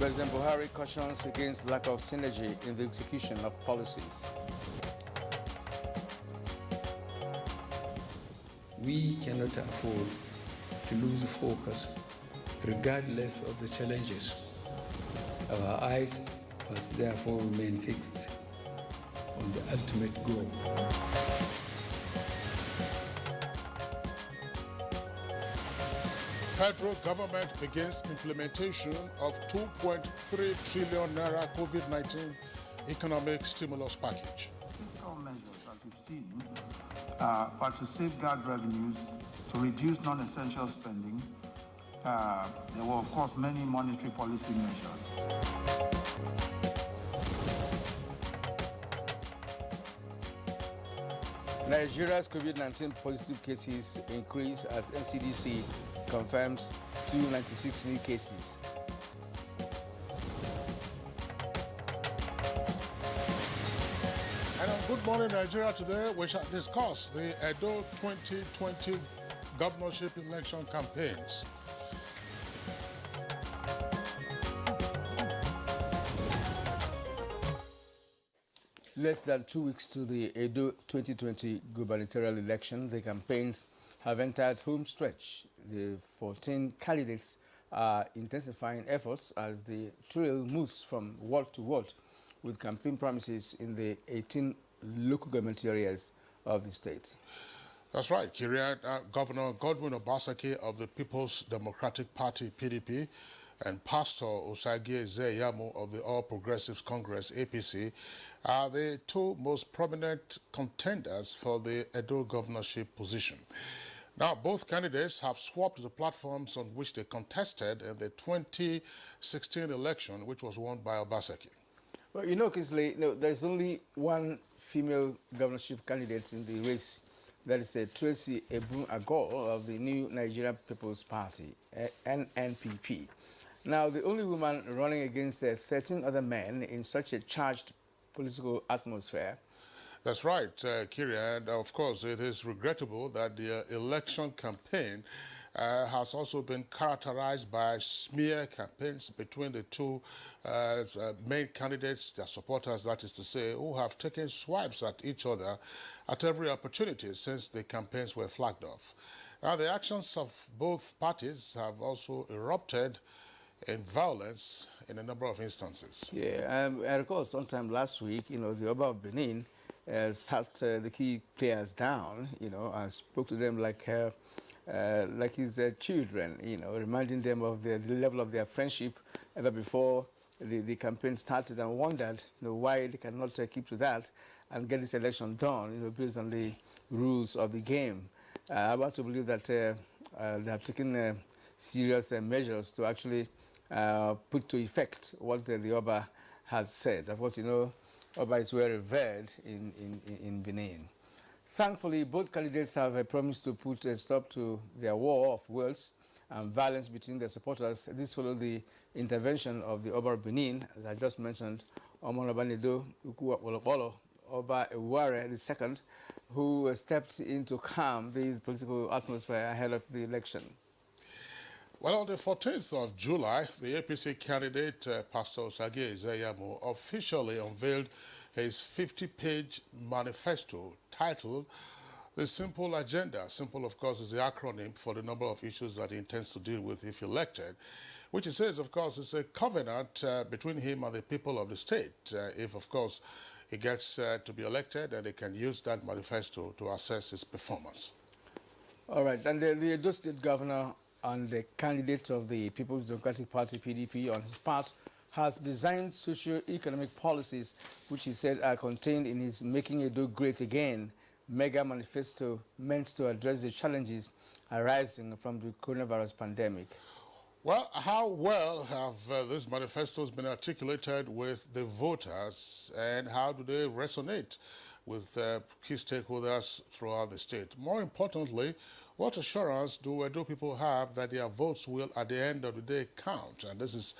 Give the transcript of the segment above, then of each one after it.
President Buhari cautions against lack of synergy in the execution of policies. We cannot afford to lose focus regardless of the challenges. Our eyes must therefore remain fixed on the ultimate goal. Federal government begins implementation of 2.3 trillion naira COVID-19 economic stimulus package. Fiscal measures, as we've seen, are to safeguard revenues, to reduce non-essential spending. There were, of course, many monetary policy measures. Nigeria's COVID-19 positive cases increase as NCDC confirms 296 new cases. And on Good Morning Nigeria today, we shall discuss the Edo 2020 governorship election campaigns. Less than 2 weeks to the Edo 2020 gubernatorial election, the campaigns have entered home stretch. The 14 candidates are intensifying efforts as the trail moves from ward to ward with campaign promises in the 18 local government areas of the state. That's right, Kirian. Governor Godwin Obaseki of the People's Democratic Party, PDP, and Pastor Osagie Ezeyamu of the All Progressives Congress, APC, are the two most prominent contenders for the Edo governorship position. Now, both candidates have swapped the platforms on which they contested in the 2016 election, which was won by Obaseki. Well, Kingsley, there's only one female governorship candidate in the race. That is Tracy Ebun Agol of the New Nigerian People's Party, NNPP. Now, the only woman running against 13 other men in such a charged political atmosphere. That's right, Kiri, and of course it is regrettable that the election campaign has also been characterized by smear campaigns between the two main candidates, their supporters, that is to say, who have taken swipes at each other at every opportunity since the campaigns were flagged off. Now, the actions of both parties have also erupted in violence in a number of instances. Yeah, I recall sometime last week, the Oba of Benin sat the key players down, and spoke to them like his children, reminding them of the level of their friendship ever before the campaign started, and wondered, why they cannot keep to that and get this election done, based on the rules of the game. I want to believe that they have taken serious measures to actually put to effect what the Oba has said. Of course, Oba is well revered in Benin. Thankfully, both candidates have promised to put a stop to their war of words and violence between their supporters. This followed the intervention of the Oba of Benin, as I just mentioned, Omonobanedo Ukuwapolopolo, Oba Eware II, who stepped in to calm the political atmosphere ahead of the election. Well, on the 14th of July, the APC candidate, Pastor Osagie Ezeyamu, officially unveiled his 50-page manifesto titled The Simple Agenda. Simple, of course, is the acronym for the number of issues that he intends to deal with if elected, which he says, of course, is a covenant between him and the people of the state. If, of course, he gets to be elected, then they can use that manifesto to assess his performance. All right, and the Edo State Governor and the candidate of the People's Democratic Party, PDP, on his part, has designed socio-economic policies which he said are contained in his Making Edo Great Again mega manifesto meant to address the challenges arising from the coronavirus pandemic. Well, how well have these manifestos been articulated with the voters, and how do they resonate with key stakeholders throughout the state? More importantly, what assurance do Edo people have that their votes will, at the end of the day, count? And this is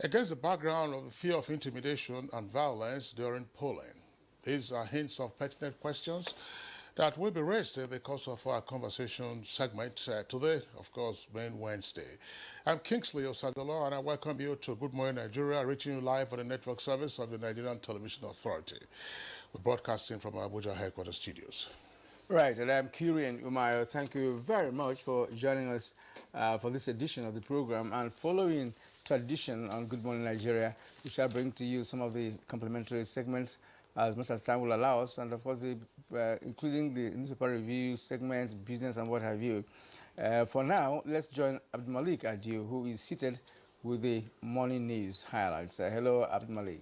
against the background of the fear of intimidation and violence during polling. These are hints of pertinent questions that will be raised in the course of our conversation segment today, of course, being Wednesday. I'm Kingsley Osadolo, and I welcome you to Good Morning Nigeria, reaching you live on the network service of the Nigerian Television Authority. We're broadcasting from our Abuja headquarters studios. Right, and I'm Kirian Umayo. Thank you very much for joining us for this edition of the program. And following tradition on Good Morning Nigeria, we shall bring to you some of the complementary segments as much as time will allow us, and of course, including the newspaper review segments, business, and what have you. For now, let's join Abdul Malik Adiu, who is seated with the morning news highlights. Hello, Abdul Malik.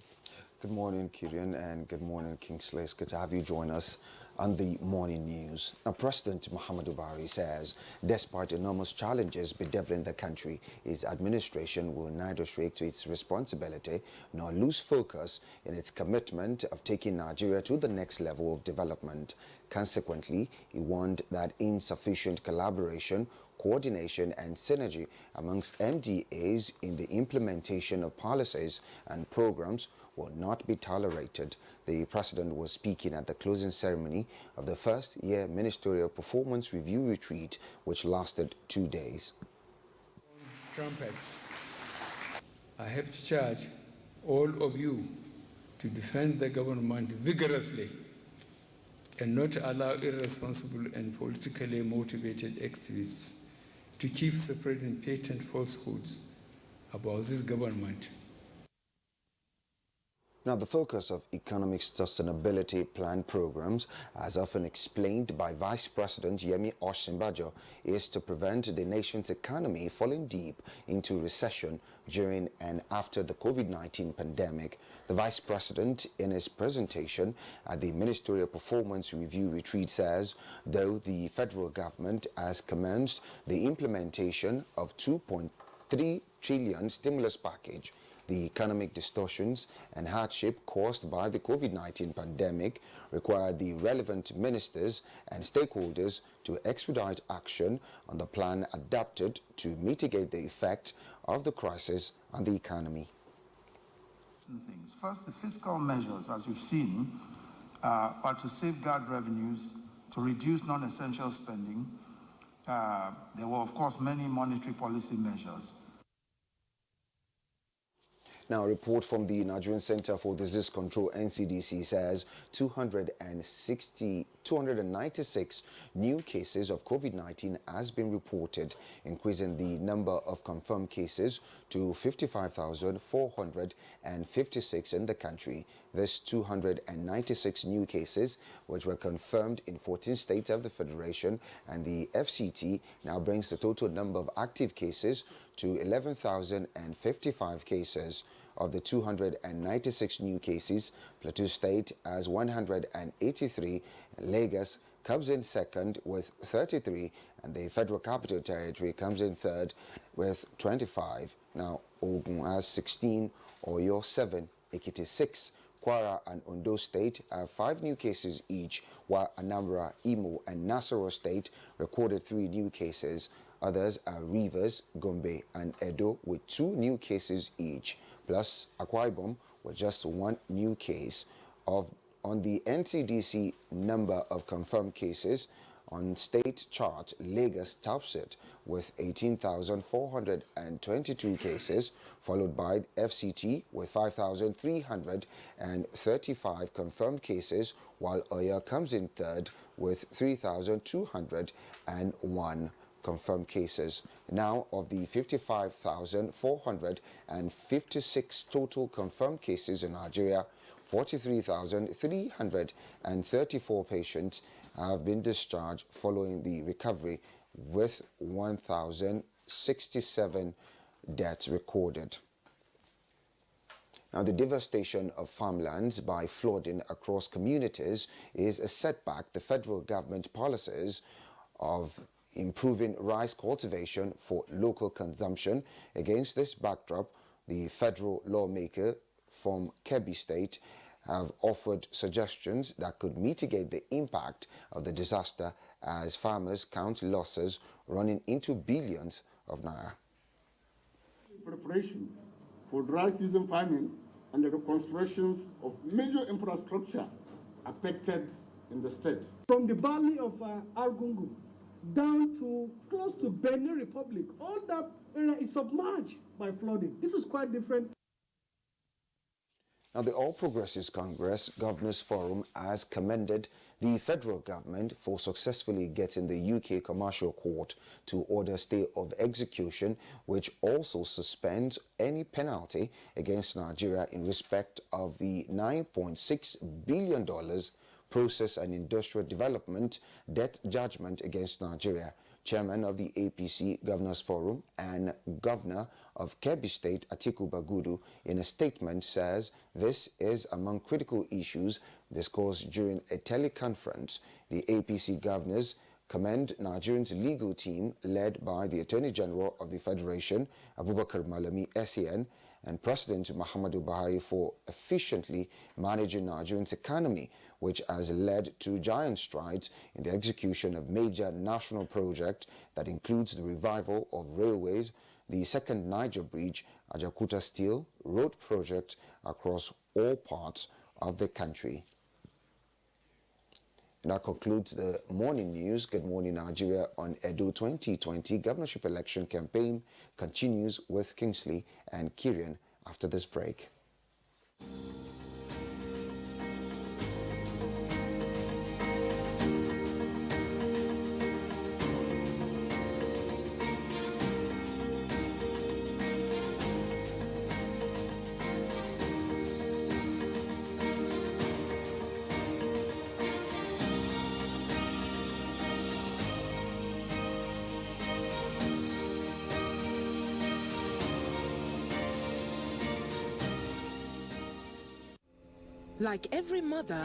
Good morning, Kirian, and good morning, Kingsley. It's good to have you join us on the morning news. Now, President Muhammadu Buhari says, despite enormous challenges bedeviling the country, his administration will neither shrink to its responsibility nor lose focus in its commitment of taking Nigeria to the next level of development. Consequently, he warned that insufficient collaboration, coordination and synergy amongst MDAs in the implementation of policies and programs will not be tolerated. The president was speaking at the closing ceremony of the first-year Ministerial Performance Review Retreat, which lasted 2 days. Trumpets, I have to charge all of you to defend the government vigorously and not allow irresponsible and politically motivated activists to keep spreading patent falsehoods about this government. Now, the focus of economic sustainability plan programs, as often explained by Vice President Yemi Osinbajo, is to prevent the nation's economy falling deep into recession during and after the COVID-19 pandemic. The Vice President, in his presentation at the Ministerial Performance Review Retreat, says, though the federal government has commenced the implementation of 2.3 trillion stimulus package, the economic distortions and hardship caused by the COVID-19 pandemic require the relevant ministers and stakeholders to expedite action on the plan adopted to mitigate the effect of the crisis on the economy. First, the fiscal measures, as you've seen, are to safeguard revenues, to reduce non-essential spending. There were, of course, many monetary policy measures. Now, a report from the Nigerian Center for Disease Control, NCDC, says 296 new cases of COVID-19 has been reported, increasing the number of confirmed cases to 55,456 in the country. This 296 new cases, which were confirmed in 14 states of the Federation, and the FCT now brings the total number of active cases to 11,055 cases. Of the 296 new cases, Plateau State has 183, Lagos comes in second with 33, and the Federal Capital Territory comes in third with 25. Now, Ogun has 16, Oyo 7, Ekiti 6, Kwara and Ondo State have 5 new cases each, while Anambra, Imo and Nasarawa State recorded 3 new cases. Others are Rivers, Gombe and Edo with 2 new cases each, plus Akwa Ibom with just 1 new case. On the NCDC number of confirmed cases, on state chart, Lagos tops it with 18,422 cases, followed by FCT with 5,335 confirmed cases, while Oyo comes in third with 3,201 confirmed cases. Now, of the 55,456 total confirmed cases in Nigeria, 43,334 patients have been discharged following the recovery, with 1,067 deaths recorded. Now, the devastation of farmlands by flooding across communities is a setback to federal government policies of improving rice cultivation for local consumption. Against this backdrop, the federal lawmaker from Kebbi State have offered suggestions that could mitigate the impact of the disaster as farmers count losses running into billions of naira. Preparation for dry season farming and the reconstructions of major infrastructure affected in the state. From the valley of Argungu down to close to Benin Republic, all that area is submerged by flooding. This is quite different. Now, the All Progressives Congress Governors Forum has commended the federal government for successfully getting the UK Commercial Court to order stay of execution, which also suspends any penalty against Nigeria in respect of the $9.6 billion process and industrial development debt judgment against Nigeria. Chairman of the APC Governors Forum and Governor of Kebbi State, Atiku Bagudu, in a statement says this is among critical issues discussed during a teleconference. The APC governors commend Nigerian's legal team led by the Attorney General of the Federation, Abubakar Malami SAN, and President Muhammadu Buhari for efficiently managing Nigerian's economy, which has led to giant strides in the execution of major national projects that includes the revival of railways, the second Niger Bridge, Ajakuta Steel Road project across all parts of the country. And that concludes the morning news. Good Morning Nigeria on Edo 2020 governorship election campaign continues with Kingsley and Kirian after this break. Like every mother,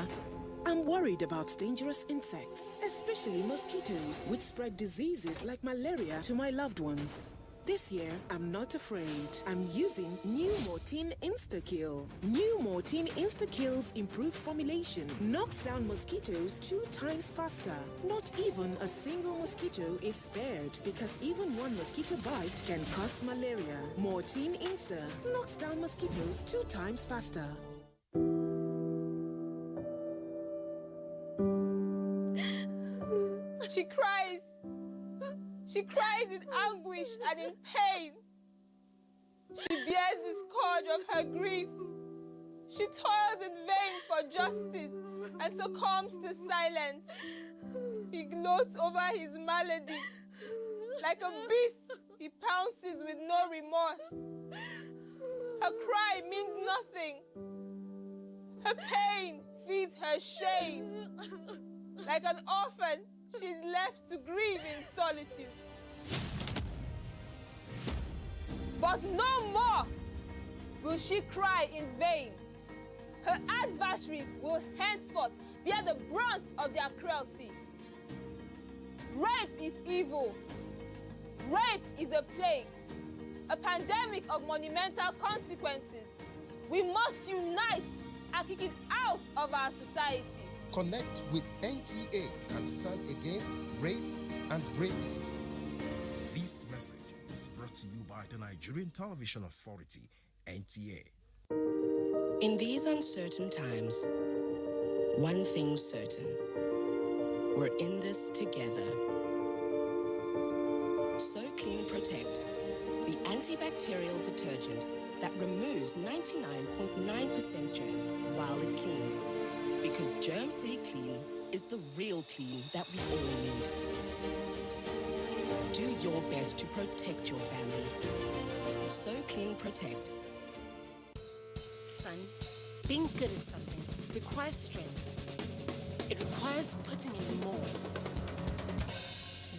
I'm worried about dangerous insects, especially mosquitoes, which spread diseases like malaria to my loved ones. This year, I'm not afraid. I'm using New Mortein Instakill. New Mortein Instakill's improved formulation knocks down mosquitoes 2 times faster. Not even a single mosquito is spared because even one mosquito bite can cause malaria. Mortein Insta knocks down mosquitoes 2 times faster. She cries. She cries in anguish and in pain. She bears the scourge of her grief. She toils in vain for justice and succumbs to silence. He gloats over his malady. Like a beast, he pounces with no remorse. Her cry means nothing. Her pain feeds her shame. Like an orphan, she's left to grieve in solitude. But no more will she cry in vain. Her adversaries will henceforth bear the brunt of their cruelty. Rape is evil. Rape is a plague, a pandemic of monumental consequences. We must unite and kick it out of our society. Connect with NTA and stand against rape and rapists. This message is brought to you by the Nigerian Television Authority, NTA. In these uncertain times, one thing's certain. We're in this together. So Clean Protect, the antibacterial detergent that removes 99.9% germs while it cleans. Because germ-free clean is the real clean that we all need. Do your best to protect your family. So Clean Protect. Son, being good at something requires strength. It requires putting in more.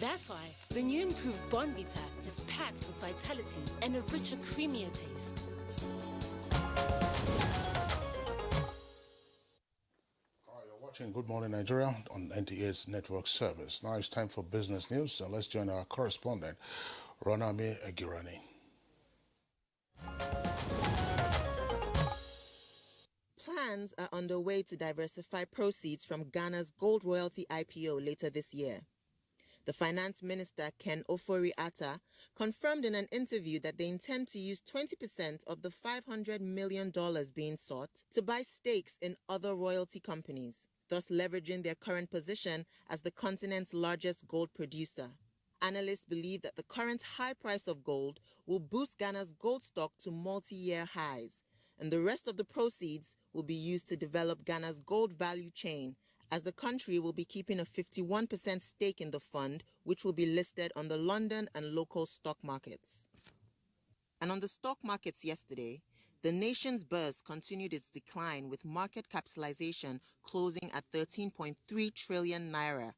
That's why the new improved Bonvita is packed with vitality and a richer, creamier taste. Watching Good Morning Nigeria on NTA's network service. Now it's time for business news, so let's join our correspondent, Ronami Agirani. Plans are underway to diversify proceeds from Ghana's gold royalty IPO later this year. The finance minister, Ken Ofori-Atta, confirmed in an interview that they intend to use 20% of the $500 million being sought to buy stakes in other royalty companies. thus leveraging their current position as the continent's largest gold producer. Analysts believe that the current high price of gold will boost Ghana's gold stock to multi-year highs, and the rest of the proceeds will be used to develop Ghana's gold value chain, as the country will be keeping a 51% stake in the fund, which will be listed on the London and local stock markets. And on the stock markets yesterday, the nation's Bourse continued its decline, with market capitalization closing at 13.3 trillion naira,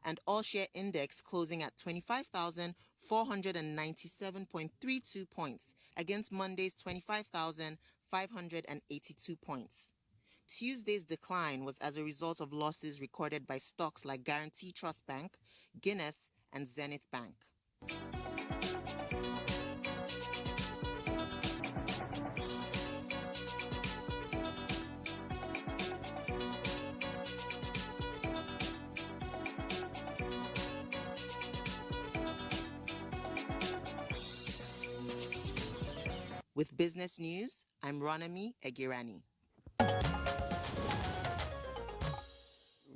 and all-share index closing at 25,497.32 points against Monday's 25,582 points. Tuesday's decline was as a result of losses recorded by stocks like Guarantee Trust Bank, Guinness, and Zenith Bank. With business news, I'm Ronami Egirani.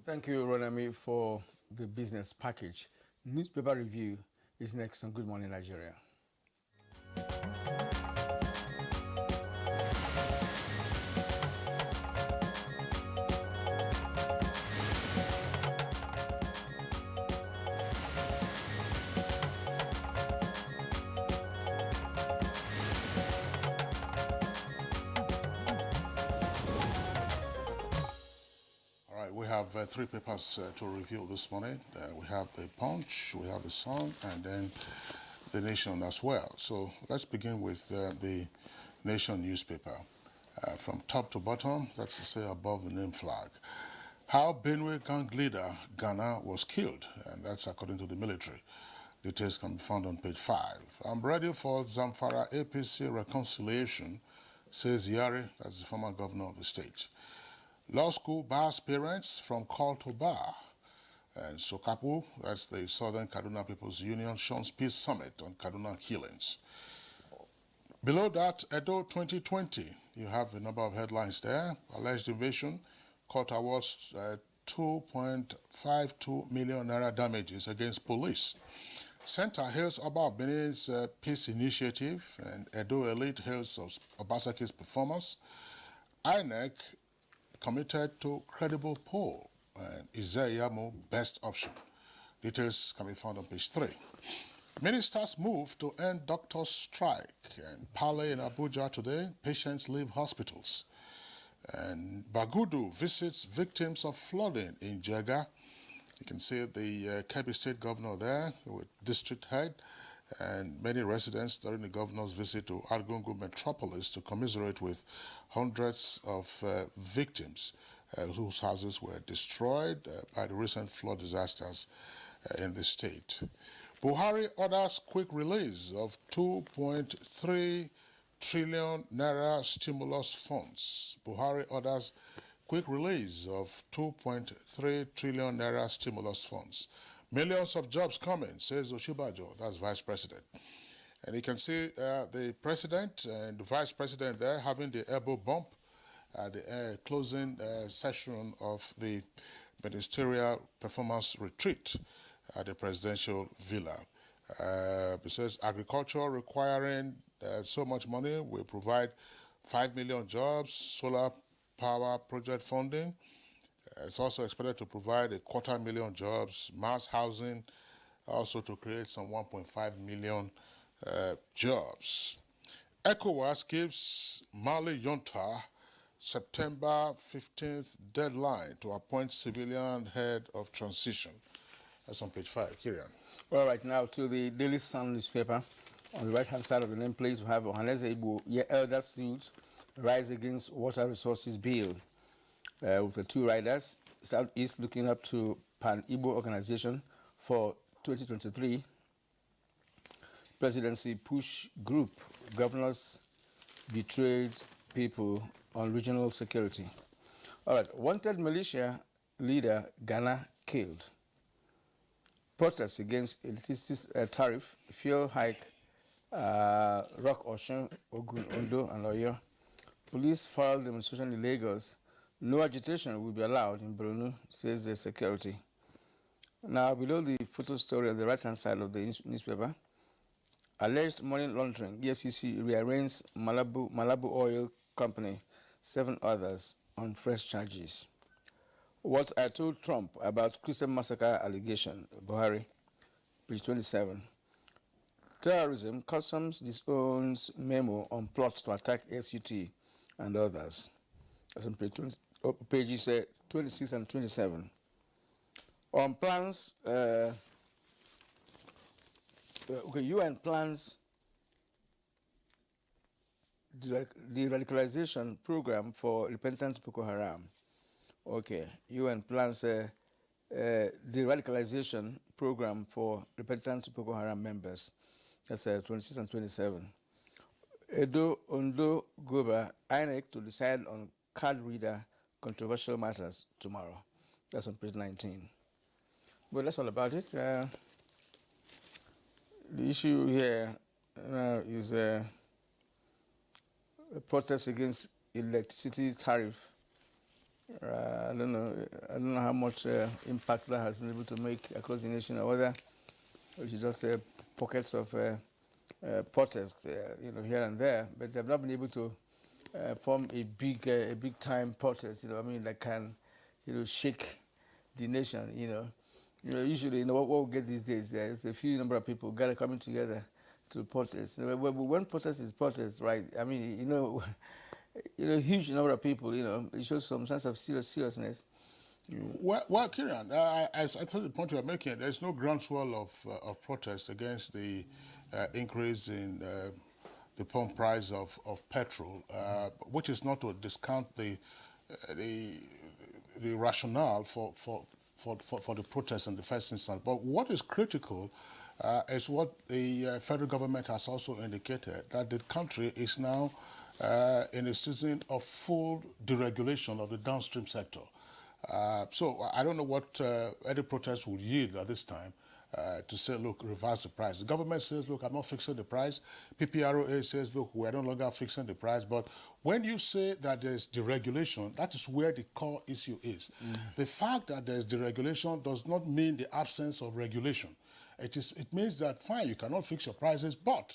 Thank you, Ronami, for the business package. Newspaper review is next on Good Morning Nigeria. We have three papers to review this morning. We have the Punch, we have the Sun, and then the Nation as well. So let's begin with the Nation newspaper. From top to bottom, that's to say above the name flag. How Benue gang leader Ghana was killed, and that's according to the military. Details can be found on page 5. I'm ready for Zamfara APC reconciliation, says Yari, that's the former governor of the state. Law school bars parents from call to bar. And Sokapu, that's the Southern Kaduna People's Union, Sean's Peace Summit on Kaduna killings. Below that, Edo 2020, you have a number of headlines there. Alleged invasion, court awards 2.52 million naira damages against police. Center hails Oba Benin's peace initiative, and Edo elite hails of Obasaki's performance. INEC committed to credible poll, and Isaiah best option. Details can be found on page 3. Ministers move to end doctors' strike, and parley in Abuja today, patients leave hospitals. And Bagudu visits victims of flooding in Jega. You can see the Kebbi State governor there with district head and many residents during the governor's visit to Argungu metropolis to commiserate with hundreds of victims whose houses were destroyed by the recent flood disasters in the state. Buhari orders quick release of 2.3 trillion naira stimulus funds. Buhari orders quick release of 2.3 trillion naira stimulus funds. Millions of jobs coming, says Oshibajo, that's vice president. And you can see the president and the vice president there having the elbow bump at the closing session of the ministerial performance retreat at the presidential villa. It says agriculture requiring so much money will provide 5 million jobs, solar power project funding. It's also expected to provide 250,000 jobs, mass housing, also to create some 1.5 million jobs. ECOWAS gives Mali junta September 15th deadline to appoint civilian head of transition. That's on page 5. Kirian. All right, now to the Daily Sun newspaper. On the right-hand side of the nameplate, we have Ohaneze Igbo, elder suit, rise against water resources bill. With the two riders, Southeast looking up to Pan-Igbo organization for 2023 presidency push group. Governors betrayed people on regional security. All right, wanted militia leader Ghana killed. Protests against electricity tariff, fuel hike, Rock Ocean, Ogun, Ondo, and Oyo. Police filed demonstration in Lagos No agitation will be allowed in Borno, says the security. Now, below the photo story on the right-hand side of the newspaper, alleged money laundering, EFCC rearranges Malabu Oil Company, 7 others on fresh charges. What I told Trump about Christian massacre allegation, Buhari, page 27. Terrorism, Customs disowns memo on plot to attack FCT and others. That's on pages 26 and 27. On plans, UN plans the radicalization program for repentant Boko Haram. Okay, UN plans the radicalization program for repentant Boko Haram members. That's 26 and 27. Edo, Ondo, Goba, INEC to decide on card reader controversial matters tomorrow. That's on page 19. Well, that's all about it. The issue here is a protest against electricity tariff. I don't know how much impact that has been able to make across the nation, or whether we should just pockets of protests, here and there, but they've not been able to form a big time protest. That can, shake the nation. Usually, what we get these days, it's a few number of people coming together to protest. When protest is protest, right? Huge number of people. It shows some sense of seriousness. Well, Kieran, as I thought the point you are making, there's no groundswell of protest against the increase in the pump price of petrol, which is not to discount the rationale for the protest in the first instance. But what is critical is what the federal government has also indicated, that the country is now in a season of full deregulation of the downstream sector. So I don't know what any protest would yield at this time to say, look, reverse the price. The government says, look, I'm not fixing the price. PPROA says, look, we're no longer fixing the price. But when you say that there's deregulation, that is where the core issue is. The fact that there's deregulation does not mean the absence of regulation. It means that, fine, you cannot fix your prices, but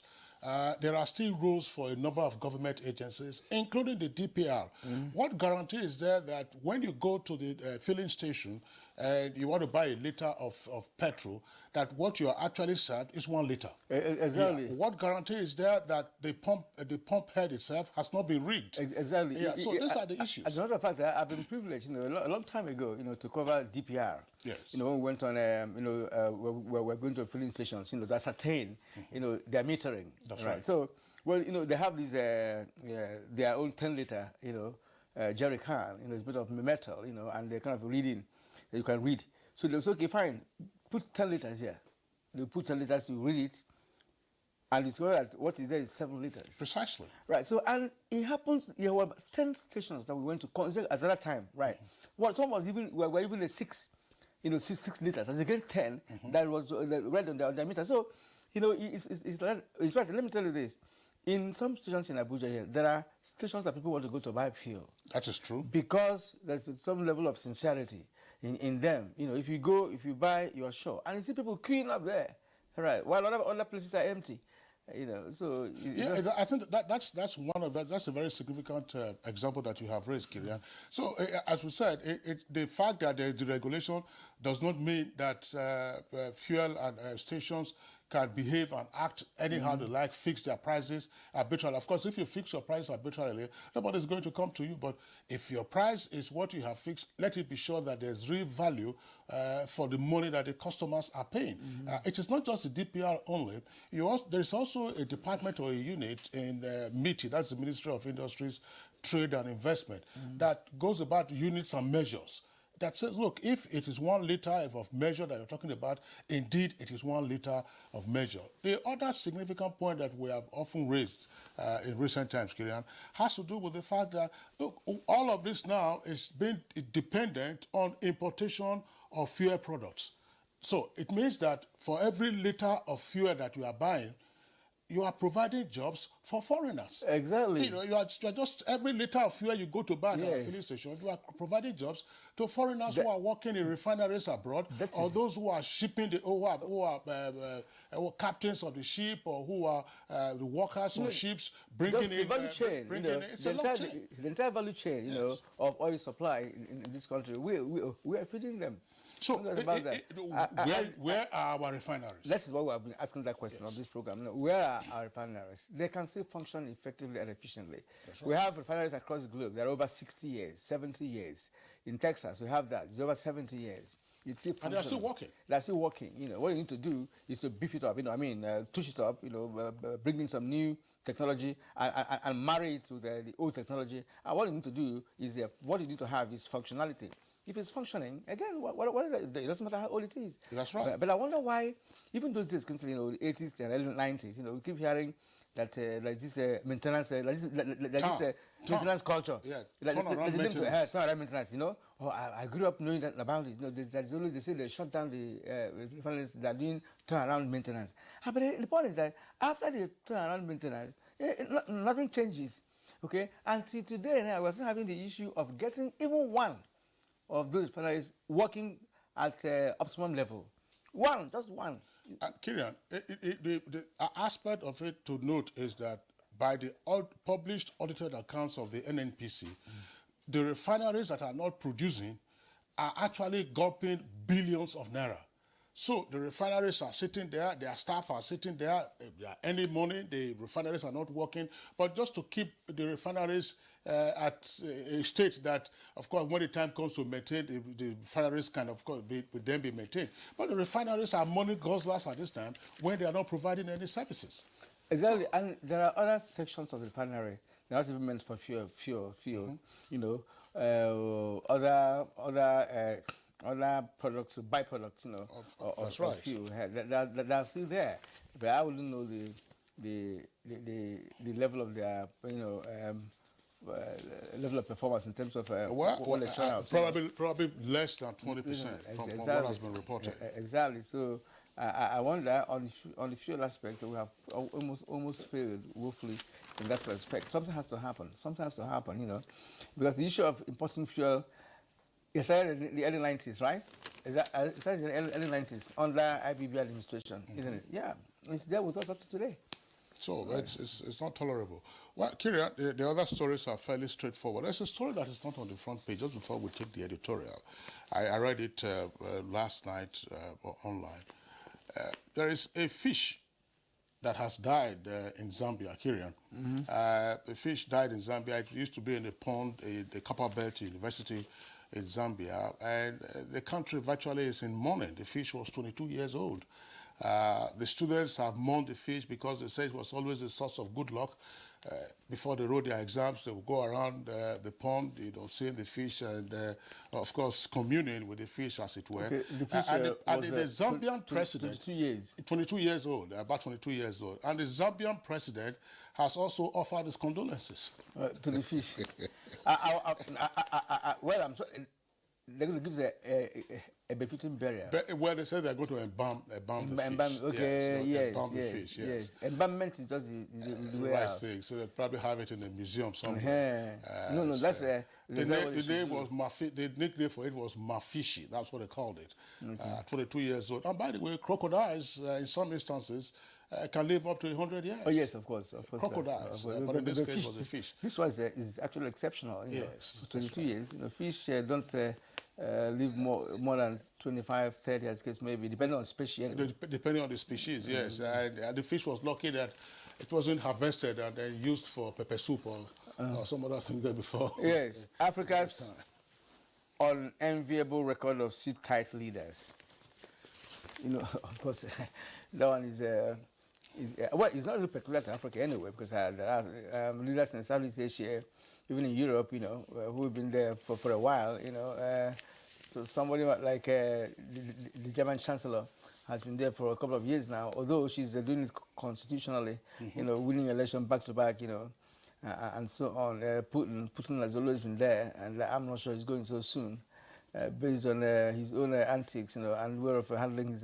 there are still rules for a number of government agencies, including the DPR. What guarantee is there that when you go to the filling station and you want to buy a liter of petrol, that what you are actually served is 1 liter? Exactly. Yeah. What guarantee is there that the pump head itself has not been rigged? Exactly. Yeah. So these are the issues. As a matter of fact, I've been privileged, a long time ago, to cover DPR. Yes. When we went on, we're going to filling stations, to ascertain, their metering. That's right. So, they have these, their own 10-liter, jerry can, it's made of metal, and they're kind of reading, that you can read. So they say, okay, fine, put 10 liters here. They put 10 liters, you read it, and discover that what is there is 7 liters. Precisely. Right, so, and it happens, there were 10 stations that we went to consider at that time, right? Well, some was even, were even a 6 liters, as against 10, that was read on their meter. So, it's right. Let me tell you this. In some stations in Abuja here, there are stations that people want to go to buy fuel. That is true. Because there's some level of sincerity in them. if you go, if you buy, you're sure. And you see people queuing up there, right? While other places are empty. So I think that's one of that. That's a very significant example that you have raised, Kirian. So as we said, the fact that there is deregulation does not mean that fuel and stations can behave and act anyhow they like, fix their prices arbitrarily. Of course, if you fix your price arbitrarily, nobody's going to come to you. But if your price is what you have fixed, let it be sure that there's real value for the money that the customers are paying. It is not just the DPR only. There's also a department or a unit in MITI, that's the Ministry of Industries, Trade and Investment, that goes about units and measures. That says, look, if it is 1 liter of measure that you're talking about, indeed it is 1 liter of measure. The other significant point that we have often raised in recent times, Kirian, has to do with the fact that, look, all of this now is being dependent on importation of fuel products. So it means that for every liter of fuel that you are buying, you are providing jobs for foreigners. Exactly. You know, you are just every liter of fuel you go to buy at a filling station, you are providing jobs to foreigners who are working in refineries abroad, or those who are shipping, who are captains of the ship, or who are the workers on ships, bringing in the value chain. It's a long chain. The entire value chain, you know, of oil supply in this country. We are feeding them. So, where are our refineries? That is why we have been asking that question on this program. Where are our refineries? They can still function effectively and efficiently. Right. We have refineries across the globe that are over 60 years, 70 years. In Texas, we have that. It's over 70 years. It's still functioning. And they're still working. They're still working. You know, what you need to do is to beef it up. You know, touch it up. You know, bring in some new technology and marry it to the old technology. And what you need to do is what you need to have is functionality. If it's functioning, again, what is it? It doesn't matter how old it is. That's right. But I wonder why, even those days, you know, the 80s and early 90s, you know, we keep hearing that like this maintenance, maintenance culture. Yeah, turnaround maintenance, you know. Oh, I grew up knowing that about it. You know, there's always, they say they shut down the refineries that are doing turnaround maintenance. But the point is that after the turnaround maintenance, nothing changes, okay? Until today, now, we're still having the issue of getting even one of those refineries working at optimum level. Just one. Kirian, the aspect of it to note is that by the published audited accounts of the NNPC, the refineries that are not producing are actually gulping billions of naira. So the refineries are sitting there, their staff are sitting there, they are earning money, the refineries are not working, but just to keep the refineries at a state that, of course, when the time comes to maintain, the refineries can, of course, would then be maintained. But the refineries are money guzzlers at this time when they are not providing any services. Exactly, and there are other sections of the refinery that are not even meant for fuel. You know, other products, byproducts, you know, of fuel. That are still there, but I wouldn't know the level of their, you know, level of performance in terms of what they turn out. Probably less than 20% from what has been reported. Exactly. So I wonder on the fuel aspect, we have almost failed woefully in that respect. Something has to happen. You know, because the issue of importing fuel. It started in the early 90s, right? It started in the early 90s under IBB administration, isn't it? Yeah, it's there with us up to today. So it's not tolerable. Well, Kirian, the other stories are fairly straightforward. There's a story that is not on the front page, just before we take the editorial. I read it last night online. There is a fish that has died in Zambia, Kirian. The fish died in Zambia. It used to be in a pond, the Copperbelt University in Zambia, and the country virtually is in mourning. The fish was 22 years old. The students have mourned the fish because they say it was always a source of good luck. Before they wrote their exams, they would go around the pond, you know, seeing the fish and, of course, communing with the fish, as it were. Okay, the fish the Zambian president... 22 years. 22 years old, about 22 years old. And the Zambian president has also offered his condolences. To the fish. Well, I'm sorry. They're going to give a befitting burial. Well, they say they're going to embalm the fish. Okay, embalm the fish, yes. Embalmment is just the way right thing. So they probably have it in a museum somewhere. No, that's the nickname for it was Mafishi. That's what they called it. 22 years old. And by the way, crocodiles, in some instances, can live up to 100 years. Oh, yes, of course. Crocodiles, but in this case was a fish. This one is actually exceptional. Yes. 22 years. You know, fish don't live more than 25, 30 as case maybe, depending on the species. Depending on the species, yes. And the fish was lucky that it wasn't harvested and then used for pepper soup or some other thing there before. Yes. Africa's unenviable record of sit-tight leaders. You know, of course, that one is well, it's not really peculiar to Africa anyway, because there are leaders in Southeast Asia, even in Europe, you know, who have been there for a while, you know. So somebody like the German Chancellor has been there for a couple of years now, although she's doing it constitutionally, you know, winning election back to back, you know, and so on. Putin has always been there, and I'm not sure he's going so soon, based on his own antics, you know, and way of handling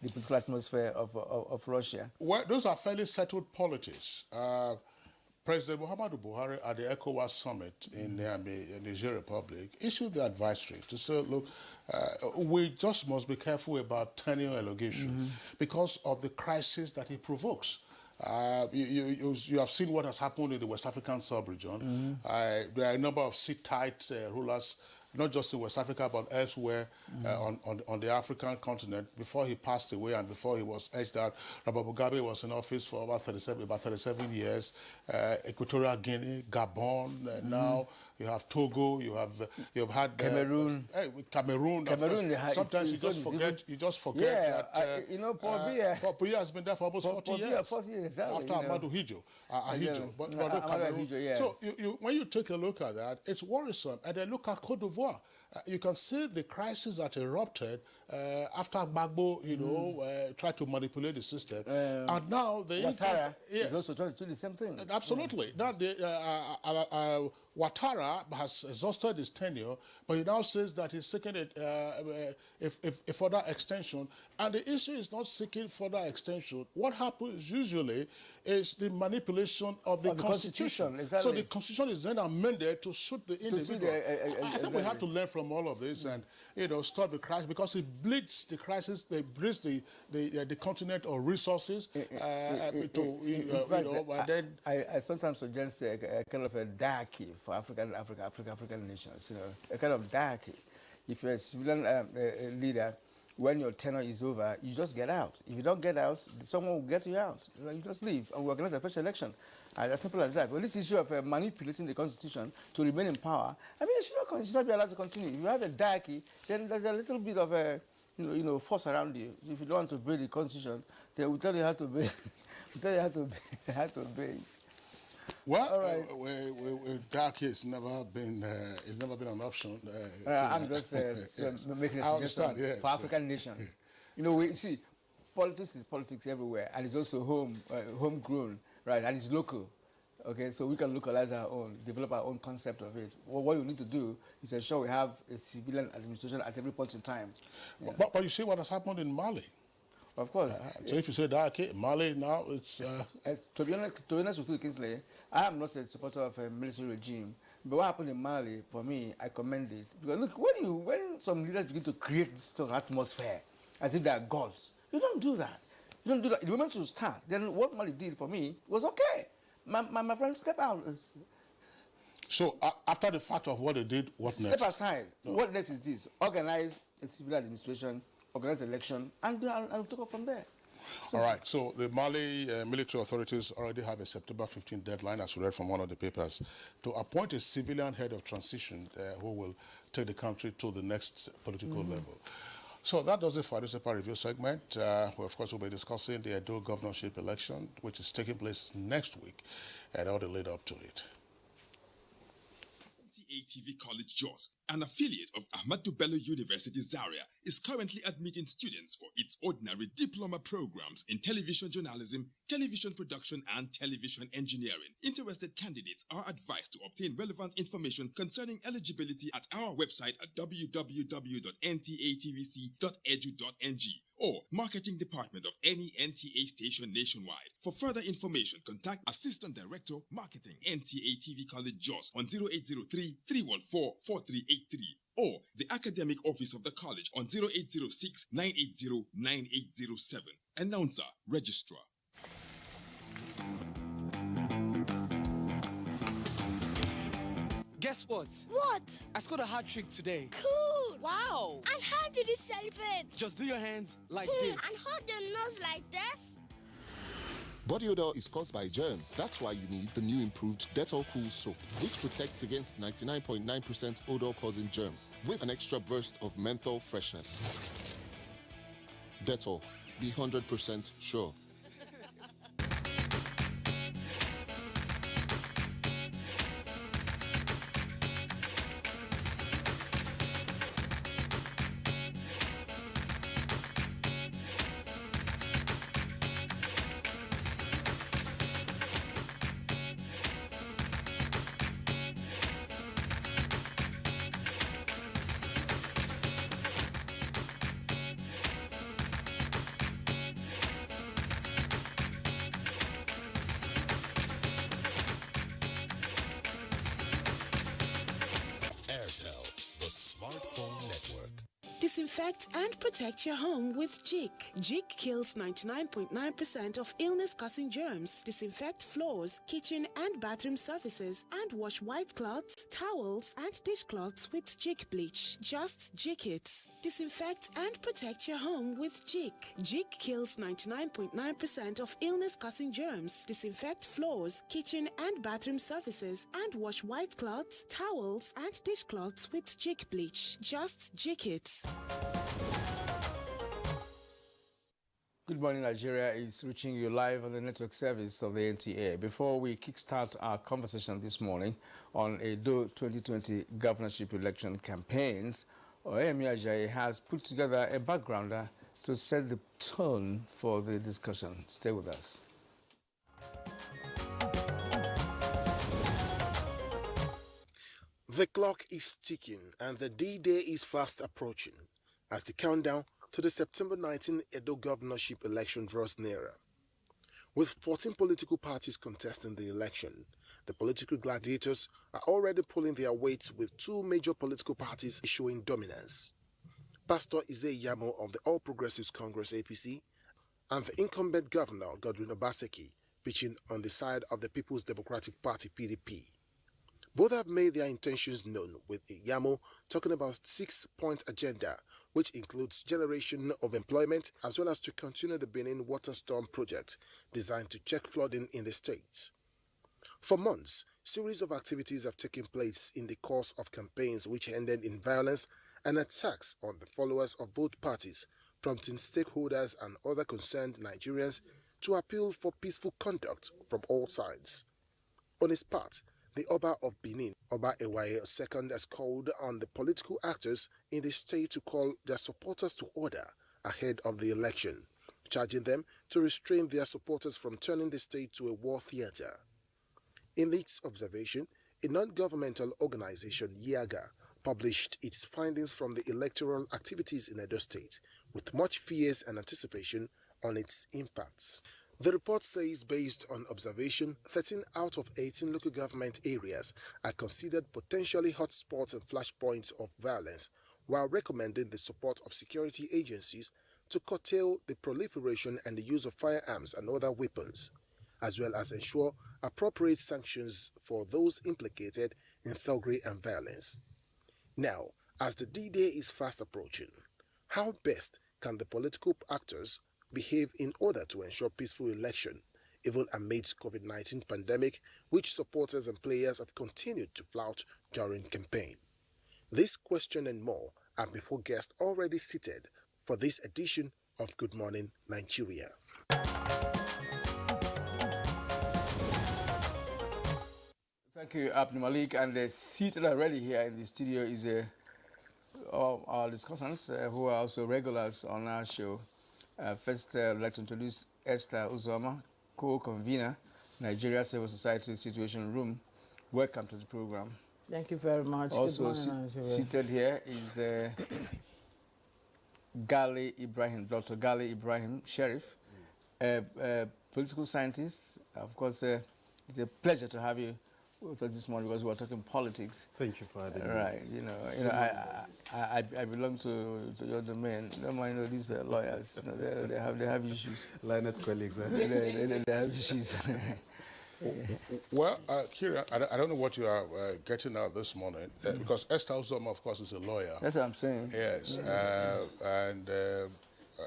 the political atmosphere of Russia. Well, those are fairly settled politics. President Muhammadu Buhari at the ECOWAS summit in Niamey, Niger Republic, issued the advisory to say, look, we just must be careful about tenure allegation because of the crisis that it provokes. You have seen what has happened in the West African sub-region. There are a number of sit-tight rulers, not just in West Africa, but elsewhere on the African continent. Before he passed away and before he was edged out, Robert Mugabe was in office for about 37 years. Equatorial Guinea, Gabon, now you have Togo, you have had Cameroon. Cameroon. Sometimes you just forget that. Paul Biya. Paul Biya has been there for almost 40 years. 40 years, exactly, after Amadou Hijo. But no, Cameroon. Yeah. So when you take a look at that, it's worrisome. And then look at Cote d'Ivoire. You can see the crisis that erupted after Gbagbo, tried to manipulate the system. And now Ouattara is also trying to do the same thing. Absolutely. Now, Ouattara has exhausted his tenure, but he now says that he's seeking a further extension. And the issue is not seeking further extension. What happens usually is the manipulation of the Constitution. Exactly. So the Constitution is then amended to suit the individual. I think we have to learn from all of this and stop the crisis, because it bleeds the crisis, it bleeds the continent of resources. I sometimes suggest a kind of a diarchy for African nations. A kind of diarchy. If you're a civilian leader, when your tenure is over, you just get out. If you don't get out, someone will get you out. You just leave and we organize a fresh election. As simple as that. Well, this issue of manipulating the Constitution to remain in power, I mean, it should not be allowed to continue. If you have a diarchy, then there's a little bit of a force around you. If you don't want to obey the Constitution, they will tell you how to obey. how to obey it. Well, right. Dark has never been an option. I'm just making a suggestion for African nations. We see politics is politics everywhere, and it's also homegrown, right? And it's local. Okay, so we can localize our own, develop our own concept of it. Well, what you need to do is ensure we have a civilian administration at every point in time. Yeah. But you see what has happened in Mali. Of course. So if you say that, okay, Mali now, it's... To be honest with you, Kingsley, I am not a supporter of a military regime. But what happened in Mali, for me, I commend it. Because look, when some leaders begin to create this sort of atmosphere, as if they are gods, you don't do that. You don't do that. The moment you start, then what Mali did for me was okay. My friend, step out. So after the fact of what they did, what next? Step aside. No. What next is this? Organize a civil administration, organize election, and take off from there. So. All right. So the Mali military authorities already have a September 15th deadline, as we read from one of the papers, to appoint a civilian head of transition who will take the country to the next political level. So that does it for this Super Review segment. We, of course, will be discussing the Edo governorship election, which is taking place next week, and all the lead up to it. NTA TV College Jos, an affiliate of Ahmadu Bello University Zaria, is currently admitting students for its ordinary diploma programs in television journalism, television production, and television engineering. Interested candidates are advised to obtain relevant information concerning eligibility at our website at www.ntatvc.edu.ng or marketing department of any NTA station nationwide. For further information, contact Assistant Director, Marketing, NTA TV College Jos on 0803-314-4383 or the Academic Office of the College on 0806-980-9807. Announcer, Registrar. Guess what? What? I scored a hat trick today. Cool! Wow! And how did you celebrate? Just do your hands like this. And hold your nose like this? Body odor is caused by germs. That's why you need the new improved Dettol Cool Soap, which protects against 99.9% odor-causing germs with an extra burst of menthol freshness. Dettol, be 100% sure. Disinfect and protect your home with Jik. Jik kills 99.9% of illness-causing germs. Disinfect floors, kitchen and bathroom surfaces, and wash white cloths, towels, and dishcloths with Jik bleach. Just Jik it. Disinfect and protect your home with Jik. Jik kills 99.9% of illness-causing germs. Disinfect floors, kitchen and bathroom surfaces, and wash white cloths, towels, and dishcloths with Jik bleach. Just Jik it. Good morning, Nigeria is reaching you live on the network service of the NTA. Before we kickstart our conversation this morning on Edo 2020 governorship election campaigns, Oyemi Ajayi has put together a backgrounder to set the tone for the discussion. Stay with us. The clock is ticking and the D-Day is fast approaching as the countdown to the September 19 Edo governorship election draws nearer. With 14 political parties contesting the election, the political gladiators are already pulling their weight with two major political parties showing dominance. Pastor Eze Yamo of the All Progressives Congress APC and the incumbent governor Godwin Obaseki pitching on the side of the People's Democratic Party PDP. Both have made their intentions known, with Yamo talking about 6-point agenda, which includes generation of employment as well as to continue the Benin Water Storm project designed to check flooding in the state. For months, series of activities have taken place in the course of campaigns which ended in violence and attacks on the followers of both parties, prompting stakeholders and other concerned Nigerians to appeal for peaceful conduct from all sides. On his part, the Oba of Benin, Oba Ewaye II, has called on the political actors in the state to call their supporters to order ahead of the election, charging them to restrain their supporters from turning the state to a war theater. In its observation, a non-governmental organization, YAGA, published its findings from the electoral activities in Edo State, with much fears and anticipation on its impacts. The report says, based on observation, 13 out of 18 local government areas are considered potentially hotspots and flashpoints of violence, while recommending the support of security agencies to curtail the proliferation and the use of firearms and other weapons, as well as ensure appropriate sanctions for those implicated in thuggery and violence. Now, as the D-Day is fast approaching, how best can the political actors behave in order to ensure peaceful election, even amidst COVID-19 pandemic, which supporters and players have continued to flout during campaign? This question and more are before guests already seated for this edition of Good Morning Nigeria. Thank you, Abdul Malik. And seated already here in the studio is our discussants who are also regulars on our show. First, I'd like to introduce Esther Uzoma, co-convener, Nigeria Civil Society Situation Room. Welcome to the program. Thank you very much. Also seated here is Gali Ibrahim, Dr. Gali Ibrahim, Sheriff, political scientist. Of course, it's a pleasure to have you with us this morning because we're talking politics. Thank you for having me. Right, I belong to the other men. These lawyers, they have issues. Learned colleagues. They have issues. Well, Kira, I don't know what you are getting at this morning, because Esther Uzoma, of course, is a lawyer. That's what I'm saying. Yes, and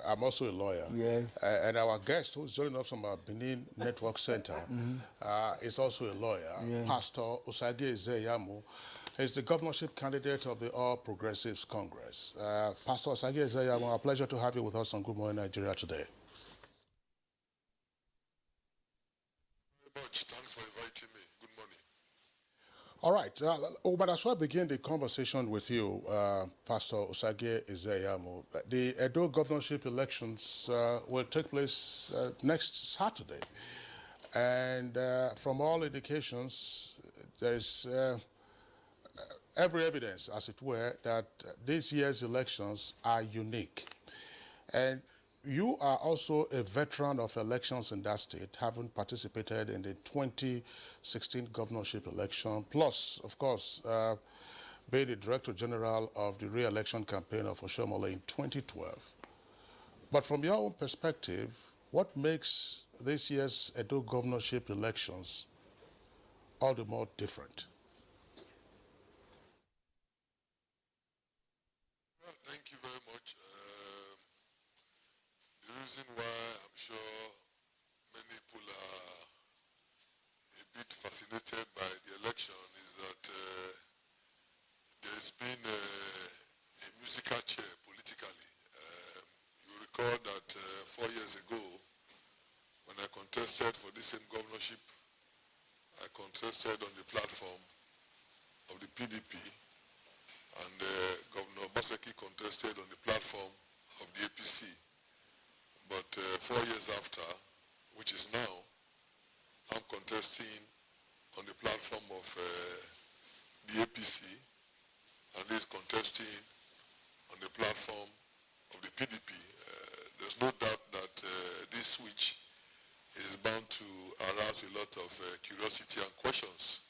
I'm also a lawyer. Yes. And our guest, who's joining us from our Benin Network Center, is also a lawyer. Yeah. Pastor Osage Ezeyamo is the governorship candidate of the All Progressives Congress. Pastor Osage Ezeyamo, a pleasure to have you with us on Good Morning Nigeria today. Thanks for inviting me. Good morning. All right. But as I begin the conversation with you, Pastor Osage Ezeyamo, the Edo governorship elections will take place next Saturday. And from all indications, there is every evidence, as it were, that this year's elections are unique. And you are also a veteran of elections in that state, having participated in the 2016 governorship election, plus, of course, being the Director General of the re-election campaign of Oshomole in 2012. But from your own perspective, what makes this year's Edo governorship elections all the more different? Well, thank you very much. The reason why I'm sure many people are a bit fascinated by the election is that there's been a musical chair politically. You recall that 4 years ago, when I contested for the same governorship, I contested on the platform of the PDP, and Governor Baseki contested on the platform of the APC. But 4 years after, which is now, I'm contesting on the platform of the APC, and he's contesting on the platform of the PDP. There's no doubt that this switch is bound to arouse a lot of curiosity and questions.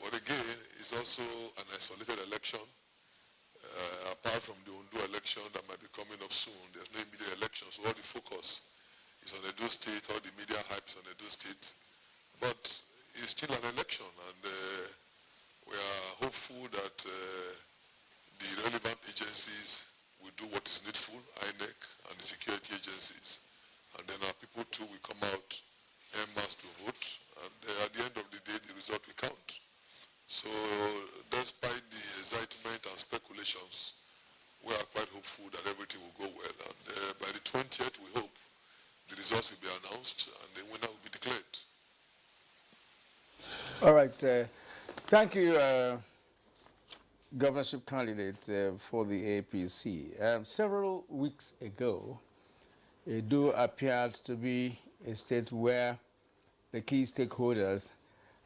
But again, it's also an isolated election. Apart from the Ondo election that might be coming up soon, there's no immediate election, so all the focus is on Edo State, all the media hype is on Edo State. But it's still an election, and we are hopeful that the relevant agencies will do what is needful, INEC and the security agencies, and then our people too will come out en masse to vote, and at the end of the day, the result will count. So despite the excitement and speculations, we are quite hopeful that everything will go well, and by the 20th, we hope the results will be announced and the winner will be declared. All right. Thank you, governorship candidate for the APC. Several weeks ago, Edo appeared to be a state where the key stakeholders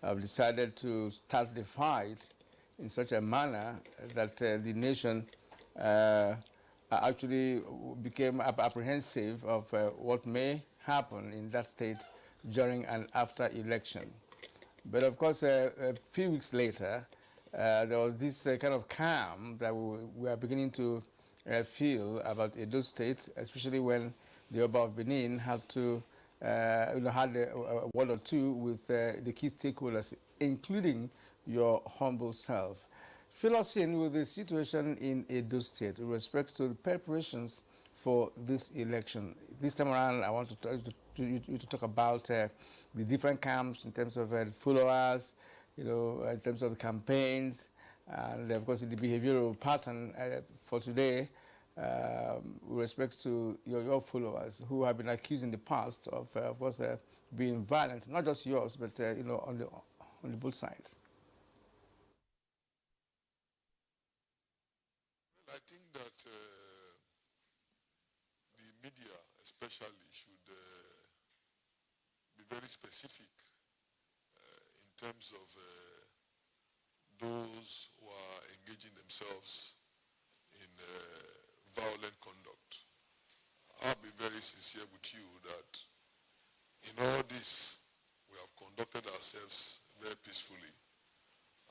have decided to start the fight in such a manner that the nation actually became apprehensive of what may happen in that state during and after election. But of course, a few weeks later, there was this kind of calm that we are beginning to feel about Edo State, especially when the Oba of Benin had to had a word or two with the key stakeholders, including your humble self. Fill us in with the situation in Edo State with respect to the preparations for this election. This time around, I want to talk to talk about the different camps in terms of followers, in terms of the campaigns, and of course the behavioral pattern for today with respect to your followers who have been accused in the past of course, being violent, not just yours, but on the both sides. Well, I think that the media especially should be very specific in terms of those who are engaging themselves in violent conduct. I'll be very sincere with you that in all this, we have conducted ourselves very peacefully.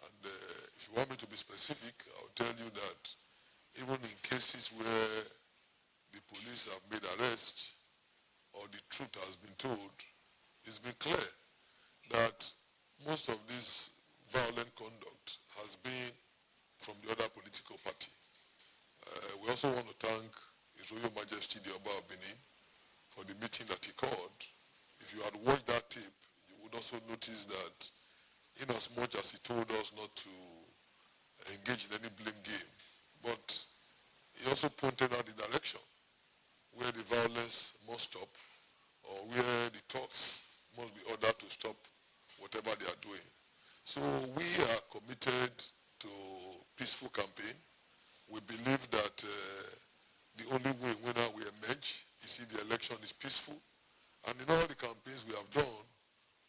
And if you want me to be specific, I'll tell you that even in cases where the police have made arrests or the truth has been told, it's been clear that most of this violent conduct has been from the other political party. We also want to thank His Royal Majesty the Oba of Benin for the meeting that he called. If you had watched that tape, you would also notice that in as much as he told us not to engage in any blame game, but he also pointed out the direction where the violence must stop or where the talks must be ordered to stop whatever they are doing. So we are committed to peaceful campaign. We believe that the only way winner will emerge is if the election is peaceful. And in all the campaigns we have done,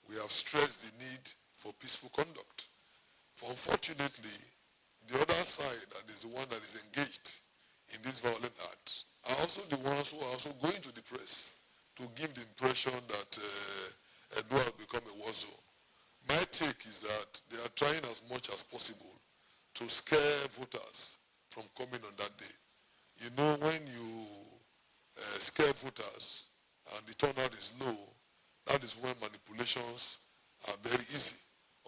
we have stressed the need for peaceful conduct. For unfortunately, the other side, that is the one that is engaged in these violent acts, are also the ones who are also going to the press to give the impression that Edo has become a war zone. My take is that they are trying as much as possible to to scare voters from coming on that day. You know, when you scare voters and the turnout is low, that is when manipulations are very easy.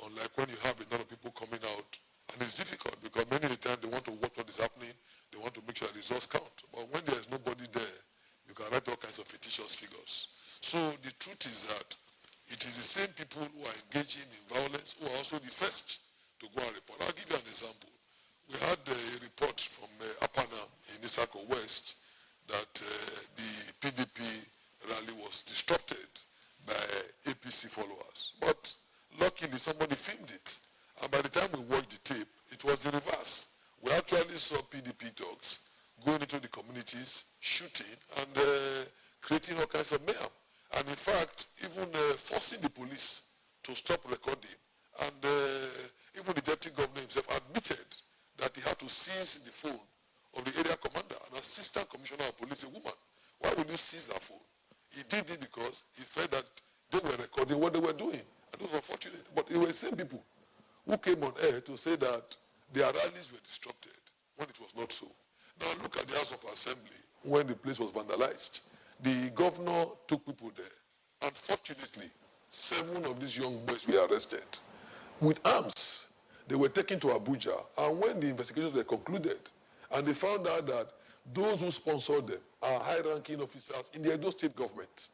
Unlike when you have a lot of people coming out, and it's difficult because many of the time they want to watch what is happening, they want to make sure the results count. But when there is nobody there, you can write all kinds of fictitious figures. So the truth is that it is the same people who are engaging in violence who are also the first to go and report. I'll give you an example. We had a report from Apanam in Isako West that the PDP rally was disrupted by APC followers. But luckily somebody filmed it. And by the time we watched the tape, it was the reverse. We actually saw PDP dogs going into the communities, shooting, and creating all kinds of mayhem. And in fact, even forcing the police to stop recording. And even the deputy governor himself admitted that he had to seize the phone of the area commander, an assistant commissioner of police, a woman. Why would you seize that phone? He did it because he felt that they were recording what they were doing. And it was unfortunate. But it were the same people who came on air to say that their rallies were disrupted when it was not so. Now look at the House of Assembly when the place was vandalized. The governor took people there. Unfortunately, 7 of these young boys were arrested with arms. They were taken to Abuja, and when the investigations were concluded, and they found out that those who sponsored them are high-ranking officers in the Edo State government.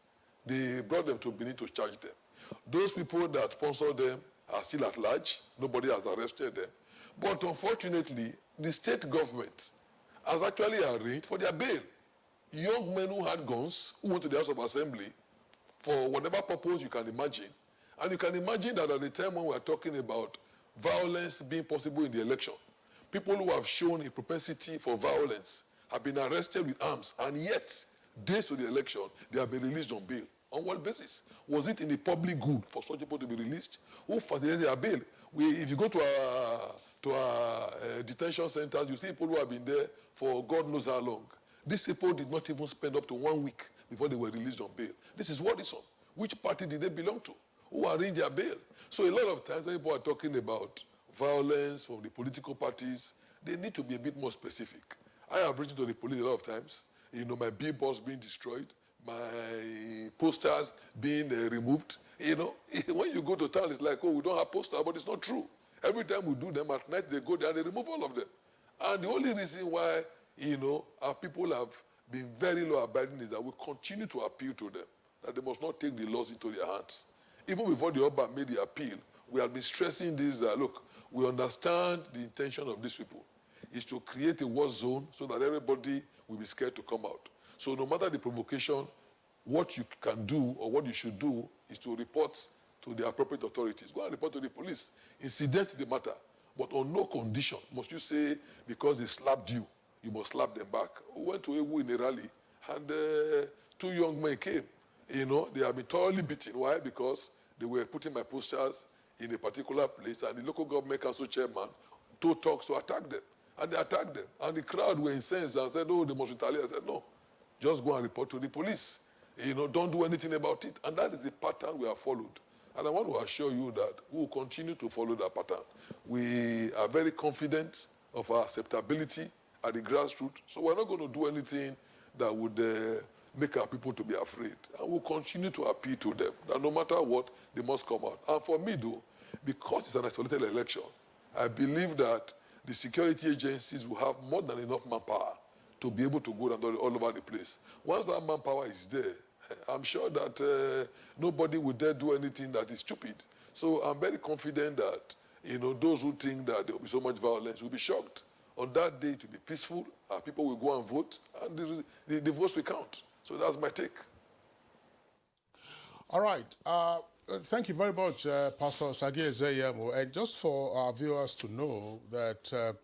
They brought them to Benin to charge them. Those people that sponsored them are still at large. Nobody has arrested them. But unfortunately, the state government has actually arranged for their bail. Young men who had guns, who went to the House of Assembly for whatever purpose you can imagine. And you can imagine that at the time when we are talking about violence being possible in the election, people who have shown a propensity for violence have been arrested with arms, and yet, days to the election, they have been released on bail. On what basis? Was it in the public good for such people to be released? Who facilitated their bail? If you go to our detention centers, you see people who have been there for God knows how long. These people did not even spend up to 1 week before they were released on bail. This is worrisome. Which party did they belong to? Who arranged their bail? So a lot of times when people are talking about violence from the political parties, they need to be a bit more specific. I have written to the police a lot of times. You know, my billboards being destroyed, my posters being removed. You know, when you go to town, it's like, oh, we don't have posters, but it's not true. Every time we do them at night, they go there and they remove all of them. And the only reason why, you know, our people have been very law-abiding is that we continue to appeal to them, that they must not take the laws into their hands. Even before the Oba made the appeal, we have been stressing this, that, look, we understand the intention of these people is to create a war zone so that everybody will be scared to come out. So no matter the provocation, what you can do or what you should do is to report to the appropriate authorities. Go and report to the police. Incident the matter. But on no condition must you say, because they slapped you, you must slap them back. We went to Ewu in a rally, and 2 young men came. You know, they have been thoroughly beaten. Why? Because they were putting my posters in a particular place, and the local government council chairman told talks to attack them. And they attacked them. And the crowd were incensed and said, oh, they must retaliate. I said, no, just go and report to the police. You know, don't do anything about it. And that is the pattern we have followed. And I want to assure you that we will continue to follow that pattern. We are very confident of our acceptability at the grassroots. So we're not going to do anything that would make our people to be afraid. And we'll continue to appeal to them that no matter what, they must come out. And for me, though, because it's an isolated election, I believe that the security agencies will have more than enough manpower to be able to go down all over the place. Once that manpower is there, I'm sure that nobody will dare do anything that is stupid. So I'm very confident that, you know, those who think that there will be so much violence will be shocked. On that day, it will be peaceful, and people will go and vote, and the votes will count. So that's my take. All right. Thank you very much, Pastor Sagi Ezeyemo. And just for our viewers to know that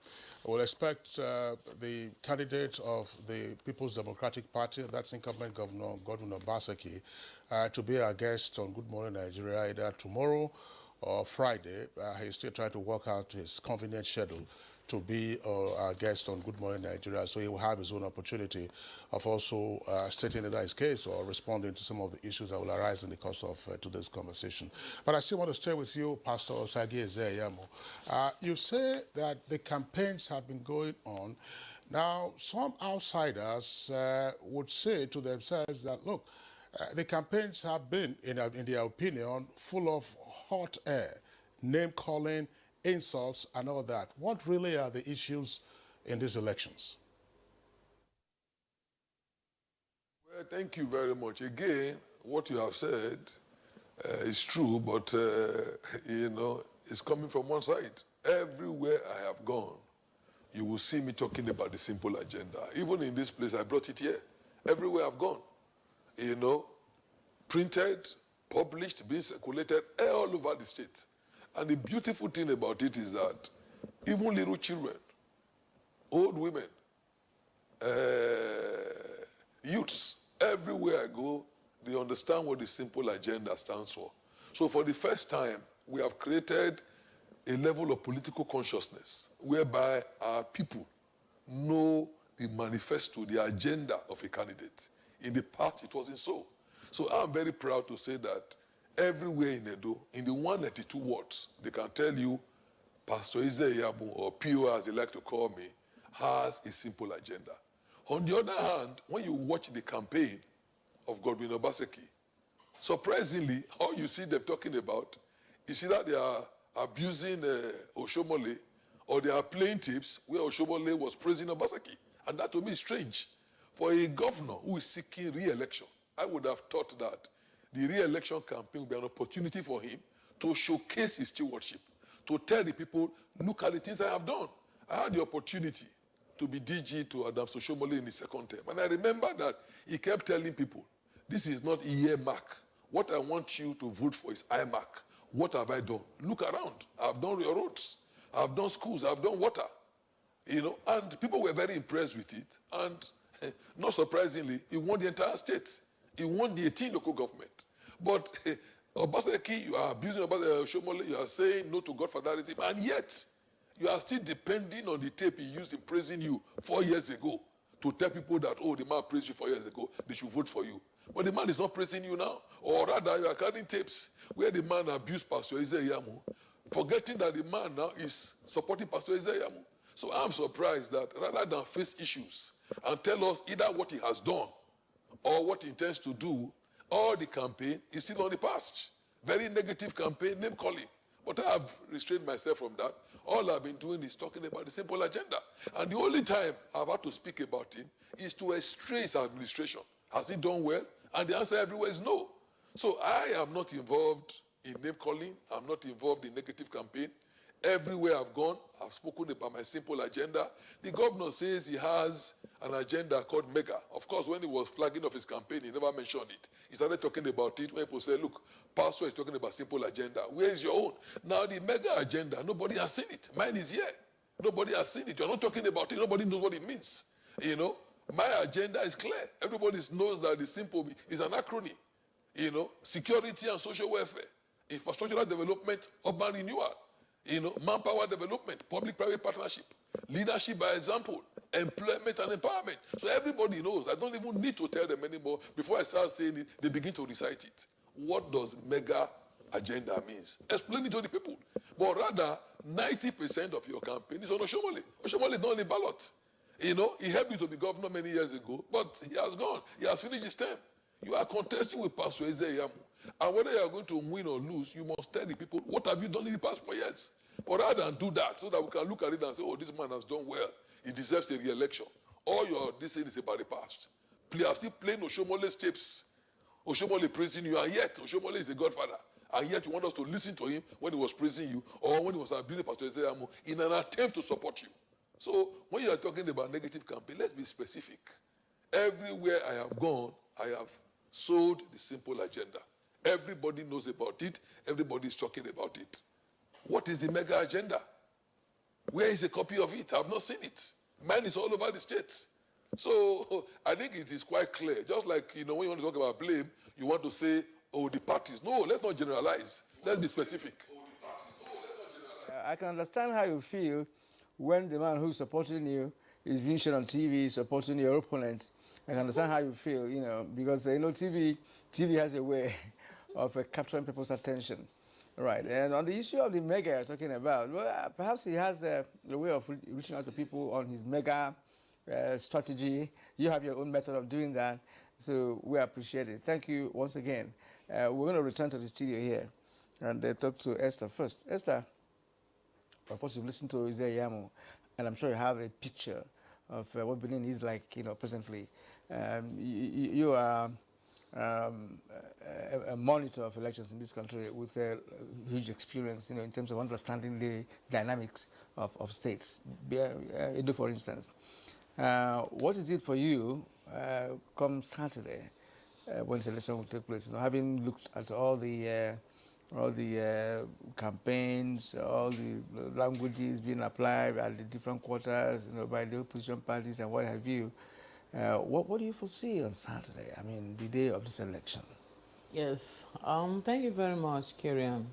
we'll expect the candidate of the People's Democratic Party, that's incumbent Governor Godwin Obaseki, to be our guest on Good Morning Nigeria either tomorrow or Friday. He's still trying to work out his convenient schedule to be our guest on Good Morning Nigeria, so he will have his own opportunity of also stating either his case or responding to some of the issues that will arise in the course of today's conversation. But I still want to stay with you, Pastor Osage Ezeyamo. You say that the campaigns have been going on. Now, some outsiders would say to themselves that, look, the campaigns have been, in their opinion, full of hot air, name-calling, insults, and all that. What really are the issues in these elections? Well, thank you very much. Again, what you have said is true, but, you know, it's coming from one side. Everywhere I have gone, you will see me talking about the simple agenda. Even in this place, I brought it here. Everywhere I've gone, you know, printed, published, being circulated all over the state. And the beautiful thing about it is that even little children, old women, youths, everywhere I go, they understand what the simple agenda stands for. So for the first time, we have created a level of political consciousness whereby our people know the manifesto, the agenda of a candidate. In the past, it wasn't so. So I'm very proud to say that everywhere in Edo, in the 192 wards, they can tell you Pastor Ezeyamo, or PO as they like to call me, has a simple agenda. On the other hand, when you watch the campaign of Godwin Obaseki, surprisingly, all you see them talking about is either they are abusing Oshomole or they are playing tips where Oshomole was praising Obaseki. And that to me is strange. For a governor who is seeking re-election, I would have thought that the re-election campaign would be an opportunity for him to showcase his stewardship, to tell the people, look at the things I have done. I had the opportunity to be DG to Adams Oshomole in his second term. And I remember that he kept telling people, this is not ear mark. What I want you to vote for is eye mark. What have I done? Look around. I've done roads. I've done schools. I've done water. You know, and people were very impressed with it. And not surprisingly, he won the entire state. He won the 18 local government. But Obaseki, you are abusing Oshomole, you are saying no to Godfatherism, and yet you are still depending on the tape he used in praising you 4 years ago to tell people that, oh, the man praised you 4 years ago, they should vote for you. But the man is not praising you now. Or rather, you are carrying tapes where the man abused Pastor Ezeyamo, forgetting that the man now is supporting Pastor Ezeyamo. So I'm surprised that rather than face issues and tell us either what he has done or what he intends to do, all the campaign is still on the past. Very negative campaign, name calling. But I have restrained myself from that. All I've been doing is talking about the simple agenda. And the only time I've had to speak about him is to estray his administration. Has he done well? And the answer everywhere is no. So I am not involved in name calling. I'm not involved in negative campaign. Everywhere I've gone, I've spoken about my simple agenda. The governor says he has an agenda called Mega. Of course, when he was flagging off his campaign, he never mentioned it. He started talking about it when people say, look, Pastor is talking about simple agenda. Where is your own? Now, the Mega agenda, nobody has seen it. Mine is here. Nobody has seen it. You're not talking about it. Nobody knows what it means. You know, my agenda is clear. Everybody knows that the simple is an acronym. You know, security and social welfare, infrastructural development, urban renewal, you know, manpower development, public-private partnership, leadership by example, employment and empowerment. So everybody knows. I don't even need to tell them anymore. Before I start saying it, they begin to recite it. What does mega agenda means? Explain it to the people. But rather, 90% of your campaign is on Oshomole. Oshomole is not on the ballot. You know, he helped you to be governor many years ago, but he has gone. He has finished his term. You are contesting with Pastor Ezeyamo. And whether you are going to win or lose, you must tell the people, what have you done in the past 4 years? But rather than do that, so that we can look at it and say, oh, this man has done well. He deserves a re-election. All you are saying is about the past. You are still playing Oshomole's tapes. Oshomole praising you, and yet Oshomole is a godfather. And yet you want us to listen to him when he was praising you or when he was abusing Pastor Ezeyamo in an attempt to support you. So when you are talking about negative campaign, let's be specific. Everywhere I have gone, I have sold the simple agenda. Everybody knows about it. Everybody is talking about it. What is the mega agenda? Where is a copy of it? I have not seen it. Mine is all over the states. So I think it is quite clear. Just like, you know, when you want to talk about blame, you want to say, oh, the parties. No, let's not generalize. Let's be specific. I can understand how you feel when the man who's supporting you is being shown on TV supporting your opponent, I can understand how you feel, you know, because TV has a way of capturing people's attention. Right, and on the issue of the mega you're talking about, well, perhaps he has a way of reaching out to people on his mega strategy. You have your own method of doing that, so we appreciate it. Thank you once again. We're going to return to the studio here and talk to Esther first. Esther, of course, you've listened to Isaiah Yamu, and I'm sure you have a picture of what Benin is like, you know, presently. You are a monitor of elections in this country with a huge experience, you know, in terms of understanding the dynamics of states. Edo, for instance. What is it for you come Saturday when the election will take place? You know, having looked at all the campaigns, all the languages being applied at the different quarters, you know, by the opposition parties and what have you. What do you foresee on Saturday? I mean, the day of this election. Yes. Thank you very much, Kirian.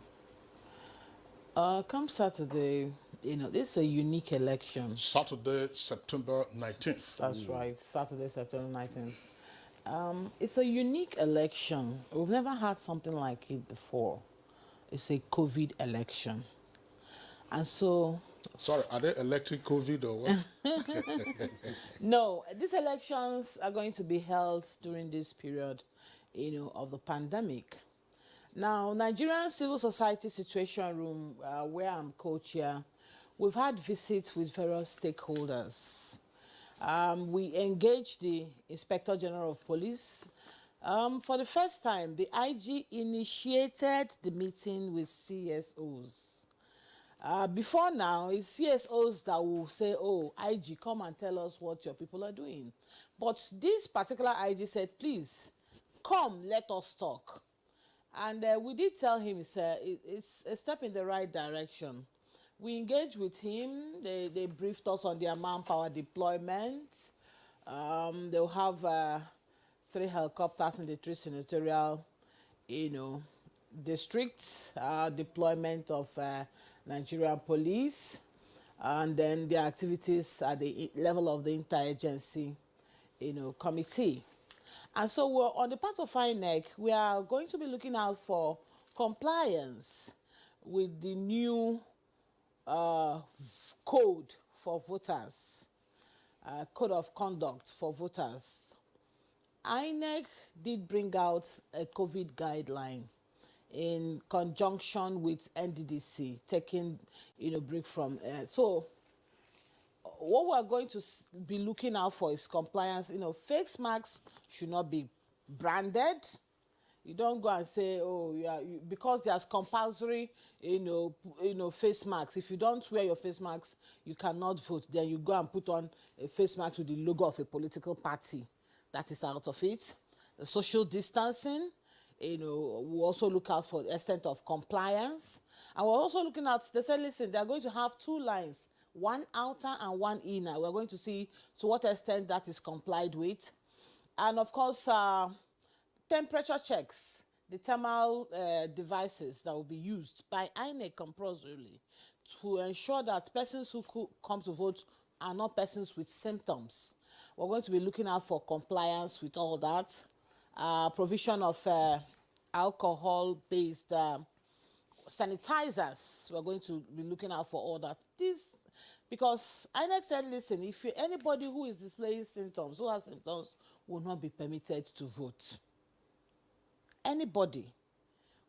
Come Saturday, you know, this is a unique election. Saturday, September 19th. That's right. Saturday, September 19th. It's a unique election. We've never had something like it before. It's a COVID election. And so... Sorry, are they electing COVID or what? No, these elections are going to be held during this period, you know, of the pandemic. Now, Nigerian Civil Society Situation Room, where I'm co-chair, we've had visits with various stakeholders. We engaged the Inspector General of Police. For the first time, the IG initiated the meeting with CSOs. Before now, it's CSOs that will say, oh, IG, come and tell us what your people are doing. But this particular IG said, please, come, let us talk. And we did tell him it's a step in the right direction. We engaged with him. They briefed us on their manpower deployment. They'll have 3 helicopters in the 3 senatorial, you know, districts, deployment of Nigerian police, and then their activities at the level of the interagency, you know, committee. And so we're on the part of INEC, we are going to be looking out for compliance with the new code for voters, code of conduct for voters. INEC did bring out a COVID guideline in conjunction with NDDC, taking, you know, break from. So what we're going to be looking out for is compliance. You know, face masks should not be branded. You don't go and say, oh, yeah, because there's compulsory, you know, face masks. If you don't wear your face masks, you cannot vote. Then you go and put on a face mask with the logo of a political party. That is out of it. The social distancing, you know, we also look out for the extent of compliance. And we're also looking at, they said, listen, they're going to have 2 lines, one outer and one inner. We're going to see to what extent that is complied with. And of course, temperature checks, the thermal devices that will be used by INEC compulsorily to ensure that persons who come to vote are not persons with symptoms. We're going to be looking out for compliance with all that. Provision of alcohol-based sanitizers. We're going to be looking out for all that. This, because INEC said, listen, if anybody who is displaying symptoms, who has symptoms, will not be permitted to vote. Anybody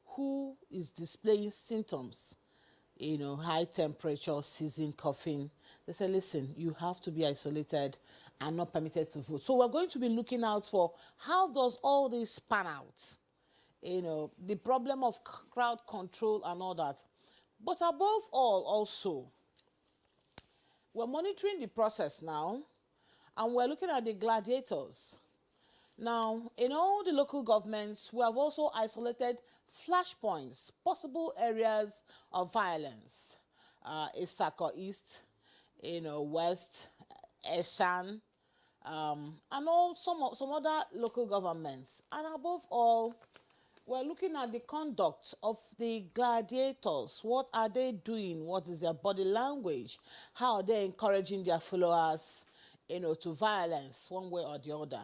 who is displaying symptoms, you know, high temperature, season, coughing, they say, listen, you have to be isolated and not permitted to vote. So we're going to be looking out for how does all this pan out? You know, the problem of crowd control and all that. But above all, also, we're monitoring the process now, and we're looking at the gladiators. Now, in all the local governments, we have also isolated flashpoints, possible areas of violence. Isako East, you know, West, Eshan, and all some other local governments. And above all, we're looking at the conduct of the gladiators. What are they doing? What is their body language? How are they encouraging their followers, to violence one way or the other?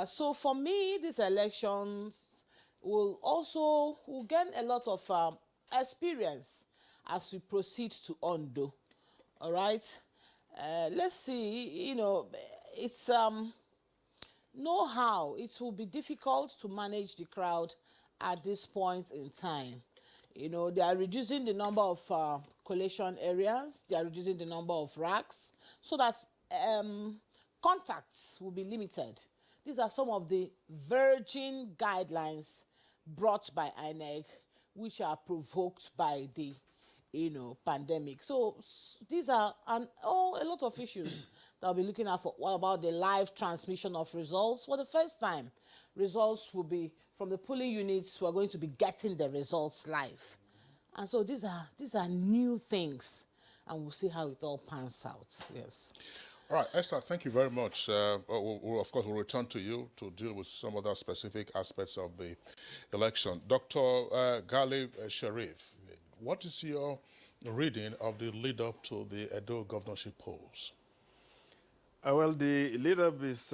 So for me, these elections will gain a lot of experience as we proceed to Ondo. All right. Let's see. It's know how it will be difficult to manage the crowd at this point in time. They are reducing the number of collation areas. They are reducing the number of racks so that contacts will be limited. These are some of the virgin guidelines brought by INEC, which are provoked by the pandemic. So these are a lot of issues that I'll be looking at. What about the live transmission of results? For the first time, results will be from the polling units who are going to be getting the results live. And so these are new things, and we'll see how it all pans out. Yes. All right, Esther, thank you very much. Of course, we'll return to you to deal with some other specific aspects of the election. Dr. Gali Sharif, what is your reading of the lead-up to the Edo governorship polls? Well, the lead-up is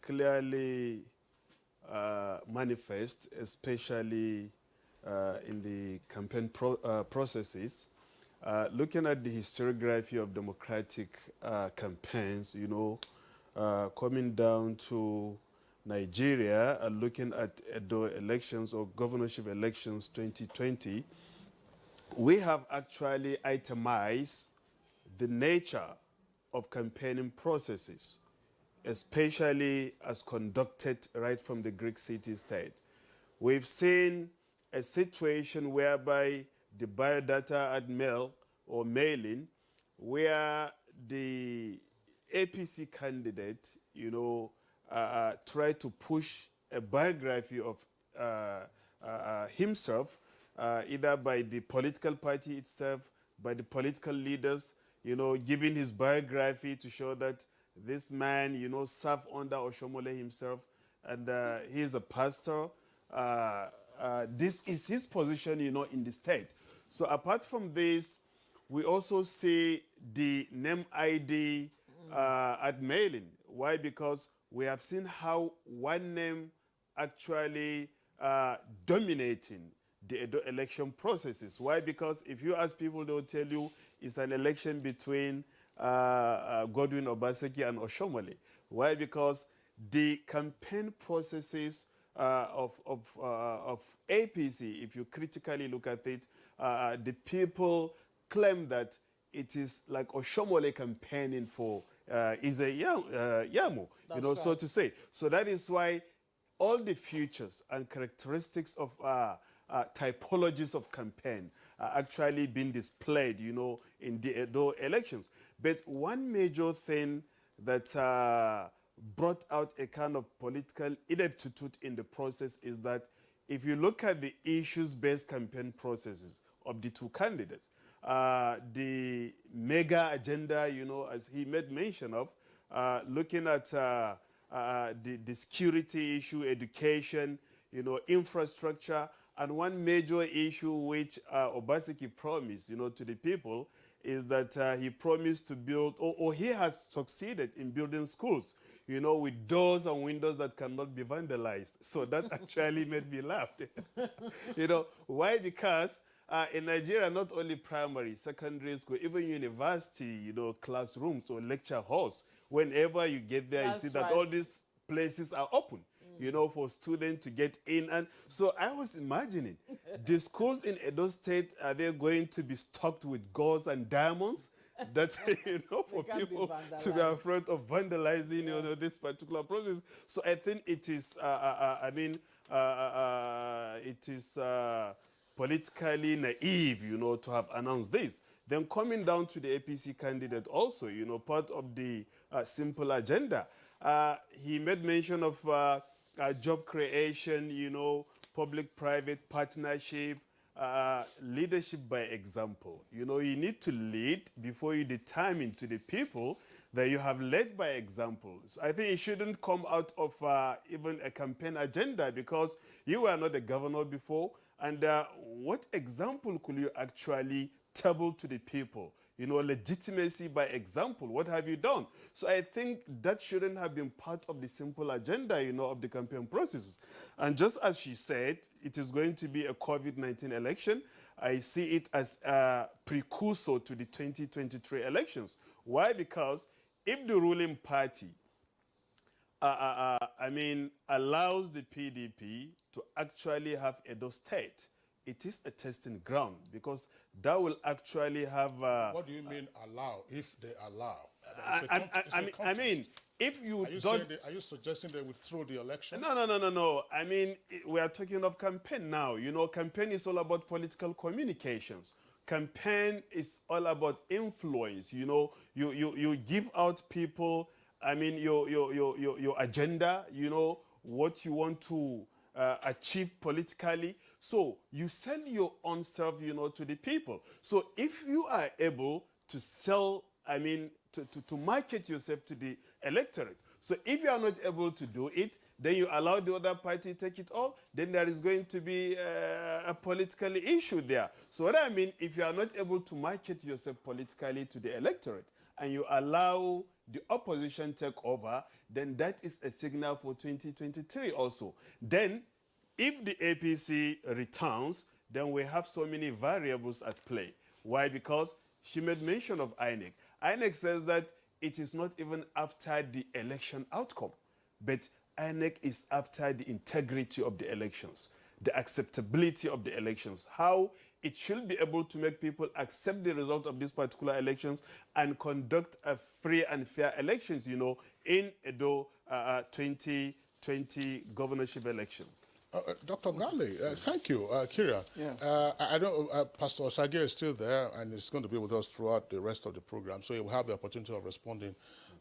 clearly manifest, especially in the campaign processes. Looking at the historiography of democratic campaigns, coming down to Nigeria and looking at Edo elections or governorship elections 2020, we have actually itemized the nature of campaigning processes, especially as conducted right from the Greek city-state. We've seen a situation whereby the biodata at mail or mailing, where the APC candidate, tried to push a biography of himself, either by the political party itself, by the political leaders, giving his biography to show that this man, served under Oshomole himself, and he's a pastor. This is his position, in the state. So apart from this, we also see the name ID at mailing. Why? Because we have seen how one name actually dominating the election processes. Why? Because if you ask people, they'll tell you it's an election between Godwin Obaseki and Oshomole. Why? Because the campaign processes of APC, if you critically look at it, the people claim that it is like Oshomole campaigning for Yamu, so to say. So that is why all the features and characteristics of typologies of campaign are actually being displayed, in the Edo elections. But one major thing that brought out a kind of political ineptitude in the process is that if you look at the issues-based campaign processes of the two candidates, the mega agenda, as he made mention of, looking at the security issue, education, infrastructure, and one major issue which Obaseki promised, to the people is that he promised to build, or he has succeeded in building schools, with doors and windows that cannot be vandalized. So that actually made me laugh. Why? Because in Nigeria, not only primary, secondary school, even university, classrooms or lecture halls, whenever you get there, you see that all these places are open, for students to get in. And so I was imagining, the schools in Edo State, are they going to be stocked with golds and diamonds? That, for people to be afraid of vandalizing, this particular process. So I think it is, it is politically naive, to have announced this. Then coming down to the APC candidate also, part of the simple agenda. He made mention of job creation, public-private partnership, leadership by example. You need to lead before you determine to the people that you have led by example. So I think it shouldn't come out of even a campaign agenda, because you were not a governor before. And what example could you actually table to the people? You know, legitimacy by example. What have you done? So I think that shouldn't have been part of the simple agenda, you know, of the campaign processes. And just as she said, it is going to be a COVID-19 election. I see it as a precursor to the 2023 elections. Why? Because if the ruling party, allows the PDP to actually have Edo State, it is a testing ground, because that will actually have... what do you mean allow, if they allow? I mean, if you Are you suggesting they would throw the election? No. I mean, we are talking of campaign now. You know, campaign is all about political communications. Campaign is all about influence. You know, you give out people, I mean, your agenda, you know, what you want to achieve politically. So you sell your own self, you know, to the people. So if you are able to sell, I mean, to market yourself to the electorate. So if you are not able to do it, then you allow the other party to take it all, then there is going to be a political issue there. So what I mean, if you are not able to market yourself politically to the electorate, and you allow the opposition take over, then that is a signal for 2023 also. Then, if the APC returns, then we have so many variables at play. Why? Because she made mention of INEC. INEC says that it is not even after the election outcome, but INEC is after the integrity of the elections, the acceptability of the elections, how it should be able to make people accept the result of these particular elections and conduct a free and fair elections, you know, in Edo 2020 governorship elections. Dr. Gali, thank you. Kira, I know Pastor Osage is still there and is going to be with us throughout the rest of the program, so he will have the opportunity of responding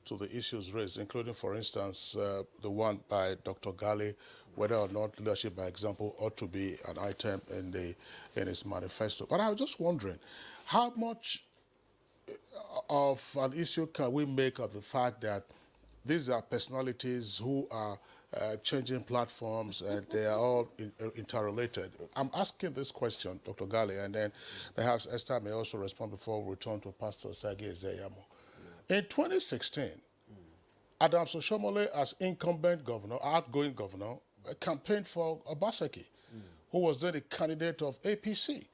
to the issues raised, including, for instance, the one by Dr. Gali, whether or not leadership by example ought to be an item in his manifesto. But I was just wondering, how much of an issue can we make of the fact that these are personalities who are changing platforms and they are all interrelated? I'm asking this question, Dr. Gali, and then perhaps Esther may also respond before we return to Pastor Sagi Ezeyamo. In 2016, Adams Oshomole, as incumbent governor, outgoing governor, campaigned for Obaseki, who was then the candidate of APC.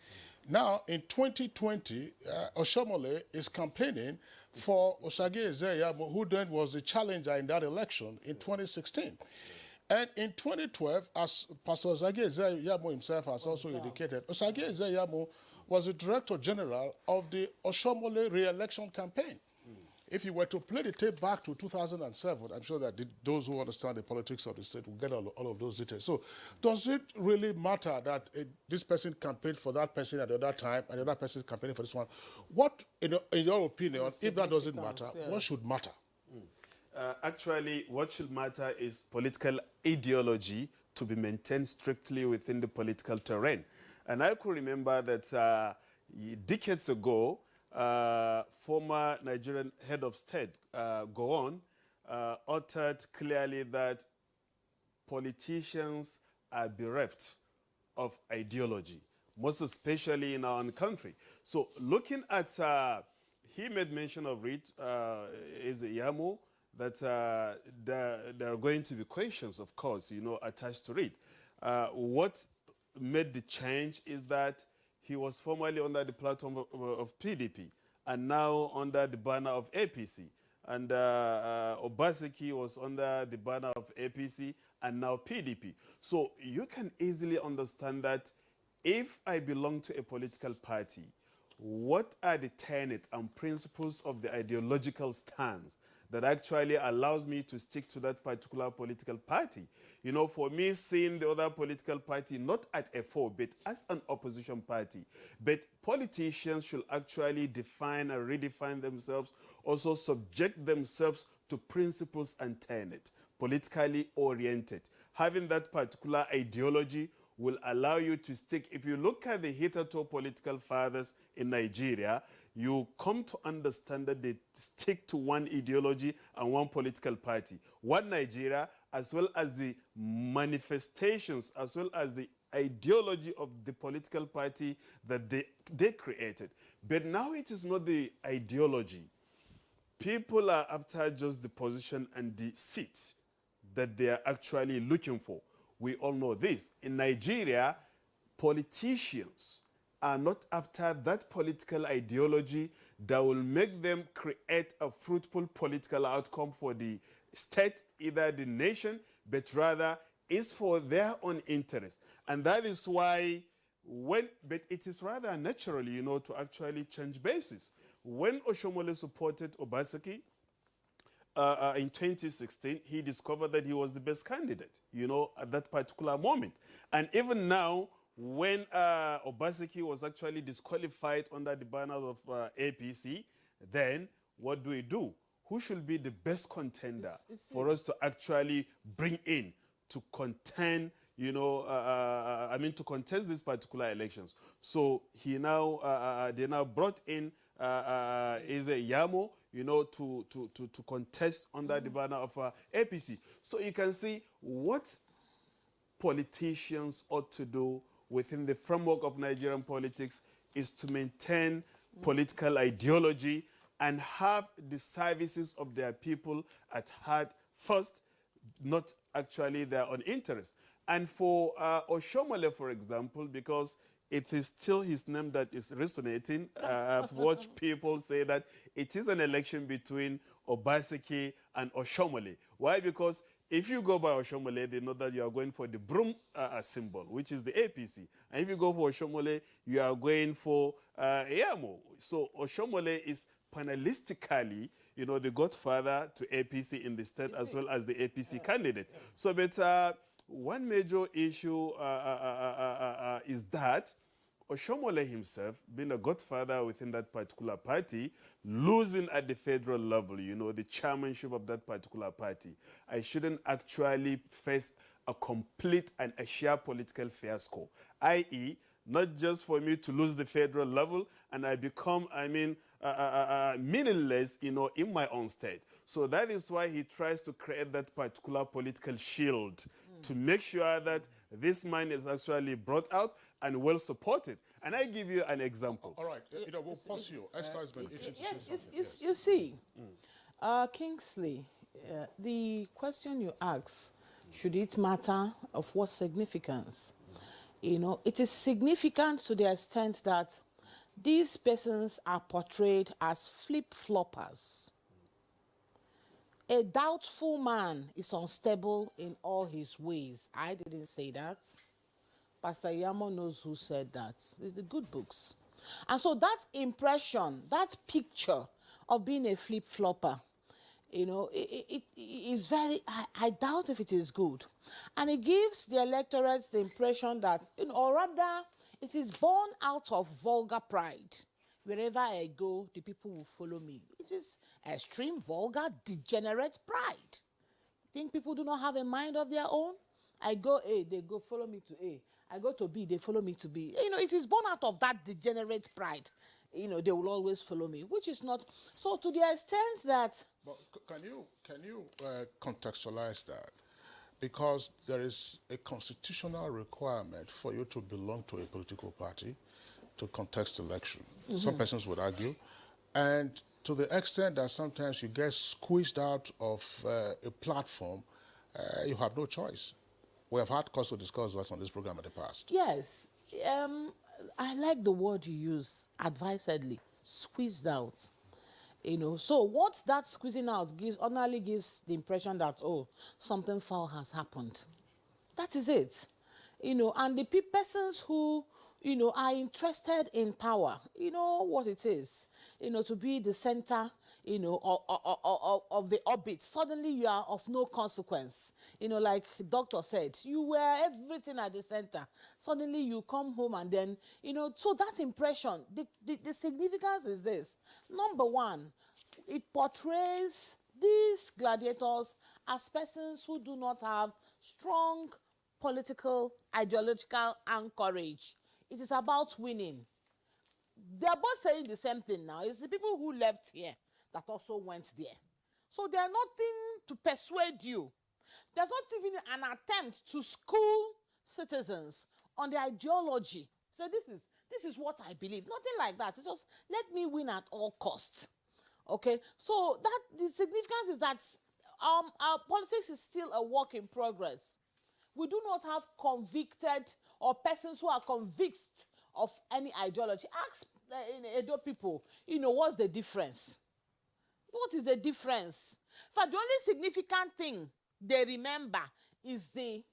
Now, in 2020, Oshomole is campaigning for Osage Ezeyamo, who then was the challenger in that election in 2016. And in 2012, as Pastor Osage Ezeyamo himself has also indicated, Osage Ezeyamo was the Director General of the Oshomole re-election campaign. If you were to play the tape back to 2007, I'm sure that those who understand the politics of the state will get all of those details. So does it really matter that this person campaigned for that person at the other time and the other person is campaigning for this one? What, in your opinion, if that doesn't matter, what should matter? Actually, what should matter is political ideology to be maintained strictly within the political terrain. And I could remember that decades ago, former Nigerian head of state, Gowon, uttered clearly that politicians are bereft of ideology, most especially in our own country. So looking at, he made mention of it, Ezeyamo, that there are going to be questions, of course, you know, attached to it. What made the change is that he was formerly under the platform of PDP and now under the banner of APC. And Obaseki was under the banner of APC and now PDP. So you can easily understand that if I belong to a political party, what are the tenets and principles of the ideological stance that actually allows me to stick to that particular political party? You know, for me, seeing the other political party not at a foe, but as an opposition party. But politicians should actually define and redefine themselves, also subject themselves to principles and tenets, politically oriented. Having that particular ideology will allow you to stick. If you look at the hitherto political fathers in Nigeria, you come to understand that they stick to one ideology and one political party. One Nigeria, as well as the manifestations, as well as the ideology of the political party that they created. But now it is not the ideology. People are after just the position and the seat that they are actually looking for. We all know this. In Nigeria, politicians are not after that political ideology that will make them create a fruitful political outcome for the state, either the nation, but rather is for their own interest. And that is why but it is rather natural, to actually change bases. When Oshomole supported Obaseki in 2016, he discovered that he was the best candidate, at that particular moment. And even now, when Obaseki was actually disqualified under the banners of APC, then what do? Who should be the best contender for us to actually bring in to contend, to contest these particular elections? So they now brought in Yamo, to contest under the banner of APC. So you can see what politicians ought to do within the framework of Nigerian politics is to maintain political ideology and have the services of their people at heart first, not actually their own interest. And for Oshomole, for example, because it is still his name that is resonating, I've watched people say that it is an election between Obaseki and Oshomole. Why? Because if you go by Oshomole, they know that you are going for the broom symbol, which is the APC. And if you go for Oshomole, you are going for Yamo. So Oshomole is panelistically, the godfather to APC in the state as well as the APC candidate. So, but one major issue is that Oshomole himself, being a godfather within that particular party, losing at the federal level, the chairmanship of that particular party, I shouldn't actually face a complete and a sheer political fiasco, i.e., not just for me to lose the federal level and I become, meaningless, in my own state. So that is why he tries to create that particular political shield to make sure that this man is actually brought out and well supported. And I give you an example. All right, we'll pause you. Esther has been itching to say something. Yes. You see, Kingsley, the question you ask, should it matter, of what significance? It is significant to the extent that these persons are portrayed as flip-floppers. A doubtful man is unstable in all his ways. I didn't say that. Pastor Yamo knows who said that. It's the good books. And so that impression, that picture of being a flip-flopper, it is very, I doubt if it is good. And it gives the electorate the impression that, or rather, it is born out of vulgar pride. Wherever I go, the people will follow me. It is extreme, vulgar, degenerate pride. You think people do not have a mind of their own? I go A, they go follow me to A. I go to B, they follow me to B. It is born out of that degenerate pride. They will always follow me, which is not. So to the extent that. But can you contextualize that? Because there is a constitutional requirement for you to belong to a political party to contest election. Some persons would argue. And to the extent that sometimes you get squeezed out of a platform, you have no choice. We have had cause to discuss that on this program in the past. Yes. I like the word you use, advisedly, squeezed out. So what that squeezing out ordinarily gives the impression that, something foul has happened. That is it. And the persons who, are interested in power, what it is, to be the center, of the orbit. Suddenly you are of no consequence. Like the doctor said, you were everything at the center. Suddenly you come home and then, so that impression, the significance is this. Number one, it portrays these gladiators as persons who do not have strong political, ideological anchorage. It is about winning. They are both saying the same thing now. It's the people who left here that also went there. So there's nothing to persuade you. There's not even an attempt to school citizens on the ideology. So this is what I believe. Nothing like that. It's just let me win at all costs. Okay, so that the significance is that our politics is still a work in progress. We do not have convicted or persons who are convinced of any ideology. Ask Edo people, what's the difference? What is the difference? In fact, the only significant thing they remember is the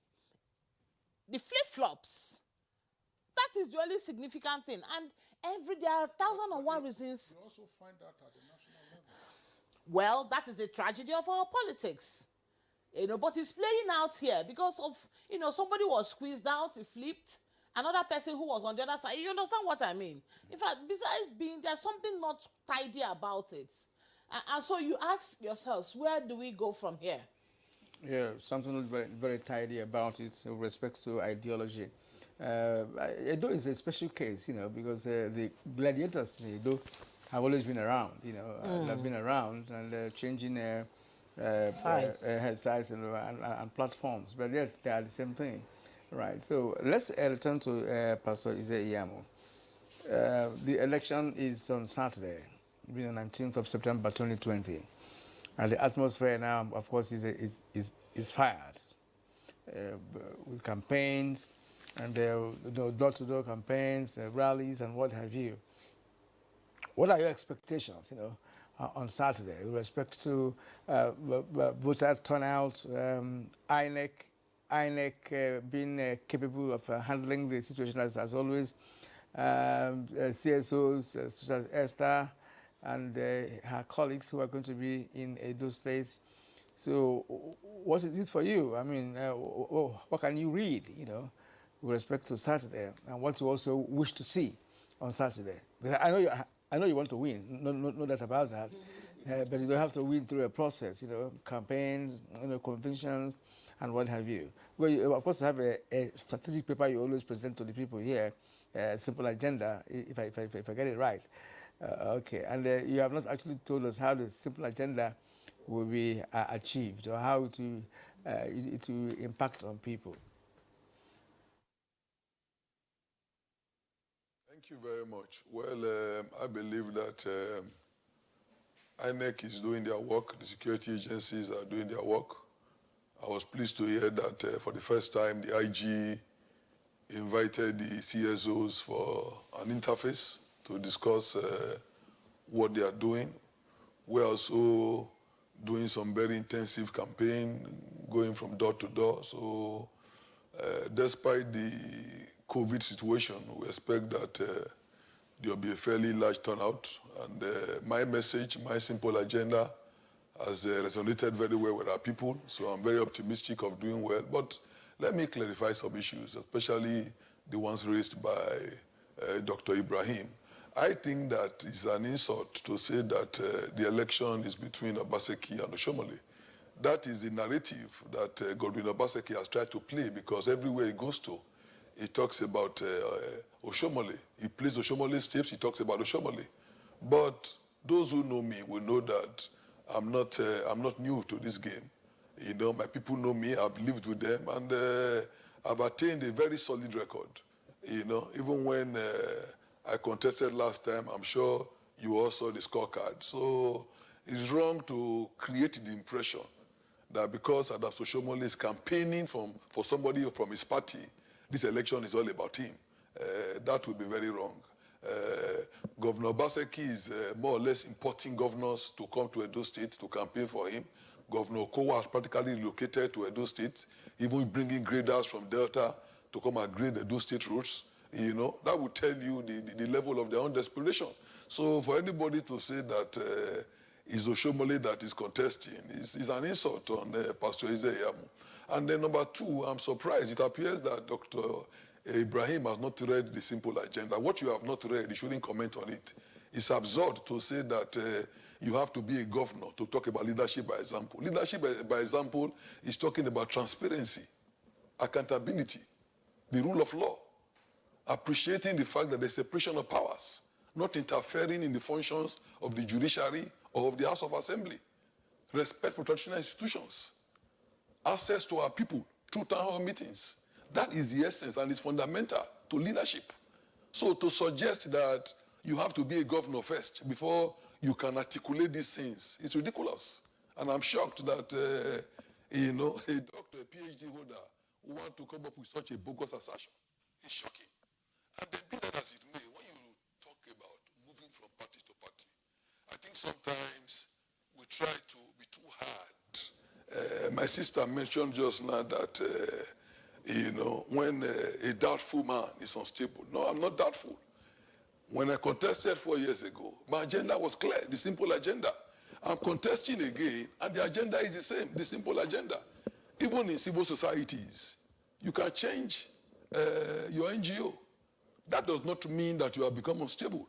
flip-flops. That is the only significant thing. And there are 1,001 reasons. You also find that at the national level. Well, that is the tragedy of our politics. But it's playing out here because of, somebody was squeezed out, he flipped. Another person who was on the other side. You understand what I mean? In fact, besides there's something not tidy about it. And so you ask yourselves, where do we go from here? Yeah, something very, very tidy about it with respect to ideology. Edo is a special case, because the gladiators in Edo have always been around, they've been around and changing size and platforms, but yet they are the same thing. Right, so let's return to Pastor Eze-Iyamu. The election is on Saturday, the 19th of September 2020. And the atmosphere now, of course, is fired with campaigns and door-to-door campaigns, rallies, and what have you. What are your expectations, on Saturday with respect to voter turnout, INEC being capable of handling the situation as always, CSOs such as Esther and her colleagues who are going to be in Edo State. So what is it for you? I mean, what can you read, with respect to Saturday, and what you also wish to see on Saturday? Because I know you want to win, no doubt about that. But you don't have to win through a process, campaigns, conventions, and what have you. Well, you, of course, have a strategic paper you always present to the people here, a simple agenda, if I get it right. Okay, and you have not actually told us how the simple agenda will be achieved or how it will impact on people. Thank you very much. Well, I believe that INEC is doing their work. The security agencies are doing their work. I was pleased to hear that for the first time, the IG invited the CSOs for an interface to discuss what they are doing. We're also doing some very intensive campaign, going from door to door. So despite the COVID situation, we expect that there will be a fairly large turnout. And my message, my simple agenda has resonated very well with our people. So I'm very optimistic of doing well. But let me clarify some issues, especially the ones raised by Dr. Ibrahim. I think that it's an insult to say that the election is between Obaseki and Oshomole. That is the narrative that Godwin Obaseki has tried to play, because everywhere he goes to, he talks about Oshomole. He plays Oshomole's tapes, he talks about Oshomole. But those who know me will know that I'm not new to this game. My people know me, I've lived with them, and I've attained a very solid record. Even when I contested last time, I'm sure you all saw the scorecard. So it's wrong to create the impression that because Adams Oshomole is campaigning for somebody from his party, this election is all about him. That would be very wrong. Governor Obaseki is more or less importing governors to come to Edo State to campaign for him. Governor Okowa has practically relocated to Edo State, even bringing graders from Delta to come and grade Edo State roads. That would tell you the level of their own desperation. So for anybody to say that it's Oshomole that is contesting is an insult on Pastor Eze-Iyamu. And then number two, I'm surprised. It appears that Dr. Ibrahim has not read the simple agenda. What you have not read, you shouldn't comment on it. It's absurd to say that you have to be a governor to talk about leadership by example. Leadership by example is talking about transparency. accountability, the rule of law, appreciating the fact that there's separation of powers, not interfering in the functions of the judiciary or of the House of Assembly, respect for traditional institutions, access to our people through town hall meetings. That is the essence and is fundamental to leadership. So to suggest that you have to be a governor first before you can articulate these things is ridiculous. And I'm shocked that, a doctor, a PhD holder, who want to come up with such a bogus assertion. It's shocking. And then be that as it may, when you talk about moving from party to party, I think sometimes we try to be too hard. My sister mentioned just now that, when a doubtful man is unstable. No, I'm not doubtful. When I contested 4 years ago, my agenda was clear, the simple agenda. I'm contesting again, and the agenda is the same, the simple agenda. Even in civil societies, you can change your NGO. That does not mean that you have become unstable.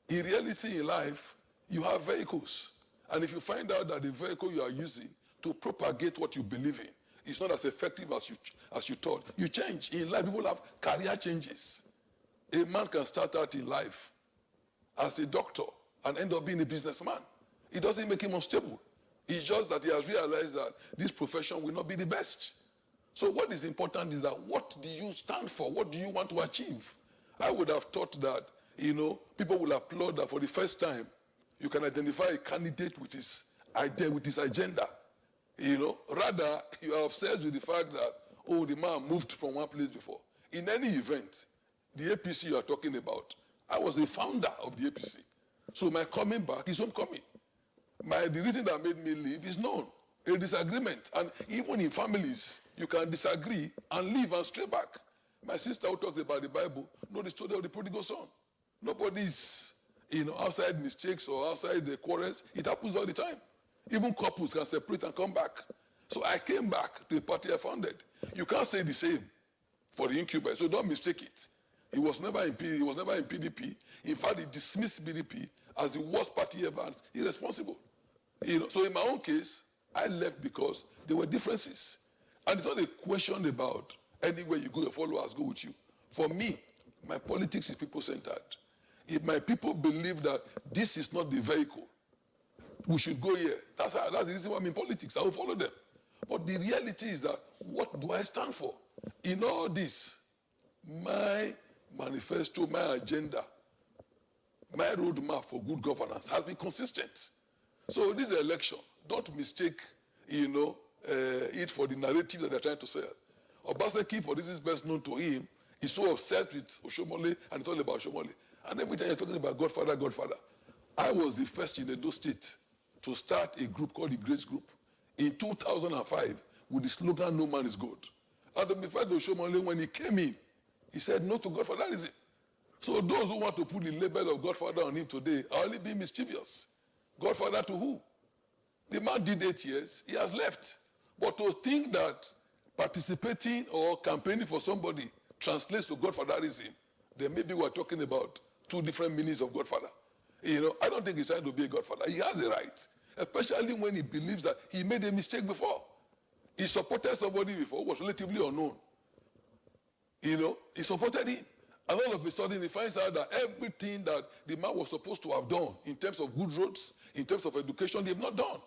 In reality, in life, you have vehicles. And if you find out that the vehicle you are using to propagate what you believe in is not as effective as you thought, you change. In life, people have career changes. A man can start out in life as a doctor and end up being a businessman. It doesn't make him unstable. It's just that he has realized that this profession will not be the best. So what is important is that what do you stand for? What do you want to achieve? I would have thought that, people will applaud that for the first time, you can identify a candidate with his idea, with his agenda. Rather, you are obsessed with the fact that, the man moved from one place before. In any event, the APC you are talking about, I was the founder of the APC. So my coming back is homecoming. The reason that made me leave is known. A disagreement. And even in families, you can disagree and leave and stray back. My sister who talked about the Bible knows the story of the prodigal son. Nobody's, outside mistakes or outside the quarrels. It happens all the time. Even couples can separate and come back. So I came back to the party I founded. You can't say the same for the incubator, so don't mistake it. He was never in PDP. In fact, he dismissed PDP as the worst party ever, and irresponsible. So in my own case, I left because there were differences. And it's not a question about anywhere you go, your followers go with you. For me, my politics is people-centered. If my people believe that this is not the vehicle, we should go here. That's the reason why I'm in politics. I will follow them. But the reality is that, what do I stand for? In all this, my manifesto, my agenda, my roadmap for good governance has been consistent. So this election, don't mistake, it for the narrative that they're trying to sell. Obaseki, for this is best known to him, is so obsessed with Oshomole and it's all about Oshomole. And every time you're talking about Godfather, I was the first in Edo State to start a group called the Grace Group in 2005 with the slogan, "No man is God." And before Oshomole, when he came in, he said no to Godfatherism. So those who want to put the label of Godfather on him today are only being mischievous. Godfather to who? The man did 8 years, he has left. But to think that participating or campaigning for somebody translates to Godfatherism, then maybe we're talking about two different meanings of Godfather. I don't think he's trying to be a Godfather. He has a right, especially when he believes that he made a mistake before. He supported somebody before who was relatively unknown. He supported him. And all of a sudden, he finds out that everything that the man was supposed to have done in terms of good roads, in terms of education, they've not done.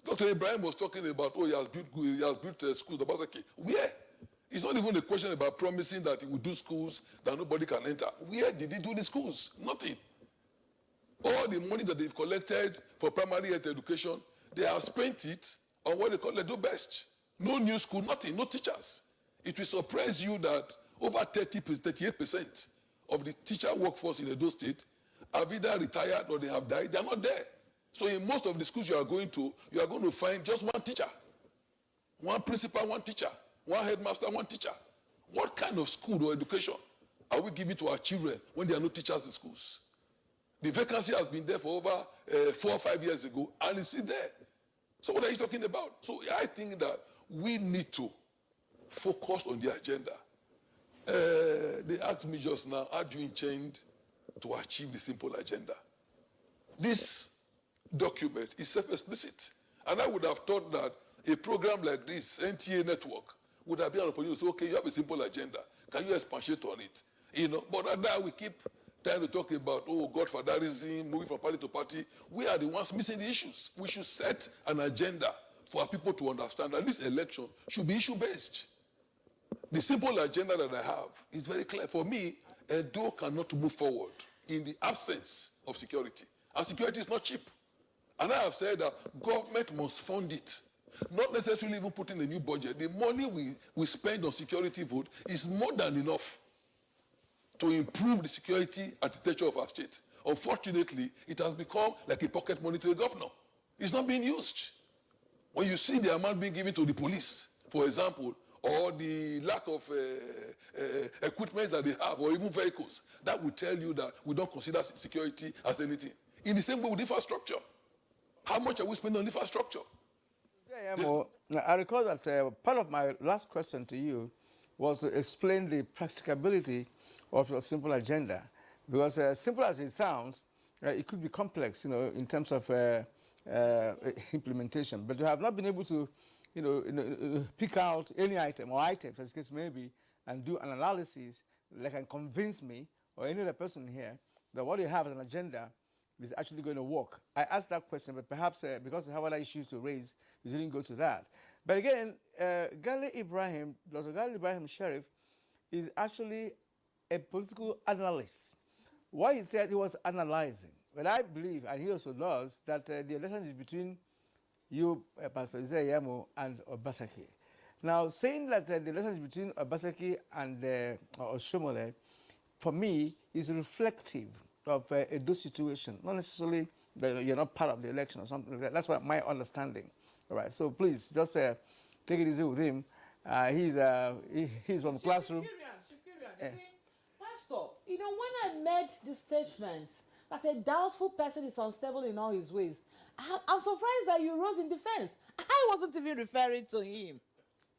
Dr. Ibrahim was talking about, he has built schools. Where? It's not even a question about promising that he will do schools that nobody can enter. Where did he do the schools? Nothing. All the money that they've collected for primary health education, they have spent it on what they call the do best. No new school, nothing, no teachers. It will surprise you that over 38% of the teacher workforce in Edo State have either retired or they have died. They are not there. So in most of the schools you are going to find just one teacher. One principal, one teacher. One headmaster, one teacher. What kind of school or education are we giving to our children when there are no teachers in schools? The vacancy has been there for over 4 or 5 years ago, and it's still there. So what are you talking about? So I think that we need to focus on the agenda. They asked me just now, how do you intend to achieve the simple agenda? This document is self-explicit. And I would have thought that a program like this, NTA network, would have been an opportunity to say, okay, you have a simple agenda. Can you expatiate on it? But rather we keep trying to talk about, godfatherism, moving from party to party. We are the ones missing the issues. We should set an agenda for people to understand that this election should be issue-based. The simple agenda that I have is very clear. For me, Edo cannot move forward in the absence of security. And security is not cheap. And I have said that government must fund it. Not necessarily even put in a new budget. The money we spend on security vote is more than enough to improve the security architecture of our state. Unfortunately, it has become like a pocket money to the governor. It's not being used. When you see the amount being given to the police, for example, or the lack of equipment that they have, or even vehicles, that will tell you that we don't consider security as anything. In the same way with infrastructure. How much are we spending on infrastructure? I recall that part of my last question to you was to explain the practicability of your simple agenda. Because as simple as it sounds, it could be complex, in terms of implementation. But you have not been able to, pick out any item or items, as the case may be, and do an analysis that can convince me or any other person here that what you have as an agenda is actually going to work. I asked that question, but perhaps because you have other issues to raise, you didn't go to that. But again, Dr. Gali Ibrahim Sheriff is actually a political analyst. Why he said he was analyzing, but I believe, and he also does, that the election is between you, Pastor Isaiah Yamo, and Obaseki. Now, saying that the election is between Obaseki and Oshomole, for me, is reflective of Edo situation. Not necessarily that you're not part of the election or something like that. That's what my understanding. All right, so please, just take it easy with him. He's from the classroom. Pastor, when I made the statement that a doubtful person is unstable in all his ways, I'm surprised that you rose in defense. I wasn't even referring to him.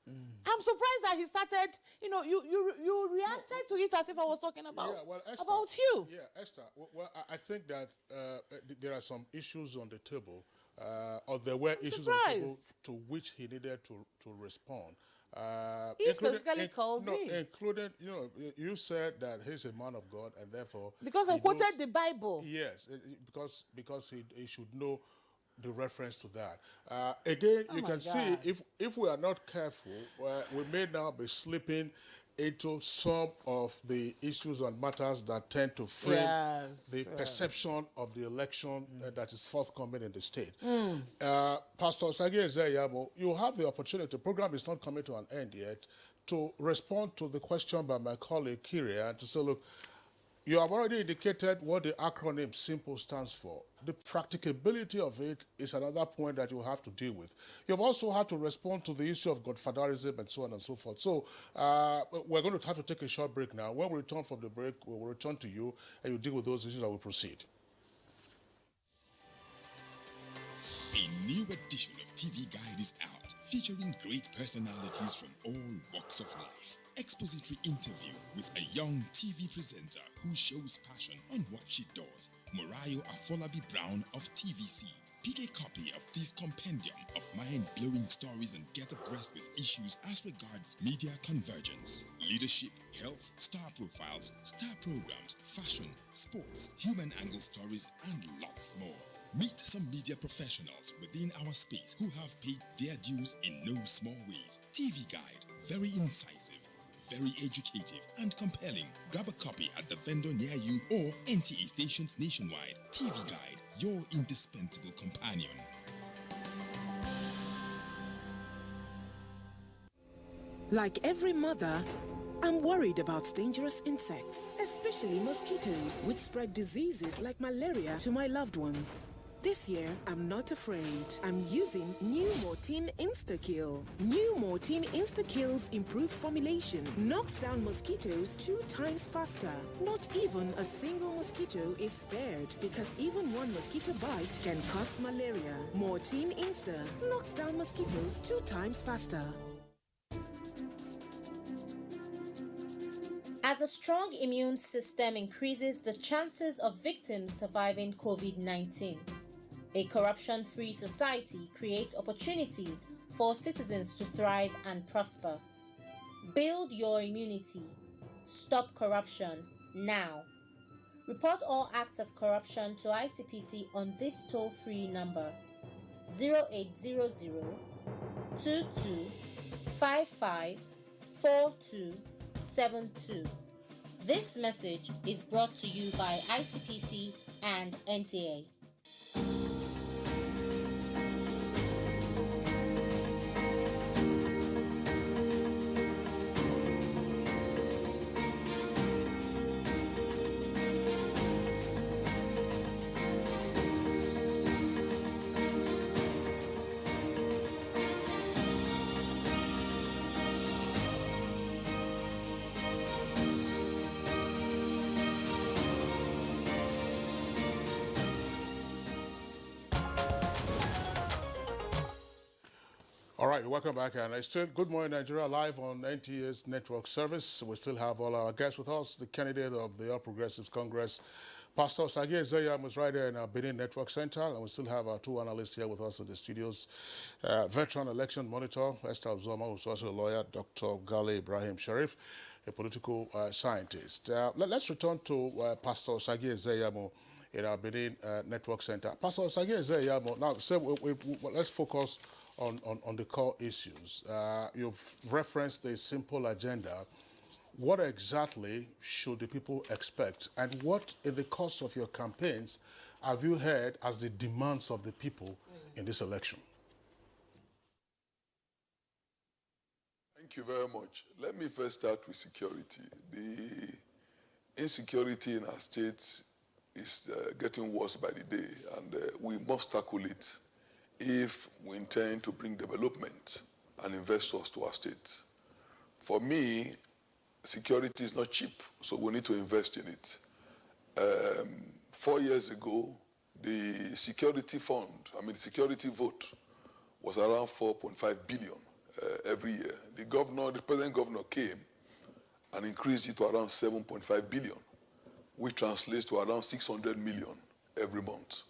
I'm surprised that he started, you reacted to it as if I was talking about, Esther, about you. Yeah, Esther, well, I think that there are some issues on the table, or there were issues on the table to which he needed to respond. He specifically called me. Including, you said that he's a man of God, and therefore... Because I quoted the Bible. Yes, because he should know the reference to that. Again, you can see, if we are not careful, we may now be slipping into some of the issues and matters that tend to frame the perception of the election that is forthcoming in the state. Pastor Sagi Ezeyamo, you have the opportunity, the program is not coming to an end yet, to respond to the question by my colleague Kyria and to say, look, you have already indicated what the acronym SIMPLE stands for. The practicability of it is another point that you have to deal with. You've also had to respond to the issue of godfatherism and so on and so forth. So we're going to have to take a short break now. When we return from the break, we will return to you and you deal with those issues and we'll proceed. A new edition of TV Guide is out, featuring great personalities from all walks of life. Expository interview with a young TV presenter who shows passion on what she does, Morayo Afolabi Brown of TVC. Pick a copy of this compendium of mind-blowing stories and get abreast with issues as regards media convergence, leadership, health, star profiles, star programs, fashion, sports, human angle stories, and lots more. Meet some media professionals within our space who have paid their dues in no small ways. TV Guide, very incisive, very educative and compelling. Grab a copy at the vendor near you or NTA stations nationwide. TV Guide, your indispensable companion. Like every mother, I'm worried about dangerous insects, especially mosquitoes, which spread diseases like malaria to my loved ones. This year, I'm not afraid. I'm using New Mortein Insta-Kill. New Mortein Insta-Kill's improved formulation knocks down mosquitoes 2 times faster. Not even a single mosquito is spared because even one mosquito bite can cause malaria. Mortein Insta knocks down mosquitoes 2 times faster. As a strong immune system increases the chances of victims surviving COVID-19. A corruption-free society creates opportunities for citizens to thrive and prosper. Build your immunity. Stop corruption now. Report all acts of corruption to ICPC on this toll-free number 0800 22 55 4272. This message is brought to you by ICPC and NTA. All right, welcome back. And it's still Good Morning Nigeria live on NTA's network service. We still have all our guests with us. The candidate of the All Progressives Congress, Pastor Sagi Zeyam, is right there in our Benin Network Center. And we still have our two analysts here with us in the studios. Veteran election monitor, Esther Zoma, who's also a lawyer, Dr. Gale Ibrahim Sharif, a political scientist. Let's return to Pastor Sagi Zeyam in our Benin Network Center. Pastor Sagi Zeyam, now let's focus on the core issues. You've referenced the simple agenda. What exactly should the people expect? And what, in the course of your campaigns, have you heard as the demands of the people in this election? Thank you very much. Let me first start with security. The insecurity in our state is getting worse by the day, and we must tackle it if we intend to bring development and investors to our state. For me, security is not cheap, so we need to invest in it. 4 years ago, the security fund, the security vote was around 4.5 billion every year. The present governor came and increased it to around 7.5 billion, which translates to around 600 million every month.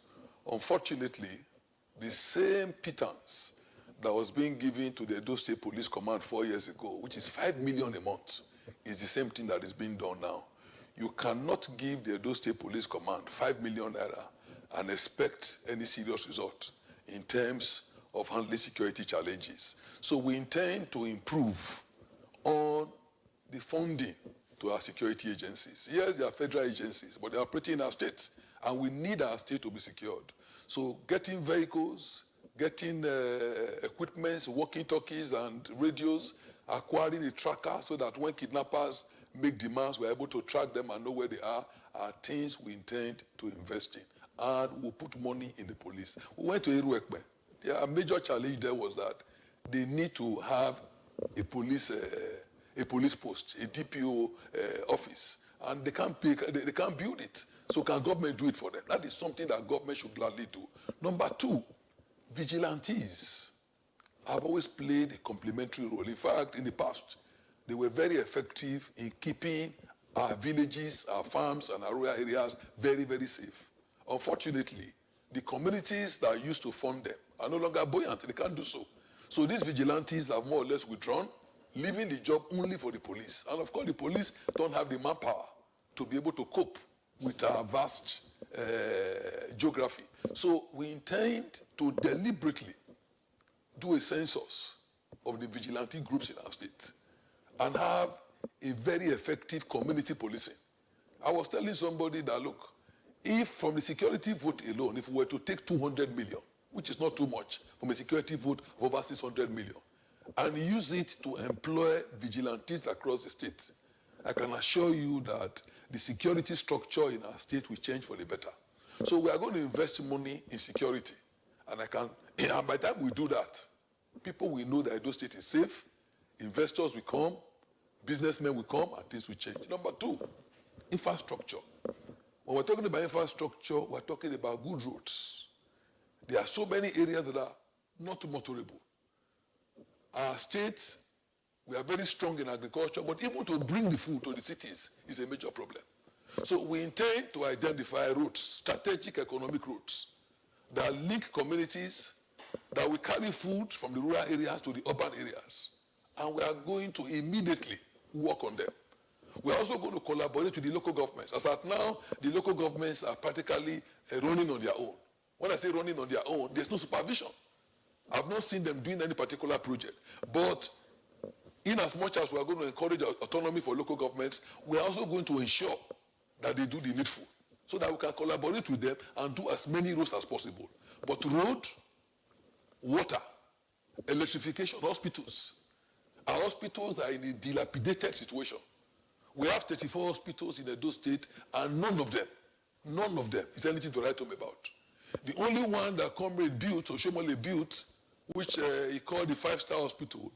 Unfortunately, the same pittance that was being given to the Edo State Police Command 4 years ago, which is 5 million a month, is the same thing that is being done now. You cannot give the Edo State Police Command 5 million naira and expect any serious result in terms of handling security challenges. So we intend to improve on the funding to our security agencies. Yes, they are federal agencies, but they are operating in our state, and we need our state to be secured. So getting vehicles, getting equipments, walkie-talkies and radios, acquiring a tracker so that when kidnappers make demands, we're able to track them and know where they are things we intend to invest in. And we'll put money in the police. We went to Iruekbe. A major challenge there was that they need to have a police post, a DPO office, and they can't build it. So can government do it for them? That is something that government should gladly do. Number two, vigilantes have always played a complementary role. In fact, in the past, they were very effective in keeping our villages, our farms, and our rural areas very, very safe. Unfortunately, the communities that used to fund them are no longer buoyant. They can't do so. So these vigilantes have more or less withdrawn, leaving the job only for the police. And of course, the police don't have the manpower to be able to cope with our vast geography. So we intend to deliberately do a census of the vigilante groups in our state and have a very effective community policing. I was telling somebody that, look, if from the security vote alone, if we were to take 200 million, which is not too much, from a security vote of over 600 million, and use it to employ vigilantes across the state, I can assure you that the security structure in our state will change for the better. So we are going to invest money in security. And by the time we do that, people will know that Edo State is safe, investors will come, businessmen will come, and things will change. Number two, infrastructure. When we're talking about infrastructure, we're talking about good roads. There are so many areas that are not motorable. Our state, we are very strong in agriculture, but even to bring the food to the cities is a major problem. So we intend to identify routes, strategic economic routes, that link communities, that will carry food from the rural areas to the urban areas. and we are going to immediately work on them. We are also going to collaborate with the local governments. As at now, the local governments are practically running on their own. When I say running on their own, there's no supervision. I've not seen them doing any particular project. But in as much as we are going to encourage autonomy for local governments, we are also going to ensure that they do the needful so that we can collaborate with them and do as many roads as possible. But road, water, electrification, hospitals. Our hospitals are in a dilapidated situation. We have 34 hospitals in Edo State, and none of them is anything to write home about. The only one that Comrade built, or Shomole built, which he called the 5-star hospital,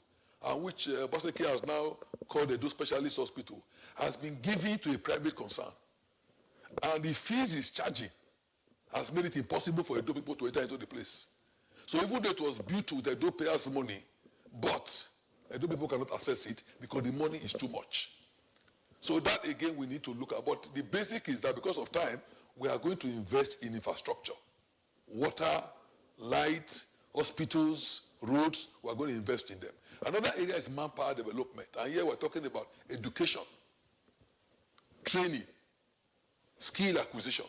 and which Baseke has now called the Edo Specialist Hospital, has been given to a private concern. And the fees he's charging has made it impossible for Edo people to enter into the place. So even though it was built with Edo payers' money, but Edo people cannot access it because the money is too much. So that, again, we need to look at. But the basic is that because of time, we are going to invest in infrastructure. Water, light, hospitals, roads, we are going to invest in them. Another area is manpower development. And here we're talking about education, training, skill acquisition.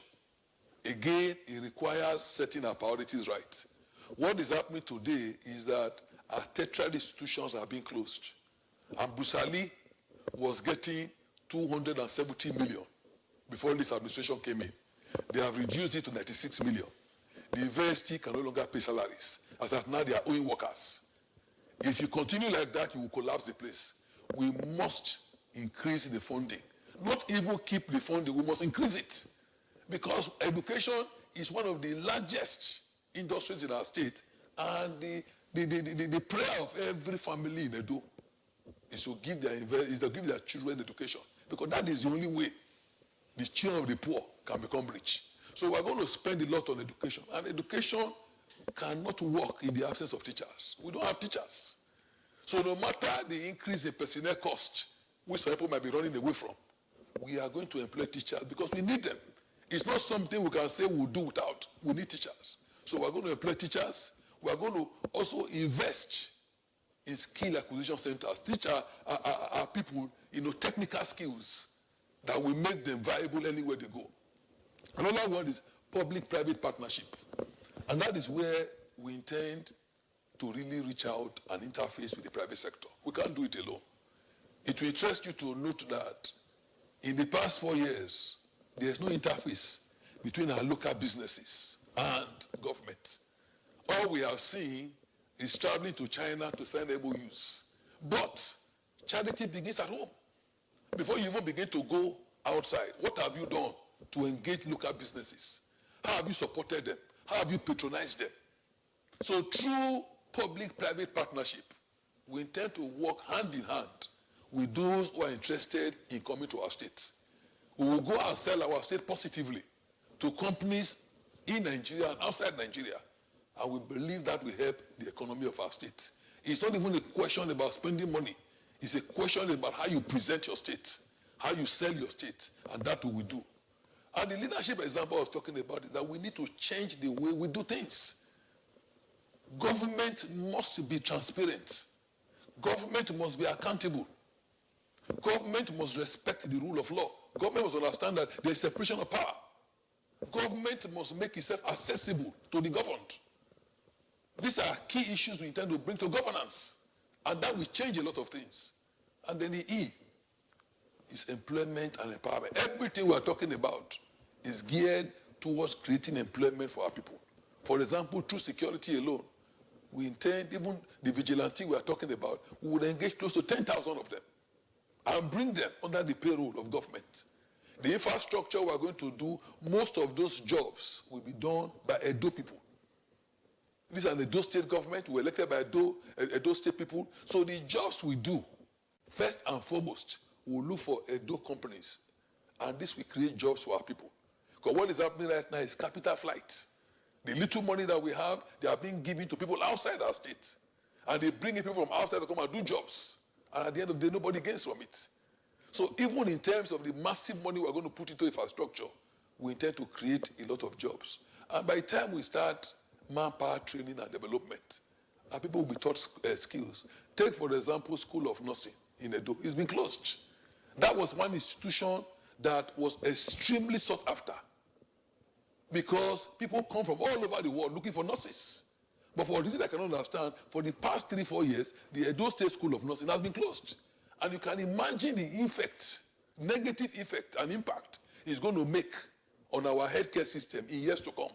Again, it requires setting our priorities right. What is happening today is that our tertiary institutions are being closed. And Busali was getting 270 million before this administration came in. They have reduced it to 96 million. The university can no longer pay salaries, as at now they are owing workers. If you continue like that, you will collapse the place. We must increase the funding. Not even keep the funding, we must increase it. Because education is one of the largest industries in our state, and the prayer of every family in Edo is to give their children education. Because that is the only way the children of the poor can become rich. So we're going to spend a lot on education. And education cannot work in the absence of teachers. We don't have teachers. So no matter the increase in personnel cost, which some people might be running away from, we are going to employ teachers because we need them. It's not something we can say we'll do without. We need teachers. So we're going to employ teachers. We're going to also invest in skill acquisition centers. Teach our people, technical skills that will make them viable anywhere they go. Another one is public-private partnership. And that is where we intend to really reach out and interface with the private sector. We can't do it alone. It will interest you to note that in the past 4 years, there's no interface between our local businesses and government. All we have seen is traveling to China to sign MOUs. But charity begins at home. Before you even begin to go outside, what have you done to engage local businesses? How have you supported them? How have you patronized them? So through public-private partnership, we intend to work hand in hand with those who are interested in coming to our state. We will go and sell our state positively to companies in Nigeria and outside Nigeria. And we believe that will help the economy of our state. It's not even a question about spending money. It's a question about how you present your state, how you sell your state, and that we will do. And the leadership example I was talking about is that we need to change the way we do things. Government must be transparent. Government must be accountable. Government must respect the rule of law. Government must understand that there is separation of power. Government must make itself accessible to the governed. These are key issues we intend to bring to governance. And that will change a lot of things. And then the E is employment and empowerment. Everything we are talking about is geared towards creating employment for our people. For example, through security alone, we intend, even the vigilante we are talking about, we would engage close to 10,000 of them and bring them under the payroll of government. The infrastructure we are going to do, most of those jobs will be done by Edo people. These are the Edo state government. We're elected by Edo state people. So the jobs we do, first and foremost, we'll look for Edo companies. And this will create jobs for our people. Because what is happening right now is capital flight. The little money that we have, they are being given to people outside our state. And they bring in people from outside to come and do jobs. And at the end of the day, nobody gains from it. So even in terms of the massive money we're going to put into infrastructure, we intend to create a lot of jobs. And by the time we start manpower training and development, and people will be taught skills. Take, for example, School of Nursing in Edo. It's been closed. That was one institution that was extremely sought after because people come from all over the world looking for nurses. But for a reason I cannot understand, for the past 3-4 years, the Edo State School of Nursing has been closed. And you can imagine the effect, negative effect and impact it's going to make on our healthcare system in years to come.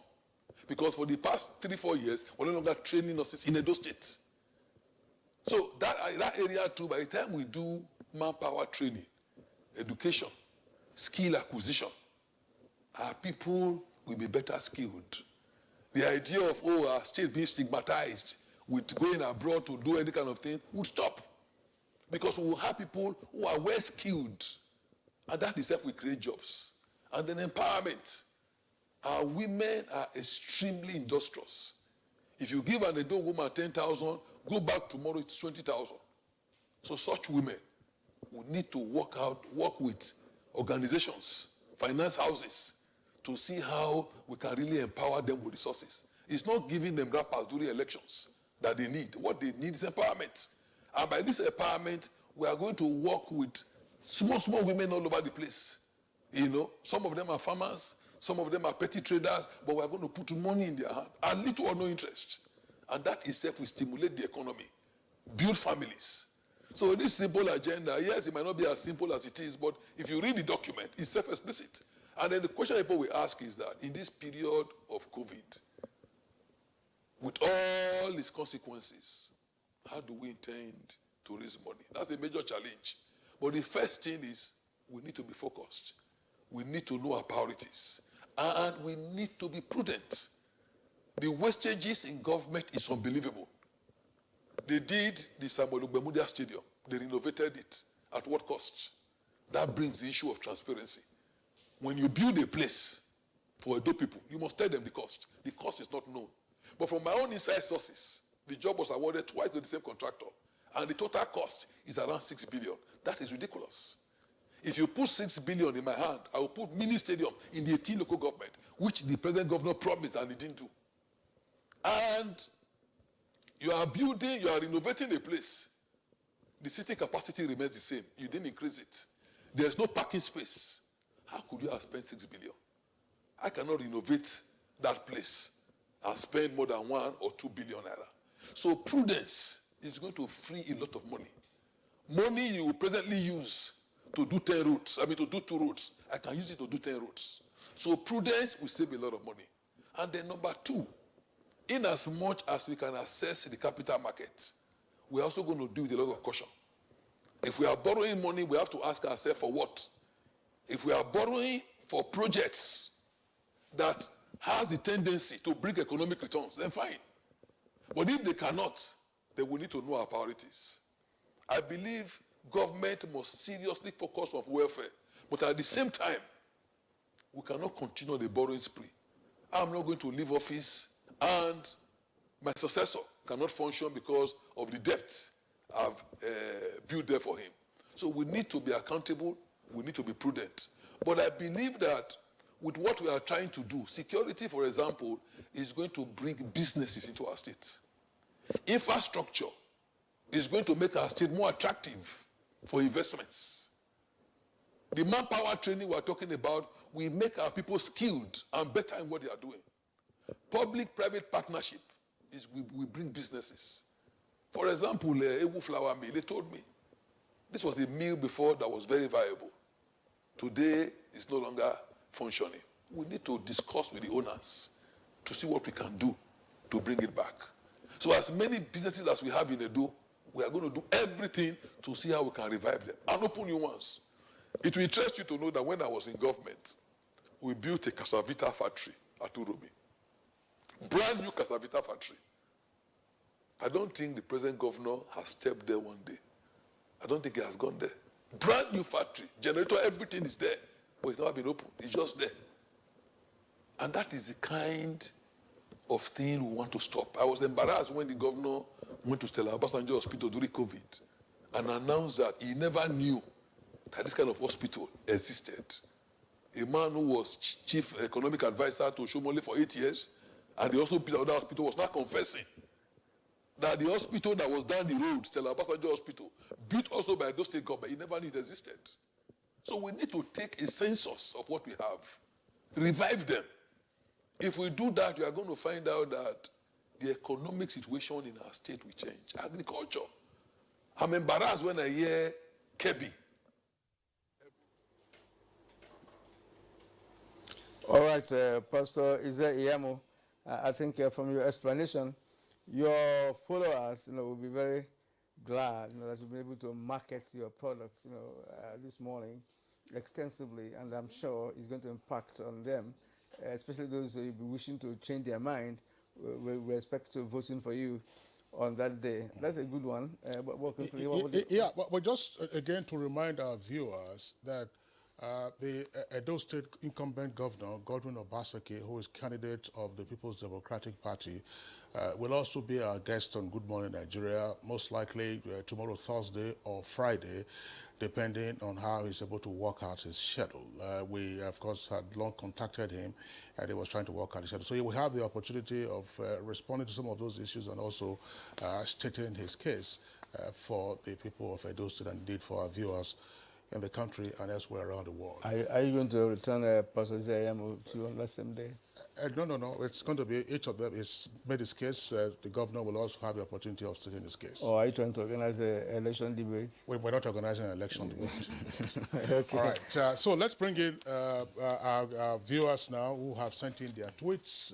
Because for the past 3-4 years, we're no longer training nurses in Edo State. So that area too, by the time we do manpower training, education, skill acquisition, our people will be better skilled. The idea of, our state being stigmatized with going abroad to do any kind of thing would stop. Because we will have people who are well skilled. And that itself will create jobs. And then empowerment. Our women are extremely industrious. If you give an Edo woman 10,000, go back tomorrow, it's 20,000. So such women will need to work with organizations, finance houses, to see how we can really empower them with resources. It's not giving them wrappers during elections that they need. What they need is empowerment. And by this empowerment, we are going to work with small women all over the place. Some of them are farmers, some of them are petty traders, but we are going to put money in their hand at little or no interest. And that itself will stimulate the economy, build families. So this simple agenda, yes, it might not be as simple as it is, but if you read the document, it's self-explicit. And then the question people will ask is that in this period of COVID, with all its consequences, how do we intend to raise money? That's a major challenge. But the first thing is we need to be focused. We need to know our priorities. And we need to be prudent. The wastages in government is unbelievable. They did the Samuel Ugbemudia Stadium. They renovated it. At what cost? That brings the issue of transparency. When you build a place for Edo people, you must tell them the cost. The cost is not known. But from my own inside sources, the job was awarded twice to the same contractor. And the total cost is around 6 billion. That is ridiculous. If you put 6 billion in my hand, I will put mini stadium in the 18 local government, which the present governor promised and he didn't do. And you are renovating a place. The seating capacity remains the same. You didn't increase it. There's no parking space. How could you have spent 6 billion? I cannot renovate that place and spend more than 1 or 2 billion naira. So prudence is going to free a lot of money. Money you will presently use to do 10 routes, to do 2 routes, I can use it to do 10 routes. So prudence will save a lot of money. And then number 2, in as much as we can access the capital market, we're also going to do with a lot of caution. If we are borrowing money, we have to ask ourselves for what? If we are borrowing for projects that has the tendency to bring economic returns, then fine. But if they cannot, then we need to know our priorities. I believe government must seriously focus on welfare. But at the same time, we cannot continue the borrowing spree. I'm not going to leave office and my successor cannot function because of the debt I've built there for him. So we need to be accountable. We need to be prudent. But I believe that with what we are trying to do, security, for example, is going to bring businesses into our state. Infrastructure is going to make our state more attractive for investments. The manpower training we are talking about will make our people skilled and better in what they are doing. Public-private partnership will bring businesses. For example, Ewu Flour Mill, they told me, this was a mill before that was very viable. Today, it's no longer functioning. We need to discuss with the owners to see what we can do to bring it back. So as many businesses as we have in Edo, we are going to do everything to see how we can revive them and open new ones. It will interest you to know that when I was in government, we built a Casavita factory at Uromi. Brand new Casavita factory. I don't think the present governor has stepped there one day. I don't think he has gone there. Brand new factory, generator, everything is there, but it's never been opened. It's just there. And that is the kind of thing we want to stop. I was embarrassed when the governor went to Stella Obasanjo Hospital during COVID and announced that he never knew that this kind of hospital existed. A man who was chief economic advisor to Shomole for 8 years, and he also built another hospital, was not confessing that the hospital that was down the road, Stella Obasanjo Hospital, built also by those state government, he never knew it existed. So we need to take a census of what we have, revive them. If we do that, we are going to find out that the economic situation in our state will change. Agriculture. I'm embarrassed when I hear Kebbi. All right, Pastor Iyamo, I think from your explanation, your followers, will be very glad, that you'll be able to market your products, this morning extensively, and I'm sure it's going to impact on them, especially those who will be wishing to change their mind with respect to voting for you on that day. That's a good one. But just again to remind our viewers that the Edo State incumbent governor, Godwin Obaseki, who is candidate of the People's Democratic Party, will also be our guest on Good Morning Nigeria, most likely tomorrow, Thursday or Friday, depending on how he's able to work out his schedule. We, of course, had long contacted him, and he was trying to work out his schedule. So he will have the opportunity of responding to some of those issues and also stating his case for the people of Edo State and indeed for our viewers in the country and elsewhere around the world. Are you going to return Pastor Iyamo to on that same day? No. It's going to be each of them is made his case. The governor will also have the opportunity of stating his case. Or are you trying to organize an election debate? We're not organizing an election debate. Okay. All right. So let's bring in our viewers now who have sent in their tweets.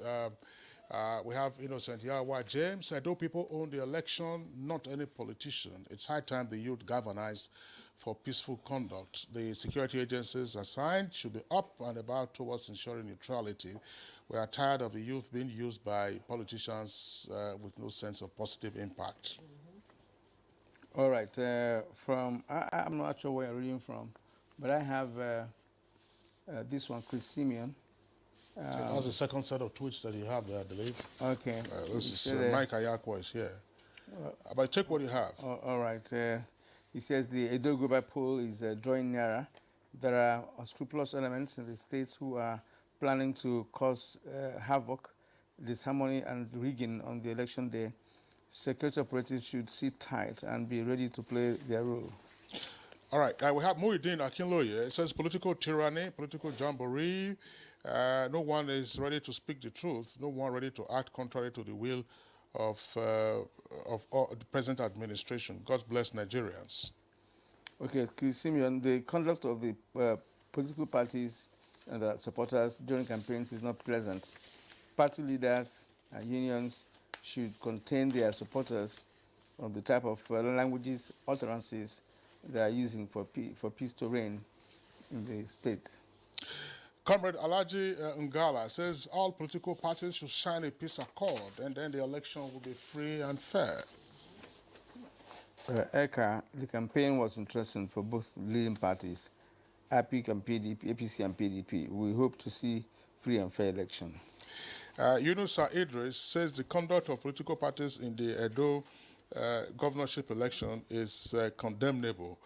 We have Innocent Yawa James. Edo people own the election, not any politician. It's high time the youth galvanized for peaceful conduct. The security agencies assigned should be up and about towards ensuring neutrality. We are tired of the youth being used by politicians with no sense of positive impact. All right. I'm not sure where you're reading from, but I have this one, Chris Simeon. That's the second set of tweets that you have there, I believe. Okay. This is Mike Ayakwa is here. But check what you have. All right. He says the Edo Global poll is drawing nearer. There are unscrupulous elements in the states who are planning to cause havoc, disharmony, and rigging on the election day. Security operatives should sit tight and be ready to play their role. All right. We have Muhyiddin Akinloye. It says political tyranny, political jamboree. No one is ready to speak the truth. No one ready to act contrary to the will of the present administration. God bless Nigerians. Okay, Chris Simeon, the conduct of the political parties and the supporters during campaigns is not pleasant. Party leaders and unions should contain their supporters from the type of languages, utterances they are using for peace to reign in the state. Comrade Alaji Ngala says all political parties should sign a peace accord and then the election will be free and fair. Eka, the campaign was interesting for both leading parties, APC and PDP. We hope to see free and fair election. Yunusa Idris says the conduct of political parties in the Edo governorship election is condemnable.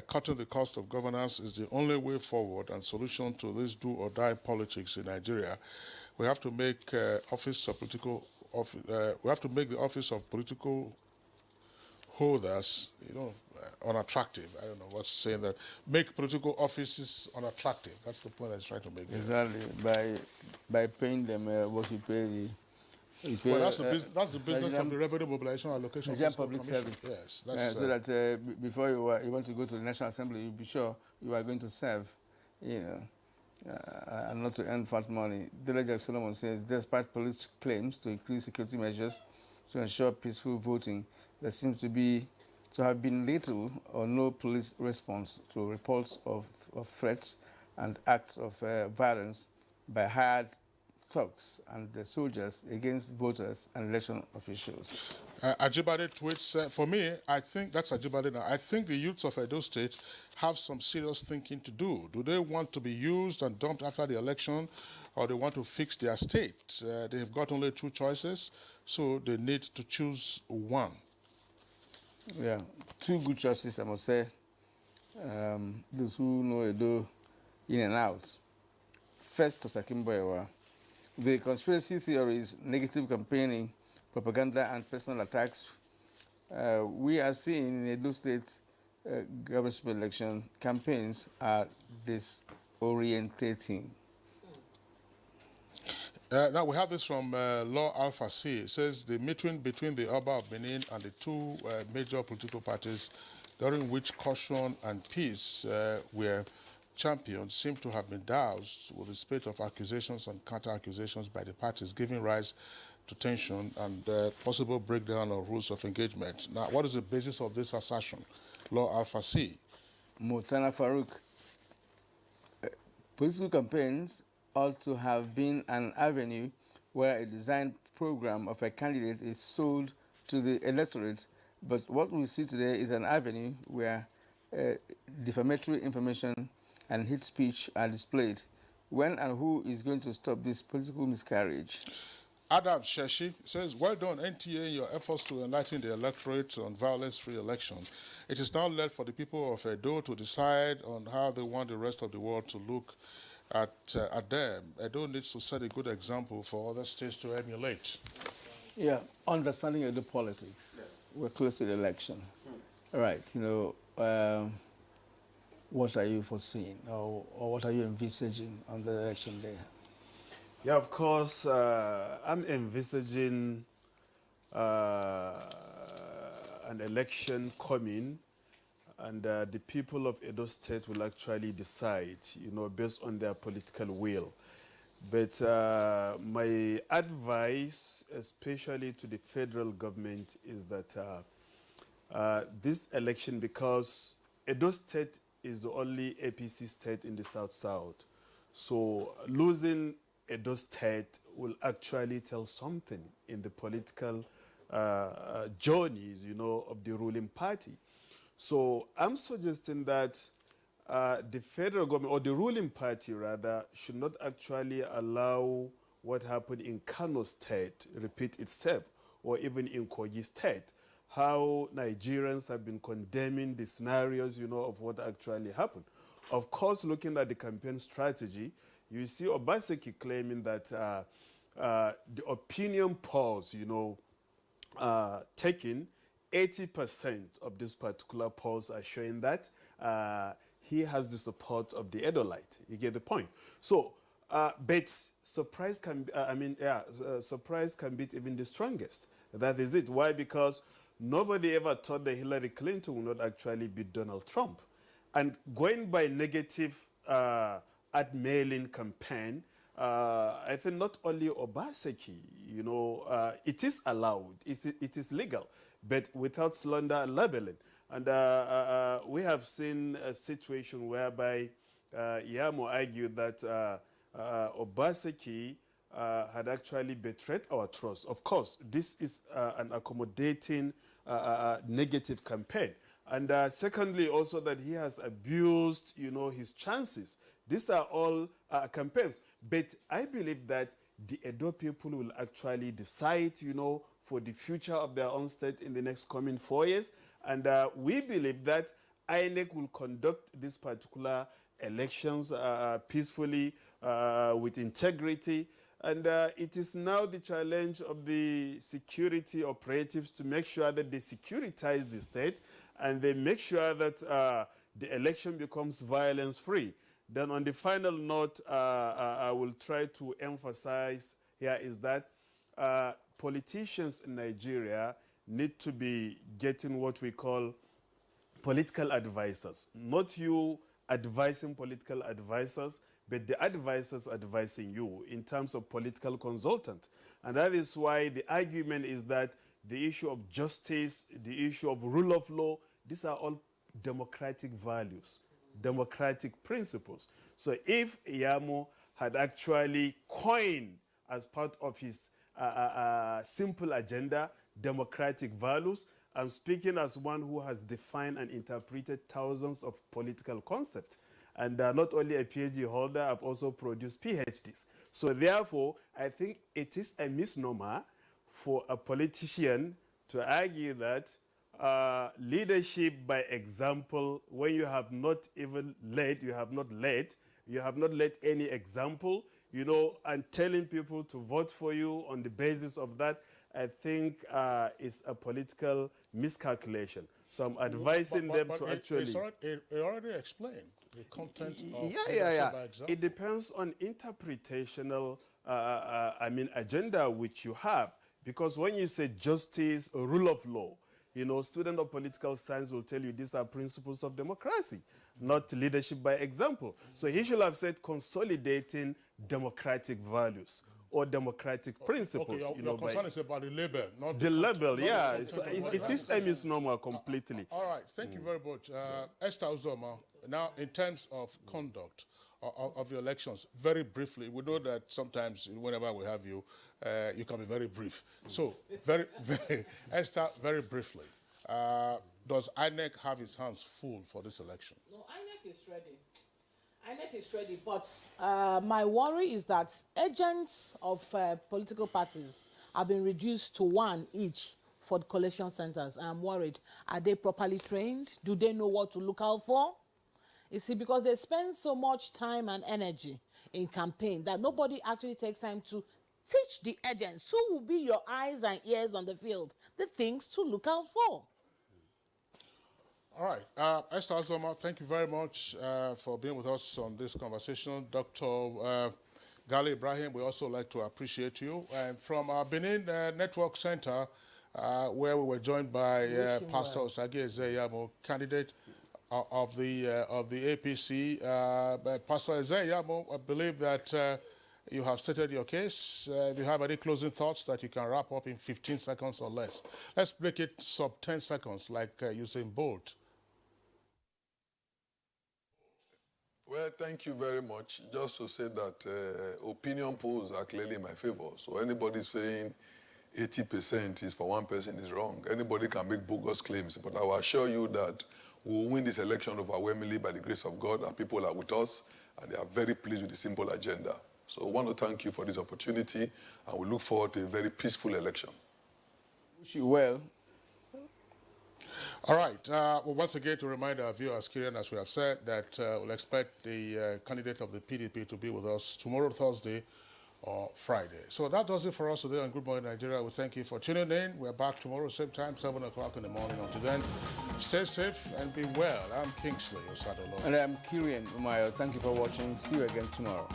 Cutting the cost of governance is the only way forward and solution to this do-or-die politics in Nigeria. We have to make the office of political holders, unattractive. I don't know what's saying that. Make political offices unattractive. That's the point I was trying to make. Exactly. By paying them what you pay the. Well, that's the business of the revenue mobilization allocation. Nigerian Public Service. Yes, that's so that before you want to go to the National Assembly, you'll be sure you are going to serve, and not to earn fat money. Delegates Solomon says, despite police claims to increase security measures to ensure peaceful voting, there seems to have been little or no police response to reports of threats and acts of violence by hired thugs and the soldiers against voters and election officials. Ajibade tweets, for me, I think, that's Ajibade now, I think the youths of Edo State have some serious thinking to do. Do they want to be used and dumped after the election, or they want to fix their state? They've got only two choices, so they need to choose one. Yeah, two good choices, I must say. Those who know Edo in and out. First, to Sakimboewa. The conspiracy theories, negative campaigning, propaganda and personal attacks. We are seeing in Edo State governorship election campaigns are disorientating. Now we have this from Law Alpha C. It says the meeting between the Oba of Benin and the two major political parties, during which caution and peace were championed, seem to have been doused with a spate of accusations and counter-accusations by the parties, giving rise to tension and possible breakdown of rules of engagement. Now, what is the basis of this assertion? Law Alpha C. Mutana Farouk, political campaigns ought to have been an avenue where a designed program of a candidate is sold to the electorate, but what we see today is an avenue where defamatory information and hate speech are displayed. When and who is going to stop this political miscarriage? Adam Sheshi says, well done, NTA, in your efforts to enlighten the electorate on violence-free election. It is now left for the people of Edo to decide on how they want the rest of the world to look at them. Edo needs to set a good example for other states to emulate. Yeah, understanding Edo politics. Yeah. We're close to the election. Right, you know, what are you foreseeing or what are you envisaging on the election day? Yeah, of course, I'm envisaging an election coming, and the people of Edo State will actually decide, you know, based on their political will. But my advice, especially to the federal government, is that this election, because Edo State is the only APC state in the South-South, so losing Edo State will actually tell something in the political journeys, you know, of the ruling party. So I'm suggesting that the federal government, or the ruling party rather, should not actually allow what happened in Kano State repeat itself, or even in Kogi State. How Nigerians have been condemning the scenarios, you know, of what actually happened. Of course, looking at the campaign strategy, you see Obaseki claiming that the opinion polls, you know, taking 80% of this particular polls are showing that he has the support of the Edolite. You get the point. So, but surprise can, surprise can beat even the strongest. That is it. Why? Because nobody ever thought that Hillary Clinton would not actually beat Donald Trump. And going by negative ad mailing campaign, I think not only Obaseki, you know, it is allowed, it is legal, but without slander and labeling. And we have seen a situation whereby Yamo argued that Obaseki had actually betrayed our trust. Of course, this is an accommodating negative campaign. And secondly, also that he has abused, you know, his chances. These are all campaigns. But I believe that the Edo people will actually decide, you know, for the future of their own state in the next coming 4 years. And we believe that INEC will conduct these particular elections peacefully, with integrity. And it is now the challenge of the security operatives to make sure that they securitize the state and they make sure that the election becomes violence-free. Then on the final note, I will try to emphasize here is that politicians in Nigeria need to be getting what we call political advisors. Not you advising political advisors, but the advisors advising you in terms of political consultant. And that is why the argument is that the issue of justice, the issue of rule of law, these are all democratic values, democratic principles. So if Yamo had actually coined as part of his simple agenda, democratic values, I'm speaking as one who has defined and interpreted thousands of political concepts. And not only a PhD holder, I've also produced PhDs. So therefore, I think it is a misnomer for a politician to argue that leadership by example, when you have not even led, you have not led any example, you know, and telling people to vote for you on the basis of that, I think is a political miscalculation. So I'm advising them to actually... It already explained the content of by example. It depends on interpretational, agenda which you have. Because when you say justice, rule of law, student of political science will tell you these are principles of democracy, not leadership by example. So he should have said consolidating democratic values or democratic principles. Okay, your concern is about the label, not the label, yeah. So it is a misnomer completely. All right, thank you very much. Esther Uzoma, now in terms of conduct of the elections, very briefly, we know that sometimes whenever we have you, you can be very brief. So, Esther, very briefly, does INEC have his hands full for this election? No, INEC is ready. INEC is ready, but my worry is that agents of political parties have been reduced to one each for the collection centers. I'm worried. Are they properly trained? Do they know what to look out for? You see, because they spend so much time and energy in campaign that nobody actually takes time to teach the agents who will be your eyes and ears on the field, the things to look out for. All right. Esther Uzoma, thank you very much for being with us on this conversation. Dr. Gali Ibrahim, we also like to appreciate you. And from our Benin Network Center, where we were joined by Pastor Osage Ezeyamo, candidate of the APC. Pastor Ezeyamo, I believe that you have stated your case. Do you have any closing thoughts that you can wrap up in 15 seconds or less? Let's make it sub 10 seconds, like Usain Bolt. Well, thank you very much. Just to say that opinion polls are clearly in my favor. So anybody saying 80% is for one person is wrong. Anybody can make bogus claims, but I will assure you that we will win this election overwhelmingly by the grace of God. Our people are with us, and they are very pleased with the simple agenda. So I want to thank you for this opportunity, and we look forward to a very peaceful election. Wish you well. All right. Well, once again, to remind our viewers, Kieran, as we have said, that we'll expect the candidate of the PDP to be with us tomorrow, Thursday, or Friday. So that does it for us today on Good Morning Nigeria. We thank you for tuning in. We're back tomorrow, same time, 7 o'clock in the morning. Until then, stay safe and be well. I'm Kingsley Osadolo. And I'm Kieran Umayo. Thank you for watching. See you again tomorrow.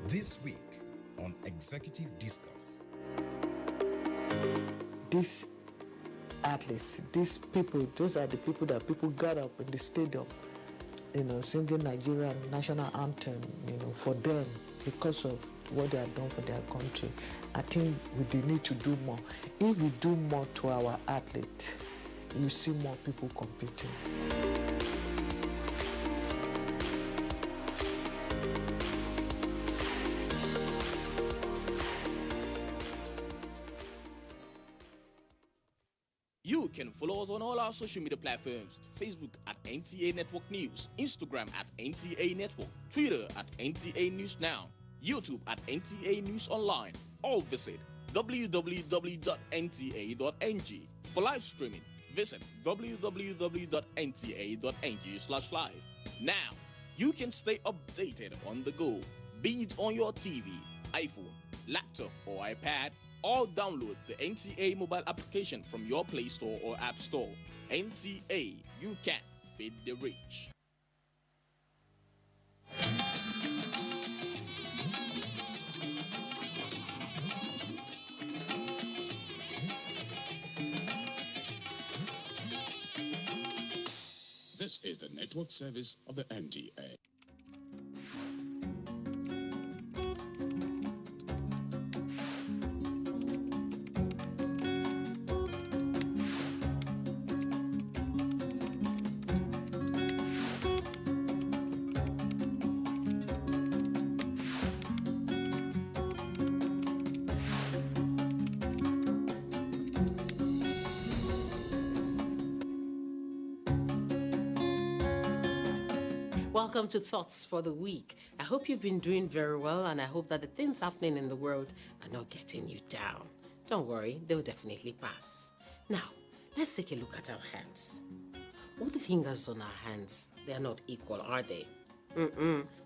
This week on Executive Discuss. These athletes, these people, those are the people that people got up in the stadium, singing Nigerian national anthem, for them because of what they have done for their country. I think we need to do more. If we do more to our athletes, you see more people competing. You can follow us on all our social media platforms: Facebook at NTA Network News, Instagram at NTA Network, Twitter at NTA News Now, YouTube at NTA News Online. Or visit www.nta.ng. For live streaming, visit www.nta.ng/live. Now, You can stay updated on the go, be it on your TV, iPhone, laptop, or iPad, or download the NTA mobile application from your Play Store or App Store. NTA, you can beat the rich. This is the network service of the NTA. Welcome to Thoughts for the Week. I hope you've been doing very well, and I hope that the things happening in the world are not getting you down. Don't worry, they'll definitely pass. Now, let's take a look at our hands. All the fingers on our hands, they are not equal, are they?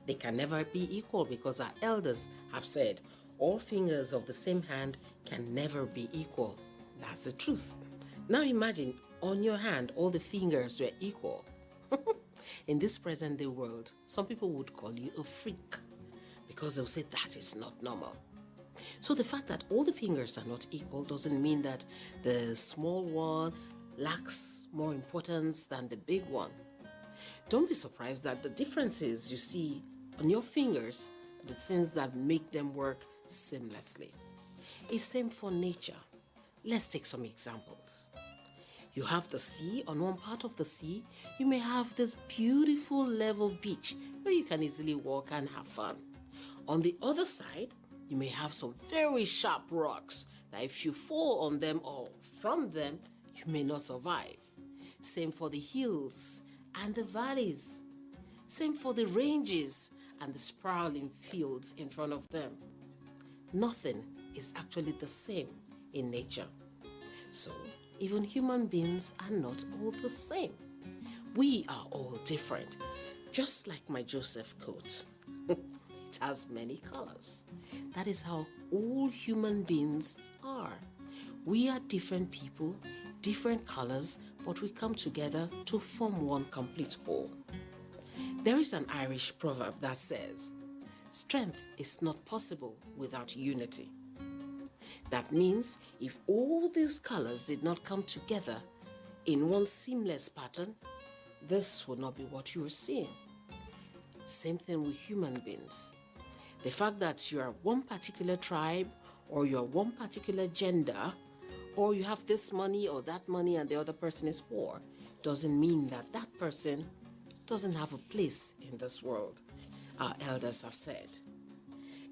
They can never be equal because our elders have said all fingers of the same hand can never be equal. That's the truth. Now imagine on your hand, all the fingers were equal. In this present day world, some people would call you a freak because they'll say that is not normal. So the fact that all the fingers are not equal doesn't mean that the small one lacks more importance than the big one. Don't be surprised that the differences you see on your fingers are the things that make them work seamlessly. It's same for nature. Let's take some examples. You have the sea. On one part of the sea, you may have this beautiful level beach where you can easily walk and have fun. On the other side, you may have some very sharp rocks that if you fall on them or from them, you may not survive. Same for the hills and the valleys. Same for the ranges and the sprawling fields in front of them. Nothing is actually the same in nature. So, even human beings are not all the same. We are all different, just like my Joseph coat. It has many colors. That is how all human beings are. We are different people, different colors, but we come together to form one complete whole. There is an Irish proverb that says, "Strength is not possible without unity." That means if all these colors did not come together in one seamless pattern, this would not be what you are seeing. Same thing with human beings. The fact that you are one particular tribe, or you are one particular gender, or you have this money or that money and the other person is poor, doesn't mean that that person doesn't have a place in this world. Our elders have said,